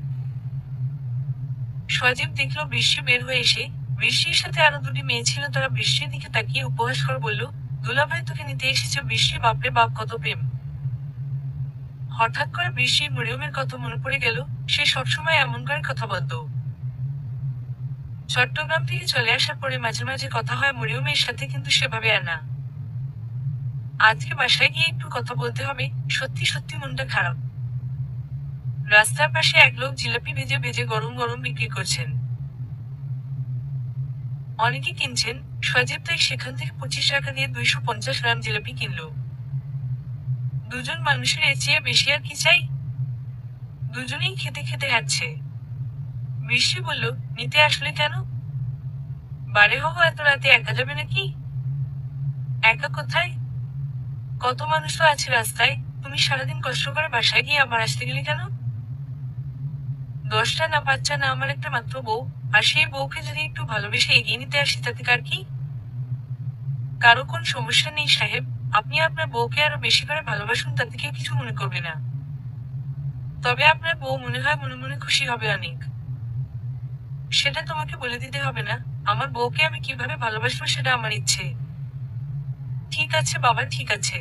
সজীব দেখলো বৃষ্টি বের হয়ে এসে। বৃষ্টির সাথে আরো দুটি মেয়ে ছিল, তারা বৃষ্টির দিকে তাকিয়ে উপহাস করে বলল, দুলাভাই তোকে নিতে এসেছে বৃষ্টি, বাপরে বাপ কত প্রেম। হঠাৎ করে বৃষ্টির মরিয়মের কথা মনে পড়ে গেল। সে সবসময় এমন করে কথা বলতো। চট্টগ্রাম থেকে চলে আসার পরে মাঝে মাঝে কথা হয় মরিয়মের সাথে, কিন্তু সেভাবে আর না। আজকে বাসায় গিয়ে একটু কথা বলতে হবে। সত্যি সত্যি মনটা খারাপ। রাস্তার পাশে এক লোক জিলাপি ভেজে ভেজে গরম গরম বিক্রি করছেন। অনেকে কিনছেন। সজীব তাই সেখান থেকে 25 টাকা দিয়ে 250 গ্রাম জিলাপি কিনলো। দুজন মানুষের এর চেয়ে বেশি আর কি চাই। দুজনেই খেতে খেতে হাঁটছে। বৃষ্টি বলল, নিতে আসলে কেন? বারে হবো এত রাতে একা যাবে নাকি? একা কোথায়? কত মানুষ তো আছে রাস্তায়। তুমি সারাদিন কষ্ট করে বাসায় গিয়ে আবার আসতে গেলে কেন? 10টা না বাচ্চা না, আমার একটা মাত্র বউ। আর সেই বউকে যদি একটু ভালোবেসে এগিয়ে নিতে আসি তাতে কার কি? কারো কোন সমস্যা নেই সাহেব। আপনি আপনার বউকে আরো বেশি করে ভালোবাসুন, তাতে কেউ কিছু মনে করবে না। তবে আপনার বউ মনে হয় মনে মনে খুশি হবে অনেক। সেটা তোমাকে বলে দিতে হবে না। আমার বউকে আমি কিভাবে ভালোবাসবো সেটা আমার ইচ্ছে। ঠিক আছে বাবা, ঠিক আছে।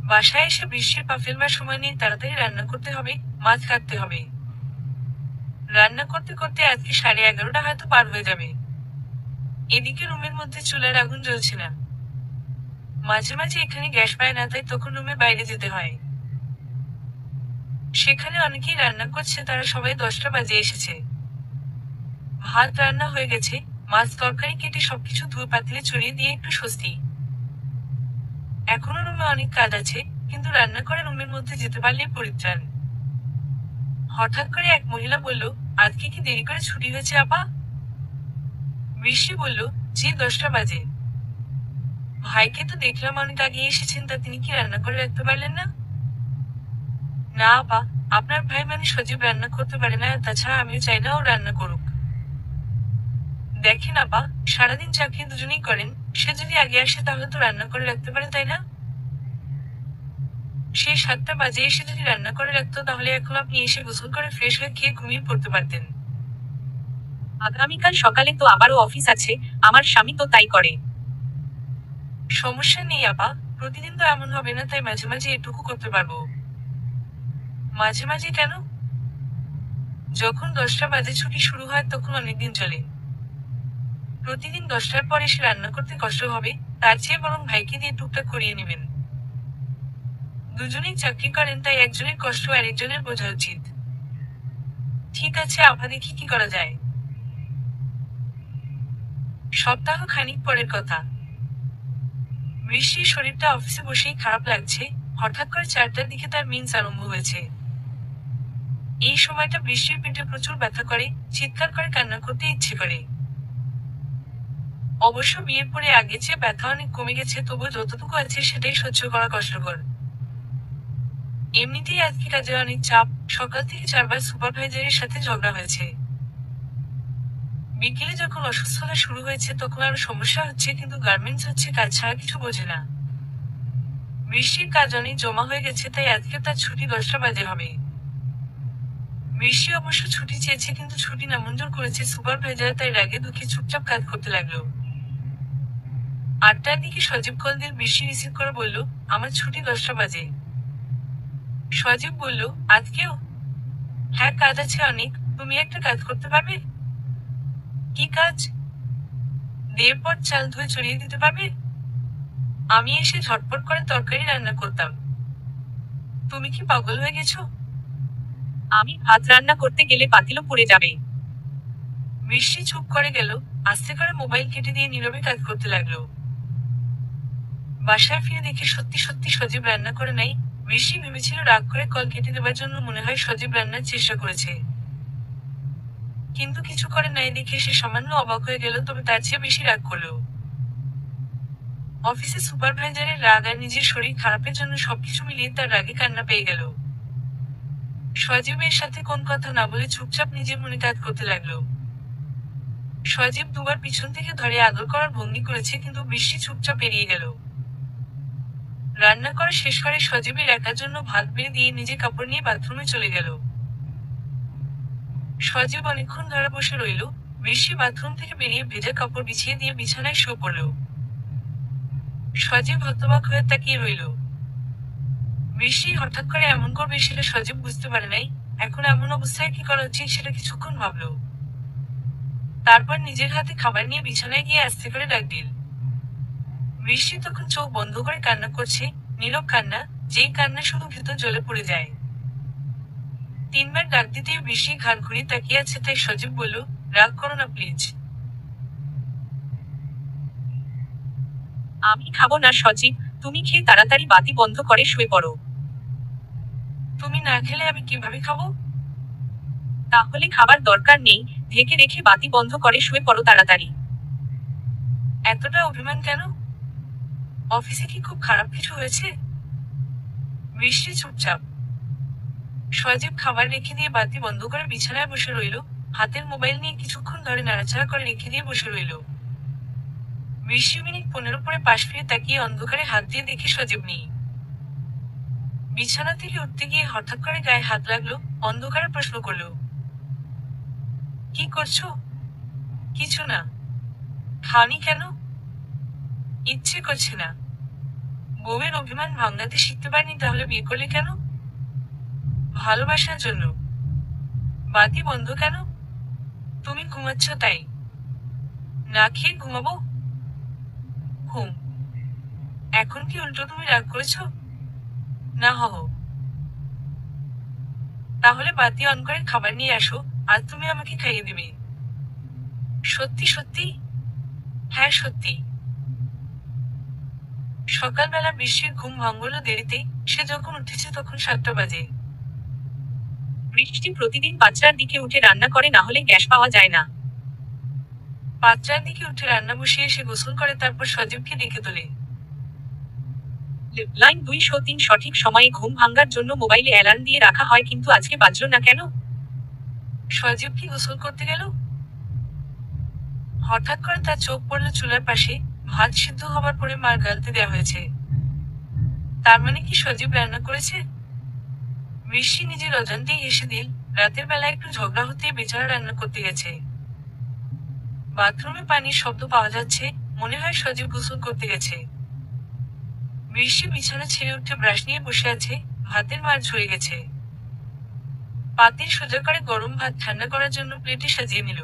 বাসায় এসে বৃষ্টির পা ফেলবার সময় নিয়ে তাড়াতাড়ি রান্না করতে হবে। মাছ কাটতে হবে। রান্না করতে করতে আজকে 11:30টা হয়তো পার হয়ে যাবে। এদিকে রুমের মধ্যে চুলার আগুন জ্বলছে না। মাঝে মাঝে এখানে গ্যাস পায় না, তাই তখন রুমের বাইরে যেতে হয়। সেখানে অনেকেই রান্না করছে, তারা সবাই 10টা বাজে এসেছে। ভাত রান্না হয়ে গেছে। মাছ তরকারি কেটে সবকিছু ধুয়ে পাতিলে ছড়িয়ে দিয়ে একটু স্বস্তি। এখনো রুমে অনেক কাজ আছে, কিন্তু রান্না করে রুমের মধ্যে যেতে পারলে পরিত্রাণ। হঠাৎ করে এক মহিলা বলল, আজকে কি দেরি করে ছুটি হয়েছে আপা? বৃষ্টি বলল, জি 10টা বাজে। ভাইকে তো দেখলাম অনেক আগে এসেছেন, তা তিনি কি রান্না করে রাখতে পারলেন না? না আপা, আপনার ভাই মানে সজীব রান্না করতে পারে না, আর তাছাড়া আমিও চাই না ও রান্না করুক। দেখেন আপা, সারাদিন চাকরি দুজনেই করেন। সে যদি আগে আসে তাহলে তো রান্না করে রাখতে পারে, তাই না? সে 7টা বাজে এসে যদি রান্না করে রাখতো, তাহলে এখন আপনি এসে গোসল করে ফ্রেশ হয়ে খেয়ে ঘুমিয়ে পড়তে পারতেন। আগামীকাল সকালে তো আবারও অফিস আছে, আমার স্বামী তো তাই করে। সমস্যা নেই আপা, প্রতিদিন তো এমন হবে না, তাই মাঝে মাঝে এটুকু করতে পারবো। মাঝে মাঝে কেন? যখন 10টা বাজে ছুটি শুরু হয় তখন অনেকদিন চলে। প্রতিদিন 10টার পর এসে রান্না করতে কষ্ট হবে, তার চেয়ে বরং ভাইকে দিয়ে টুকটাক করিয়ে নেবেন। দুজনেই চাকরি করেন, তাই একজনের কষ্ট আর একজনের বোঝা উচিত। ঠিক আছে আপা, দেখি কি করা যায়। সপ্তাহ খানিক পরের কথা। বৃষ্টির শরীরটা অফিসে বসেই খারাপ লাগছে। হঠাৎ করে 4টার দিকে তার মিন্স আরম্ভ হয়েছে। এই সময়টা বৃষ্টির পেটে প্রচুর ব্যথা করে, চিৎকার করে কান্না করতে ইচ্ছে করে। অবশ্য বিয়ের পরে আগের চেয়ে ব্যথা অনেক কমে গেছে, তবুও যতটুকু আছে সেটাই সহ্য করা কষ্টকর। এমনিতেই আজকে কাজে অনেক চাপ। সকাল থেকে 4বার সুপারভাইজারের সাথে ঝগড়া হয়েছে। বিকেলে যখন অসুস্থতা শুরু হয়েছে তখন আরো সমস্যা হচ্ছে, কিন্তু গার্মেন্টস হচ্ছে কাজ ছাড়া কিছু বোঝে না। বৃষ্টির কাজ অনেক জমা হয়ে গেছে, তাই আজকে তার ছুটি 10টা বাজে হবে। বৃষ্টি অবশ্য ছুটি চেয়েছে, কিন্তু ছুটি নামঞ্জুর করেছে সুপারভাইজার, তাই রাগে দুঃখে চুপচাপ কাজ করতে লাগলো। 8টার দিকে সজীব কল দিয়ে বৃষ্টি রিসিভ করে বলল, আমার ছুটি 10টা বাজে। সজীব বলল, আজকেও? হ্যাঁ, কাজ আছে অনেক। তুমি একটা কাজ করতে পারবে? কি কাজ? দেড় পর চাল ধুয়ে ছড়িয়ে দিতে পারবে? আমি এসে ঝটপট করে তরকারি রান্না করতাম। তুমি কি পাগল হয়ে গেছো? আমি ভাত রান্না করতে গেলে পাতিলও পুড়ে যাবে। বৃষ্টি চুপ করে গেল, আস্তে করে মোবাইল কেটে দিয়ে নীরবে কাজ করতে লাগলো। বাসায় ফিরে দেখে সত্যি সত্যি সজীব রান্না করে নাই। বৃষ্টি ভেবেছিল রাগ করে কল কেটে দেবার জন্য মনে হয় সজীব রান্নার চেষ্টা করেছে, কিন্তু কিছু করে নাই দেখে সে সামান্য অবাক হয়ে গেল, তবে তার চেয়ে বেশি রাগ করলো। অফিসে সুপারভাইজারের রাগ আর নিজের শরীর খারাপের জন্য সবকিছু মিলিয়ে তার রাগে কান্না পেয়ে গেল। সজীবের সাথে কোন কথা না বলে চুপচাপ নিজের মনে কাজ করতে লাগলো। সজীব দুবার পিছন থেকে ধরে আদর করার ভঙ্গি করেছে, কিন্তু বৃষ্টি চুপচাপ এড়িয়ে গেল। রান্না করা শেষ করে সজীবের একার জন্য ভাত বেড়ে দিয়ে নিজে কাপড় নিয়ে বাথরুমে চলে গেল। সজীব অনেকক্ষণ ধরে বসে রইল। বৃষ্টি বাথরুম থেকে বেরিয়ে ভেজা কাপড় বিছিয়ে দিয়ে বিছানায় শুয়ে পড়ল। সজীব হতবাক হয়ে তাকিয়ে রইল। বৃষ্টি হঠাৎ করে এমন করবে সেটা সজীব বুঝতে পারে নাই। এখন এমন অবস্থায় কি করা উচিত সেটা কিছুক্ষণ ভাবল। তারপর নিজের হাতে খাবার নিয়ে বিছানায় গিয়ে আস্তে করে ডাক দিল। বৃষ্টি তখন চোখ বন্ধ করে কান্না করছে, নীরব কান্না, যেই কান্না শুধু ভেতর জ্বলে পড়ে যায়। 3বার ডাক দিতেই বৃষ্টি ঘাড় ঘুরিয়ে তাকিয়ে আছে, তাই সজীব বলল, রাগ করো না প্লিজ। আমি খাবো না সজীব, তুমি খেয়ে তাড়াতাড়ি বাতি বন্ধ করে শুয়ে পড়ো। তুমি না খেলে আমি কিভাবে খাবো? তাহলে খাবার দরকার নেই, ঢেকে রেখে বাতি বন্ধ করে শুয়ে পড়ো তাড়াতাড়ি। এতটা অভিমান কেন? অফিসে কি খুব খারাপ কিছু হয়েছে? বৃষ্টি চুপচাপ। সজীব খাবার রেখে দিয়ে বাতি বন্ধ করে বিছানায় বসে রইল। হাতের মোবাইল নিয়ে কিছুক্ষণ ধরে নাড়াচাড়া করে রেখে দিয়ে বসে রইল। বৃষ্টি মিনিট 15 পরে পাশ ফিরে তাকিয়ে অন্ধকারে হাত দিয়ে দেখে সজীব নেই। বিছানা থেকে উঠতে গিয়ে হঠাৎ করে গায়ে হাত লাগলো। অন্ধকারে প্রশ্ন করলো, কি করছো? কিছু না। খাওনি কেন? ইচ্ছে করছে না। বউয়ের অভিমান ভাঙাতে শিখতে পারিনি, তাহলে বিয়ে করলে কেন? ভালোবাসার জন্য। বাতি বন্ধ কেন? তুমি ঘুমাচ্ছ তাই। না খেয়ে ঘুমাবো? হুম। এখন কি উল্টো তুমি রাগ করেছো? না তাহলে বাতি অন করে খাবার নিয়ে আসো, আর তুমি আমাকে খাইয়ে দিবে। সত্যি সত্যি? হ্যাঁ সত্যি। সকালবেলা বৃষ্টির ঘুম ভাঙল দেরিতে। সে যখন উঠেছে তখন 7টা বাজে। বৃষ্টি প্রতিদিন 5টার দিকে উঠে রান্না করে, না হলে গ্যাস পাওয়া যায় না। 5টার দিকে উঠে রান্না বসিয়ে সে গোসল করে, তারপর সজীবকে ডেকে তোলে। লাইন 203 সঠিক সময়ে ঘুম ভাঙার জন্য মোবাইলে অ্যালার্ম দিয়ে রাখা হয়, কিন্তু আজকে বাজলো না কেন? সজীব কি গোসল করতে গেল? হঠাৎ করে তার চোখ পড়ল চুলার পাশে। ভাত সিদ্ধ হবার পরে মার গালতে দেওয়া হয়েছে। তার মানে কি সজীব রান্না করেছে? বৃষ্টি নিজের অজান্তেই হেসে দিল। রাতের বেলা একটু ঝগড়া হতেই বেচারা রান্না করতে গেছে। বাথরুমে পানির শব্দ পাওয়া যাচ্ছে, মনে হয় সজীব গোসল করতে গেছে। বৃষ্টি বিছানা ছেড়ে উঠে ব্রাশ নিয়ে বসে আছে। ভাতের মার ঝরে গেছে। পাতিল সোজা করে গরম ভাত ঠান্ডা করার জন্য প্লেটে সাজিয়ে নিল।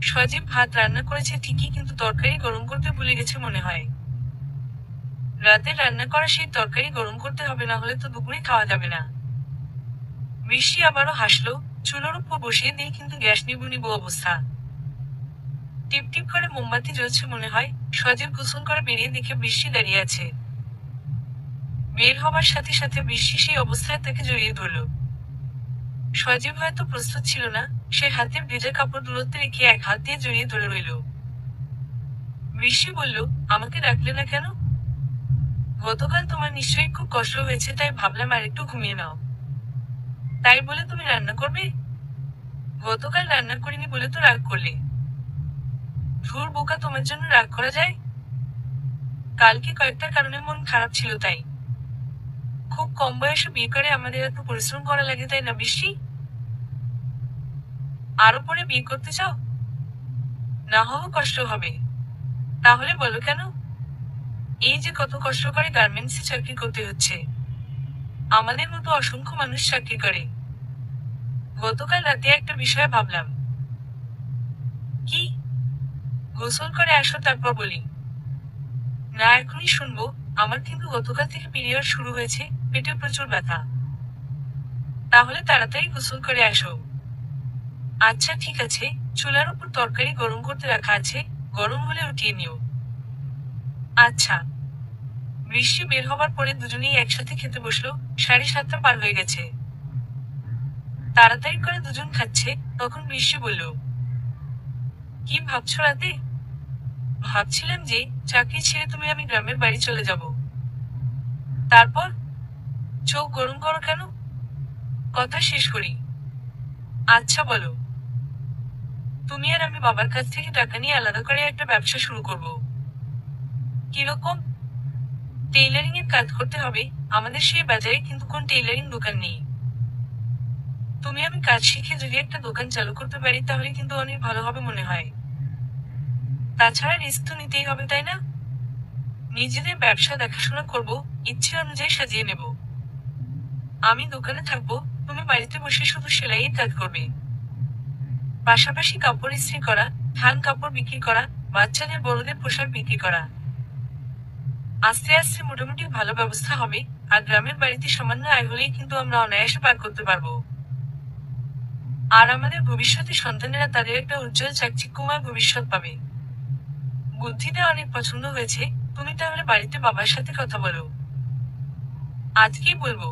সজীব ভাত রান্না করেছে ঠিকই, কিন্তু তরকারি গরম করতে ভুলে গেছে মনে হয়। রাতে রান্না করা সেই তরকারি গরম করতে হবে, না হলে তো দুপুরে খাওয়া যাবে না। বৃষ্টি আবারও হাসলো। চুলোর উপর বসিয়ে দিয়ে কিন্তু গ্যাস নিবু নিবু অবস্থা। টিপ টিপ করে মোমবাতি জ্বলছে মনে হয়। সজীব গোসল করে বেরিয়ে দেখে বৃষ্টি দাঁড়িয়ে আছে। বের হবার সাথে সাথে বৃষ্টি সেই অবস্থায় তাকে জড়িয়ে ধরল। সজীব হয়তো প্রস্তুত ছিল না। সে হাতের ভেজা কাপড় দূরত্বে রেখে এক হাত দিয়ে জড়িয়ে ধরে রইল। বৃষ্টি বলল, আমাকে ডাকলে না কেন? গতকাল তোমার নিশ্চয়ই খুব কষ্ট হয়েছে, তাই ভাবলাম আর একটু ঘুমিয়ে নাও। তাই বলে তুমি রান্না করবে? গতকাল রান্না করিনি বলে তো রাগ করলে? ধুর বোকা, তোমার জন্য রাগ করা যায়? কালকে কয়েকটা কারণে মন খারাপ ছিল তাই। খুব কম বয়সে বিয়ে করে আমাদের এত পরিশ্রম করা লাগে, তাই না বৃষ্টি? আরো পরে বিয়ে করতে চাও? না হওয়া কষ্ট হবে। তাহলে বলো কেন? এই যে কত কষ্ট করে গার্মেন্টসে চাকরি করতে হচ্ছে, আমাদের মতো অসংখ্য মানুষ চাকরি করে। গতকাল রাতে একটা বিষয়ে ভাবলাম। কি? গোসল করে আসো তারপর বলি। না, এখনই শুনবো। আমার কিন্তু গতকাল থেকে পিরিয়ড শুরু হয়েছে, পেটে প্রচুর ব্যথা। তাহলে তাড়াতাড়ি গোসল করে আসো। আচ্ছা ঠিক আছে। চুলার উপর তরকারি গরম করতে রাখা আছে, গরম হলে উঠিয়ে নিও। আচ্ছা। বৃষ্টি বের হবার পরে দুজনেই একসাথে খেতে বসলো। 7:30 পার হয়ে গেছে। তাড়াতাড়ি করে দুজন খাচ্ছে, তখন বৃষ্টি বলল, কি ভাবছো রাতে? ভাবছিলাম যে চাকরি ছেড়ে তুমি আমি গ্রামের বাড়ি চলে যাব। তারপর? চোখ গরম করো কেন? কথা শেষ করি। আচ্ছা বলো। তুমি আর আমি বাবার কাছ থেকে টাকা নিয়ে আলাদা করে একটা ব্যবসা শুরু করব। কিরকম? টেইলারিং এর কাজ করতে হবে। আমাদের সেই বাজারে কিন্তু কোন টেইলারিং দোকান নেই। তুমি আমি কাজ শিখে যদি একটা দোকান চালু করতে পারি তাহলে কিন্তু অনেক ভালো হবে মনে হয়। তাছাড়া রিস্ক তো নিতেই হবে, তাই না? নিজেদের ব্যবসা দেখাশোনা করব, ইচ্ছে অনুযায়ী সাজিয়ে নেব। আমি দোকানে থাকবো, তুমি বাড়িতে বসে শুধু সেলাইয়ের কাজ করবে। পাশাপাশি কাপড় ইস্ত্রি করা, থান কাপড় বিক্রি করা, বাচ্চাদের বড়দের পোশাক বিক্রি করা। আস্তে আস্তে মোটামুটি ভালো ব্যবস্থা হবে। আর গ্রামের বাড়িতে সামান্য আয় হলেই কিন্তু আমরা অনায়াসে পার করতে পারবো। আর আমাদের ভবিষ্যতে সন্তানেরা তাদের একটা উজ্জ্বল চাকচিক্যময় ভবিষ্যৎ পাবে। বুদ্ধিটা অনেক পছন্দ হয়েছে। তুমি তাহলে বাড়িতে বাবার সাথে কথা বলো। আজকেই বলবো।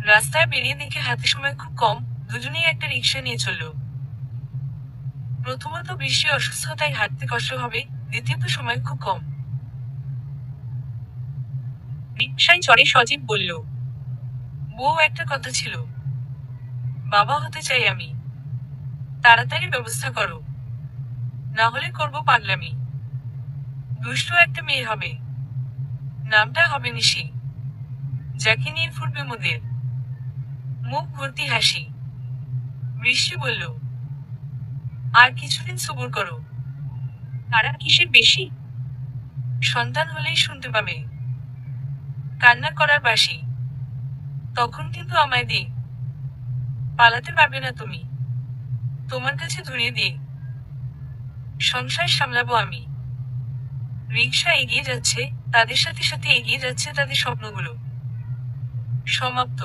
রাস্তায় বেরিয়ে দেখে হাতে সময় খুব কম, দুজনেই একটা রিক্সা নিয়ে চললো। প্রথমত বৃষ্টি অসুস্থ, তাই হাঁটতে কষ্ট হবে। দ্বিতীয়ত সময় খুব কম। রিকশায় চড়ে সজীব বলল, বউ, একটা কথা ছিল। বাবা হতে চাই আমি। তাড়াতাড়ি ব্যবস্থা করো, না হলে করবো পাগলামি। দুষ্ট একটা মেয়ে হবে। নামটা হবে নিশি। যাকে নিয়ে ফুটবে মোদের। মুখ ভর্তি হাসি। বৃষ্টি বলল, আর কিছুদিন সবুর করো। তারা কিসের বেশি? সন্তান হলেই শুনতে পাবে কান্না করার বাসি। তখন কিন্তু আমায় দিয়ে পালাতে পারবে না তুমি। তোমার কাছে ধরিয়ে দিয়ে সংসার সামলাবো আমি। রিকশা এগিয়ে যাচ্ছে, তাদের সাথে সাথে এগিয়ে যাচ্ছে তাদের স্বপ্নগুলো। সমাপ্ত।